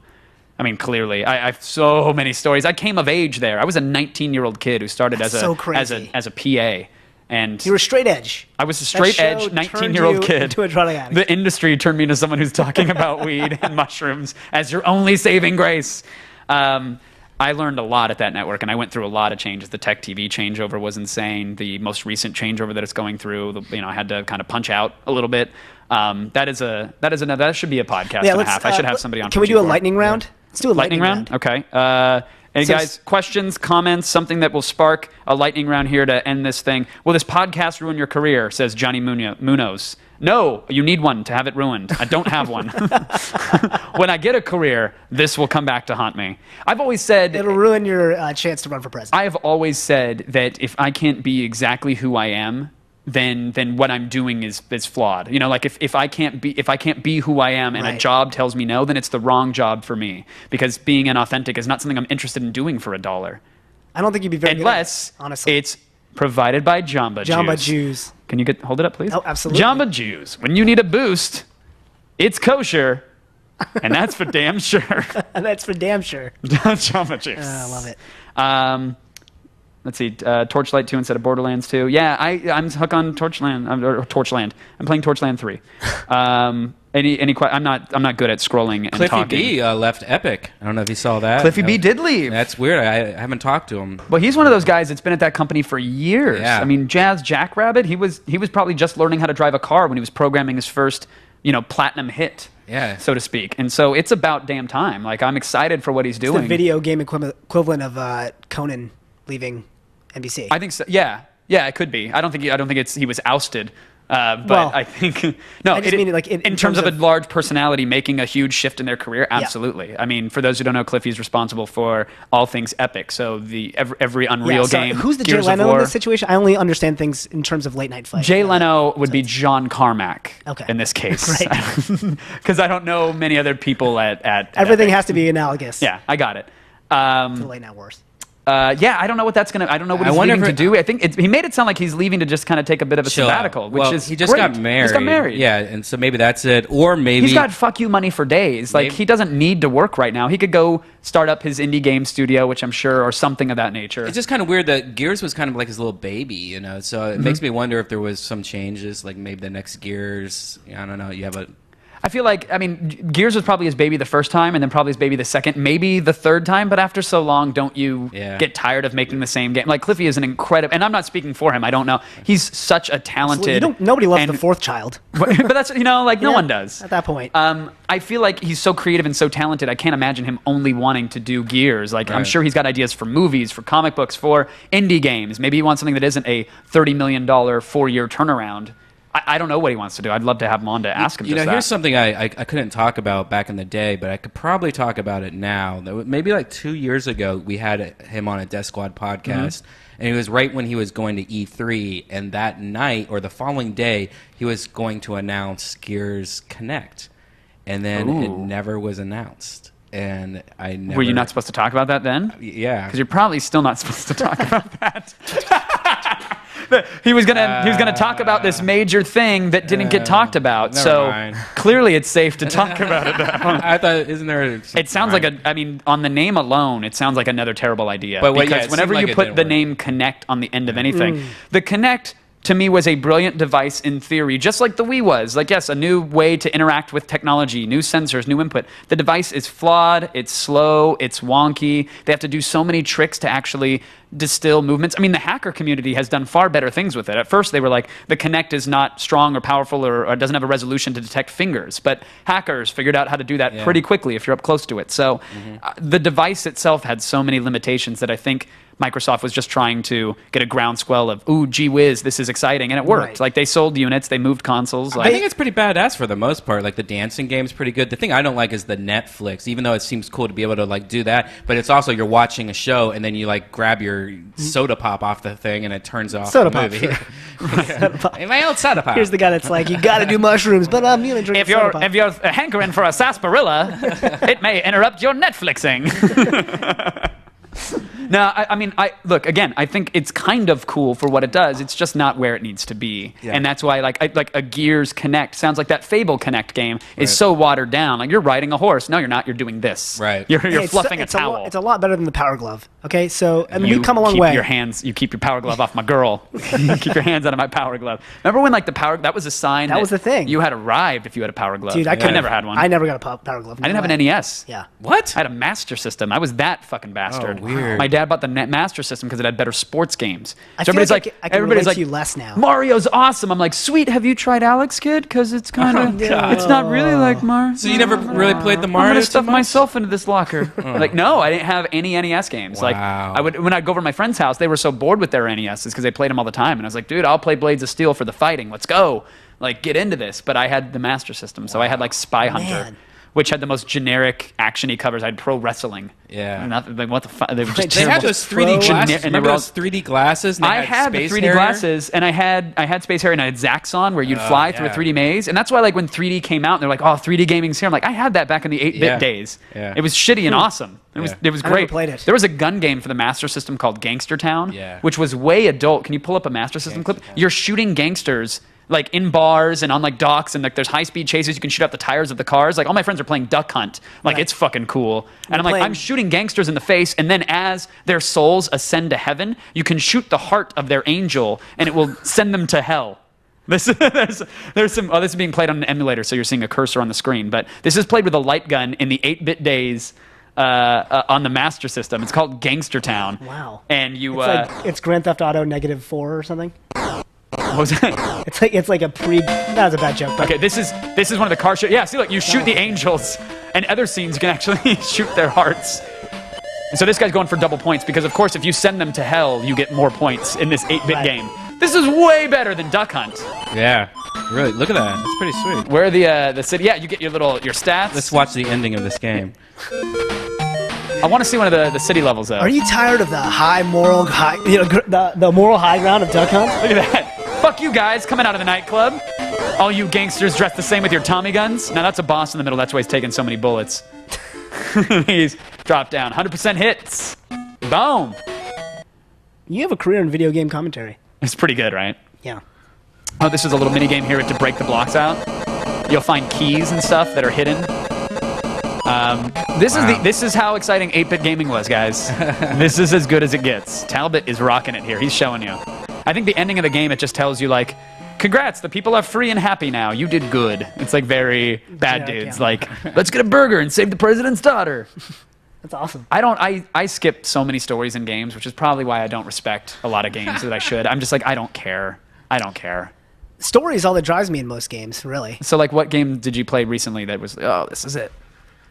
I mean, clearly, I have so many stories. I came of age there. I was a 19-year-old kid who started That's as so crazy. a PA, and You were straight edge. I was a That straight show edge turned 19-year-old you kid. into a drug addict. The industry turned me into someone who's talking about weed and mushrooms as your only saving grace. I learned a lot at that network, and I went through a lot of changes. The Tech TV changeover was insane. The most recent changeover that it's going through, I had to kind of punch out a little bit. That should be a podcast and a half. I should have somebody on. Can from we do a G4. lightning round? Let's do a lightning round. Okay. Any So guys, questions, comments, something that will spark a lightning round here to end this thing? Will this podcast ruin your career? Says Johnny Munoz. No, you need one to have it ruined. I don't have one. When I get a career, this will come back to haunt me. I've always said It'll ruin your chance to run for president. I have always said that if I can't be exactly who I am, then what I'm doing is flawed. Like if I can't be who I am and a Right. job tells me no, then it's the wrong job for me, because being inauthentic is not something I'm interested in doing for $1. I don't think you'd be very Unless good at it, honestly. it's provided by Jamba Juice. Jamba Juice. Can you hold it up, please? Oh, absolutely. Jamba Juice. When you need a boost, it's kosher, and that's for damn sure. That's for damn sure. Jamba Juice. I love it. Let's see, Torchlight 2 instead of Borderlands 2. Yeah, I'm hooked on Torchland. I'm playing Torchland 3. I'm not good at scrolling and Cliffy talking. B left Epic. I don't know if you saw that. Cliffy B did leave. That's weird. I haven't talked to him. Well, he's one of those guys that's been at that company for years. Yeah. I mean, Jazz Jackrabbit, he was probably just learning how to drive a car when he was programming his first, platinum hit. Yeah. So to speak. And so it's about damn time. Like, I'm excited for what he's It's doing. the video game equivalent of Conan leaving NBC. I think so. Yeah. Yeah, it could be. I don't think he was ousted. But Well, I think no. I just mean, like, in terms of a terms of- large personality making a huge shift in their career, absolutely. I mean, for those who don't know, Cliffy's responsible for all things Epic. So every Unreal game. Who's the Gears Jay of Leno in War. this situation? I only understand things in terms of late night fight. Jay Leno would be John Carmack in this case. Great. Because I don't know many other people at Everything Epic. has to be analogous. Yeah, I got it. To the late night wars. Yeah, I don't know what that's gonna. I don't know what he's wonder leaving if to do. I think he made it sound like he's leaving to just kind of take a bit of a Chill out. sabbatical, which Well, is he just great. got married. He's got married. Yeah, and so maybe that's it. Or maybe He's got fuck you money for days. Like, Maybe- he doesn't need to work right now. He could go start up his indie game studio, which I'm sure, or something of that nature. It's just kind of weird that Gears was kind of like his little baby, you know. So it makes me wonder if there was some changes, like maybe the next Gears. I don't know. You have a I feel like, I mean, Gears was probably his baby the first time, and then probably his baby the second, maybe the third time. But after so long, don't you get tired of making the same game? Like, Cliffy is an incredible, and I'm not speaking for him. I don't know. He's such a talented. Nobody loves and- the fourth child. but that's, like, no Yeah, one does at that point. I feel like he's so creative and so talented. I can't imagine him only wanting to do Gears. Like, I'm Right. sure he's got ideas for movies, for comic books, for indie games. Maybe he wants something that isn't a $30 million 4-year turnaround. I don't know what he wants to do. I'd love to have him on to ask him. You know, just that. here's something I couldn't talk about back in the day, but I could probably talk about it now. Maybe like 2 years ago, we had him on a Death Squad podcast, and it was right when he was going to E3, and that night or the following day, he was going to announce Gears Connect, and then it never was announced. And I never. Were you not supposed to talk about that then? Yeah. Because you're probably still not supposed to talk about that. He was gonna talk about this major thing that didn't get talked about. never So mind. clearly, it's safe to talk about it now. I thought, isn't there? It sounds like I mean, on the name alone, it sounds like another terrible idea. But because it whenever seemed like you it put didn't the work. name Connect on the end of anything, the Connect to me was a brilliant device in theory, just like the Wii was. Like, yes, a new way to interact with technology, new sensors, new input. The device is flawed, it's slow, it's wonky. They have to do so many tricks to actually distill movements. I mean, the hacker community has done far better things with it. At first, they were like, the Kinect is not strong or powerful or doesn't have a resolution to detect fingers. But hackers figured out how to do that pretty quickly if you're up close to it. So the device itself had so many limitations that I think Microsoft was just trying to get a groundswell of, ooh, gee whiz, this is exciting. And it worked. Right. Like, they sold units, they moved consoles. I think it's pretty badass for the most part. Like, the dancing game's pretty good. The thing I don't like is the Netflix, even though it seems cool to be able to, like, do that. But it's also you're watching a show, and then you, like, grab your soda pop off the thing, and it turns off Soda the pop, movie. sure. Soda pop. My old soda pop. Here's the guy that's like, you got to do mushrooms, but I'm gonna drink. if soda you're pop. if you're hankering for a sarsaparilla, it may interrupt your Netflixing. No, I mean, look again. I think it's kind of cool for what it does. It's just not where it needs to be, and that's why, like a Gears Connect sounds like that Fable Connect game is so watered down. Like, you're riding a horse. No, you're not. You're doing this. Right. You're Hey, fluffing it's a towel. It's a lot better than the Power Glove. Okay, so I mean, You we've come a long keep way. You keep your power glove off my girl. Keep your hands out of my power glove. Remember when, like, that was a sign That was the thing. You had arrived if you had a power glove. Dude, I never had one. I never got a Power Glove. I didn't have an NES. Yeah. What? I had a Master System. I was that fucking bastard. Oh, weird. My dad bought the Master System because it had better sports games. I So feel everybody's like I can everybody's relate like, to you less now. Mario's awesome. I'm like, sweet. Have you tried Alex Kidd? Because it's kind of, it's not really like Mario. So you never really played the I'm Mario? gonna too stuff much? myself into this locker. Like, no, I didn't have any NES games. Like, Wow. when I'd go over to my friend's house, they were so bored with their NESs because they played them all the time, and I was like, dude, I'll play Blades of Steel for the fighting. Let's go. Like, get into this. But I had the Master System, so I had like Spy Hunter, Man. which had the most generic action-y covers. I had Pro Wrestling. Yeah. Nothing, like, what the fuck? They were just They had terrible. those 3D glasses. And they Remember were all- those 3D glasses? And they I had the Space 3D Harrier? glasses, and I had Space Harrier, and I had Zaxxon, where you'd fly through a yeah. 3D maze. And that's why, like, when 3D came out, and they're like, oh, 3D gaming's here. I'm like, I had that back in the 8-bit Yeah. days. Yeah. It was shitty and awesome. It was Yeah. it was I never great. played it. There was a gun game for the Master System called Gangster Town, Yeah. which was way adult. Can you pull up a Master System clip? You're shooting gangsters, like, in bars and on, like, docks, and, like, there's high-speed chases. You can shoot out the tires of the cars. Like, all my friends are playing Duck Hunt. Like, Right. it's fucking cool. And I'm like, playing- I'm shooting gangsters in the face, and then as their souls ascend to heaven, you can shoot the heart of their angel, and it will send them to hell. There's some. Oh, this is being played on an emulator, so you're seeing a cursor on the screen. But this is played with a light gun in the 8-bit days on the Master System. It's called Gangster Town. Wow. And you. It's like it's Grand Theft Auto -4 or something. what was that? It's like a pre. That was a bad joke. But Okay, this is one of the car shows. Yeah, see, look, you shoot the angels, and other scenes you can actually shoot their hearts. And so this guy's going for double points because, of course, if you send them to hell, you get more points in this 8-bit Right. game. This is way better than Duck Hunt. Yeah. Really, look at that. That's pretty sweet. Where the city? Yeah, you get your stats. Let's watch the ending of this game. I want to see one of the city levels though. Are you tired of the high moral high, the moral high ground of Duck Hunt? Look at that. Fuck you guys coming out of the nightclub. All you gangsters dressed the same with your Tommy guns. Now that's a boss in the middle. That's why he's taking so many bullets. He's dropped down. 100% hits. Boom. You have a career in video game commentary. It's pretty good, right? Yeah. Oh, this is a little mini game here to break the blocks out. You'll find keys and stuff that are hidden. This is how exciting 8-bit gaming was, guys. This is as good as it gets. Talbot is rocking it here. He's showing you. I think the ending of the game, it just tells you, like, congrats, the people are free and happy now. You did good. It's like very bad dudes. Yeah. Like, let's get a burger and save the president's daughter. That's awesome. I skip so many stories in games, which is probably why I don't respect a lot of games that I should. I'm just like, I don't care. I don't care. Story is all that drives me in most games, really. So, like, what game did you play recently that was, oh, this is it?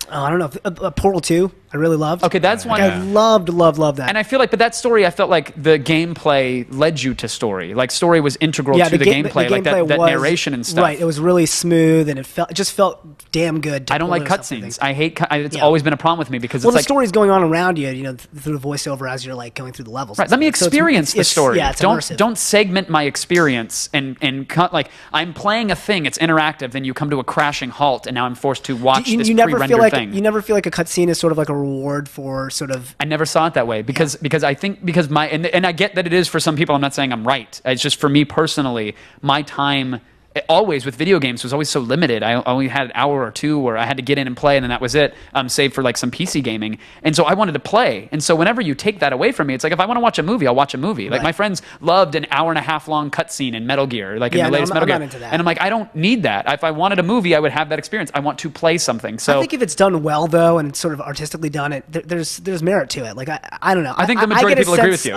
Oh, I don't know. Portal 2, I really loved. Okay, that's one. I loved that. And I feel like, but that story, I felt like the gameplay led you to story. Like, story was integral to the gameplay, like that narration and stuff. Right, it was really smooth, and it just felt damn good. I don't like cutscenes. I hate. It's always been a problem with me because the it's like story's going on around you, through the voiceover as you're like going through the levels. right. Let me experience the story. Yeah, it's don't immersive. don't segment my experience and cut like I'm playing a thing. It's interactive. Then you come to a crashing halt, and now I'm forced to watch this pre-rendered thing. You never feel like a cutscene is sort of like a reward for sort of. I never saw it that way because I think because my and I get that it is for some people. I'm not saying I'm right. It's just for me personally, my time always with video games was always so limited. I only had an hour or two where I had to get in and play, and then that was it. Save for like some PC gaming, and so I wanted to play. And so whenever you take that away from me, it's like if I want to watch a movie, I'll watch a movie. Like my friends loved an hour and a half long cutscene in Metal Gear, like in the latest Metal Gear. I'm not into that. And I'm like, I don't need that. If I wanted a movie, I would have that experience. I want to play something. So I think if it's done well though, and it's sort of artistically done, there's merit to it. Like I don't know. I think the majority of people agree with you.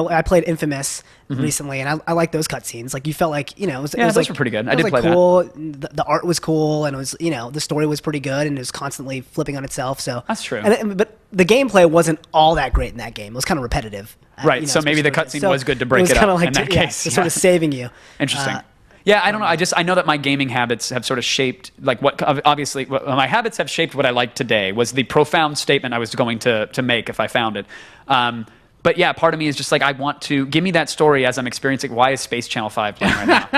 I played Infamous recently, and I like those cutscenes. Like you felt like it was those like, were pretty good. It I was did like play cool. The art was cool, and it was the story was pretty good, and it was constantly flipping on itself. So that's true. But the gameplay wasn't all that great in that game. It was kind of repetitive. Right. So maybe the cutscene was good to break it up like in that case. It's sort of saving you. Interesting. Yeah, I don't know. I know that my gaming habits have sort of shaped, like obviously my habits have shaped what I like today. Was the profound statement I was going to make if I found it. But yeah, part of me is just like, I want to give me that story as I'm experiencing. Why is Space Channel 5 playing right now?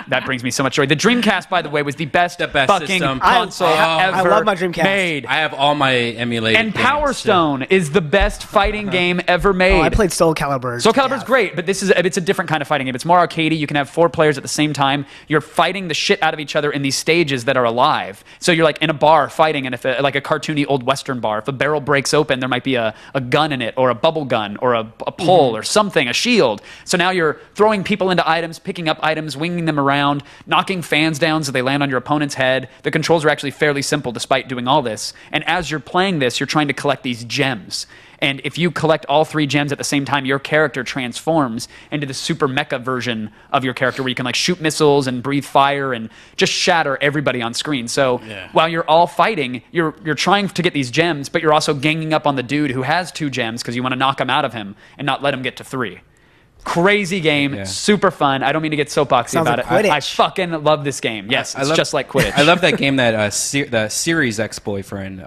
That brings me so much joy. The Dreamcast, by the way, was the best fucking system. console ever I love my Dreamcast. made. I have all my emulated And games, Power Stone is the best fighting game ever made. I played Soul Calibur. Soul Calibur's great, but it's a different kind of fighting game. It's more arcadey. You can have 4 players at the same time. You're fighting the shit out of each other in these stages that are alive. So you're like in a bar fighting, and if like a cartoony old Western bar, if a barrel breaks open, there might be a gun in it, or a bubble gun, or a pole, or something, a shield. So now you're throwing people into items, picking up items, winging them around, knocking fans down so they land on your opponent's head. The controls are actually fairly simple despite doing all this. And as you're playing this, you're trying to collect these gems. And if you collect all 3 gems at the same time, your character transforms into the super mecha version of your character where you can like shoot missiles and breathe fire and just shatter everybody on screen. So while you're all fighting, you're trying to get these gems, but you're also ganging up on the dude who has 2 gems because you want to knock him out of him and not let him get to 3. Crazy game, super fun. I don't mean to get soapboxy about like it. I fucking love this game. Yes, it's just like Quidditch. I love that game that the series ex-boyfriend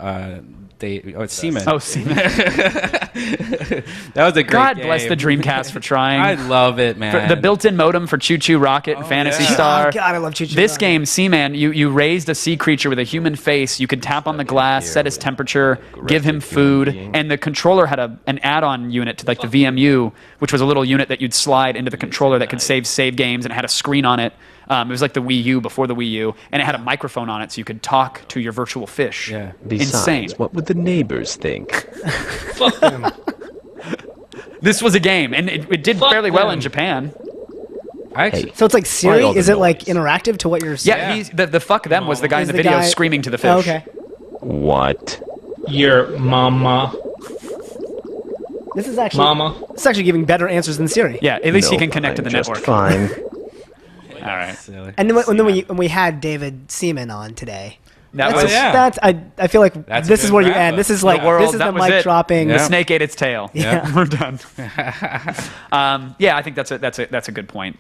Seaman. Oh, Seaman. That was a great God game. bless the Dreamcast for trying. I love it, man. The built-in modem for Choo Choo Rocket and Phantasy yeah. Star. Oh, God, I love Choo Choo This Rocket. game, Seaman, you raised a sea creature with a human face. You could tap on the glass, set his temperature, give him food, and the controller had an add-on unit to like the VMU, which was a little unit that you'd slide into the controller that could save games, and it had a screen on it. It was like the Wii U before the Wii U, and it had a microphone on it so you could talk to your virtual fish. Yeah. Besides, Insane. what would the neighbors think? This was a game, and it did fairly well in Japan. So it's like Siri? all the Is it like noise. interactive to what you're saying? Yeah, he's, the fuck them was the guy in Is the the video guy- screaming to the fish. Oh, okay. What? Your mama. This is actually Mama. It's actually giving better answers than Siri. Yeah, at least he No, can connect to I'm the just network. Fine. All right. And then when we had David Seaman on today, That was That's I feel like That's a this is good where you wrap end. up. This is the like world. this is That the was mic it. dropping. The snake ate its tail. Yeah. We're done. Yeah, I think that's a good point.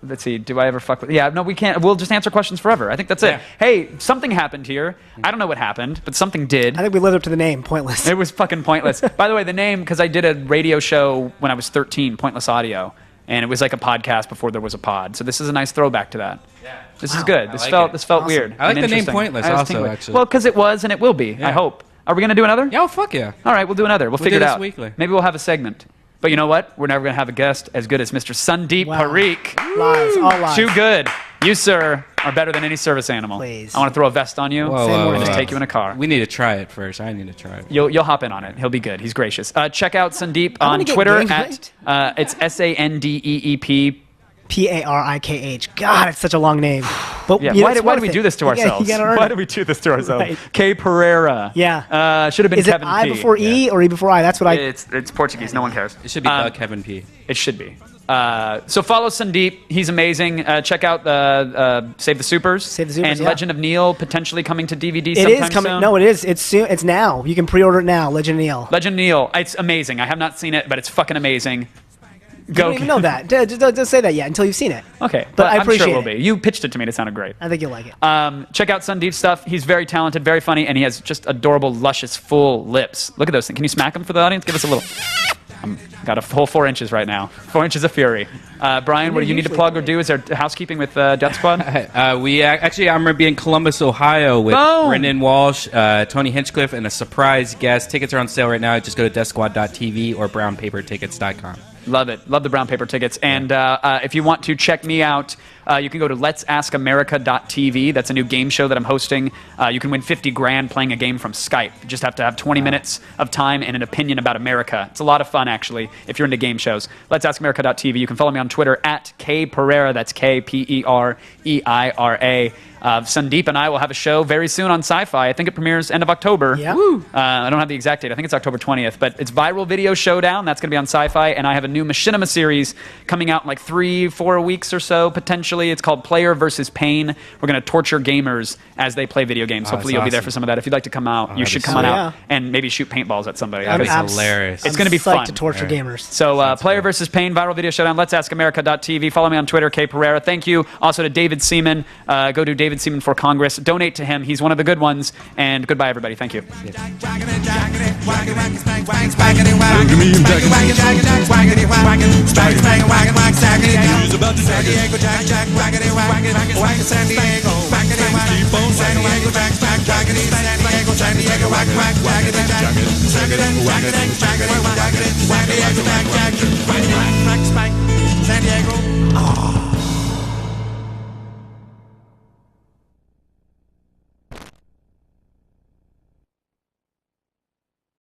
Let's see. Do I ever fuck with? Yeah, no, we can't. We'll just answer questions forever. I think that's it. Yeah. Hey, something happened here. I don't know what happened, but something did. I think we lived up to the name. Pointless. It was fucking pointless. By the way, the name, because I did a radio show when I was 13, Pointless Audio, and it was like a podcast before there was a pod. So this is a nice throwback to that. Yeah. This is good. This like felt it. this felt weird. I like and the name interesting. Pointless I was also, thinking- actually. Well, because it was and it will be. I hope. Are we gonna do another? Yeah, fuck yeah. All right, we'll do another. We'll figure do it this out. weekly. Maybe we'll have a segment. But you know what? We're never going to have a guest as good as Mr. Sandeep Wow. Parikh. Lies, all lies. Too good. You, sir, are better than any service animal. Please. I want to throw a vest on you. Whoa, Same whoa, word. and just whoa. take you in a car. We need to try it first. I need to try it. You'll hop in on it. He'll be good. He's gracious. Check out Sandeep I'm on gonna get Twitter named at right. it's SANDEEP. Parikh. God, it's such a long name. But Yeah. you know, Why it's did we worth do it. this to You gotta- ourselves? You gotta earn Why it. did we do this to ourselves? Right. K. Pereira. Yeah. Should have been Is it Kevin I P. before E or E before I? That's what I. It's Portuguese. No one cares. It should be Kevin P. It should be. So follow Sandeep. He's amazing. Check out Save the Supers. Save the Supers, And yeah. Legend of Neil potentially coming to DVD It sometime is coming. soon. No, it is. It's soon. It's now. You can pre-order it now. Legend of Neil. Legend of Neil. It's amazing. I have not seen it, but it's fucking amazing. You don't even know that. Don't say that yet until you've seen it. Okay, But I I'm appreciate sure it will it. be. You pitched it to me. And it sounded great. I think you'll like it. Check out Sandeep's stuff. He's very talented, very funny, and he has just adorable, luscious, full lips. Look at those things. Can you smack them for the audience? Give us a little. Got a whole 4 inches right now. 4 inches of fury. Brian, what do you need to plug or do? Is there housekeeping with Death Squad? I'm going to be in Columbus, Ohio with Boom! Brendan Walsh, Tony Hinchcliffe, and a surprise guest. Tickets are on sale right now. Just go to deathsquad.tv or brownpapertickets.com. Love it. Love the brown paper tickets. And if you want to check me out, you can go to let'saskAmerica.tv. That's a new game show that I'm hosting. You can win 50 grand playing a game from Skype. You just have to have 20 minutes of time and an opinion about America. It's a lot of fun, actually, if you're into game shows. Let'saskAmerica.tv. You can follow me on Twitter at K Pereira. That's KPEREIRA. Sandeep and I will have a show very soon on Sci-Fi. I think it premieres end of October. Yeah. Woo. I don't have the exact date. I think it's October 20th, but it's Viral Video Showdown. That's going to be on Sci-Fi, and I have a new Machinima series coming out in like 3-4 weeks or so, potentially. It's called Player versus Pain. We're going to torture gamers as they play video games. Hopefully you'll that's be there awesome. for some of that. If you'd like to come out, you that'd should be come on sweet. out Yeah. and maybe shoot paintballs at somebody. That'd be I'm hilarious. It's gonna be psyched fun. to torture Yeah. gamers. So, Player versus Pain, Viral Video Showdown, let'saskAmerica.tv. Follow me on Twitter, K Pereira. Thank you also to David Seaman. Go to David Seaman for Congress. Donate to him. He's one of the good ones. And goodbye, everybody. Thank you. San Diego,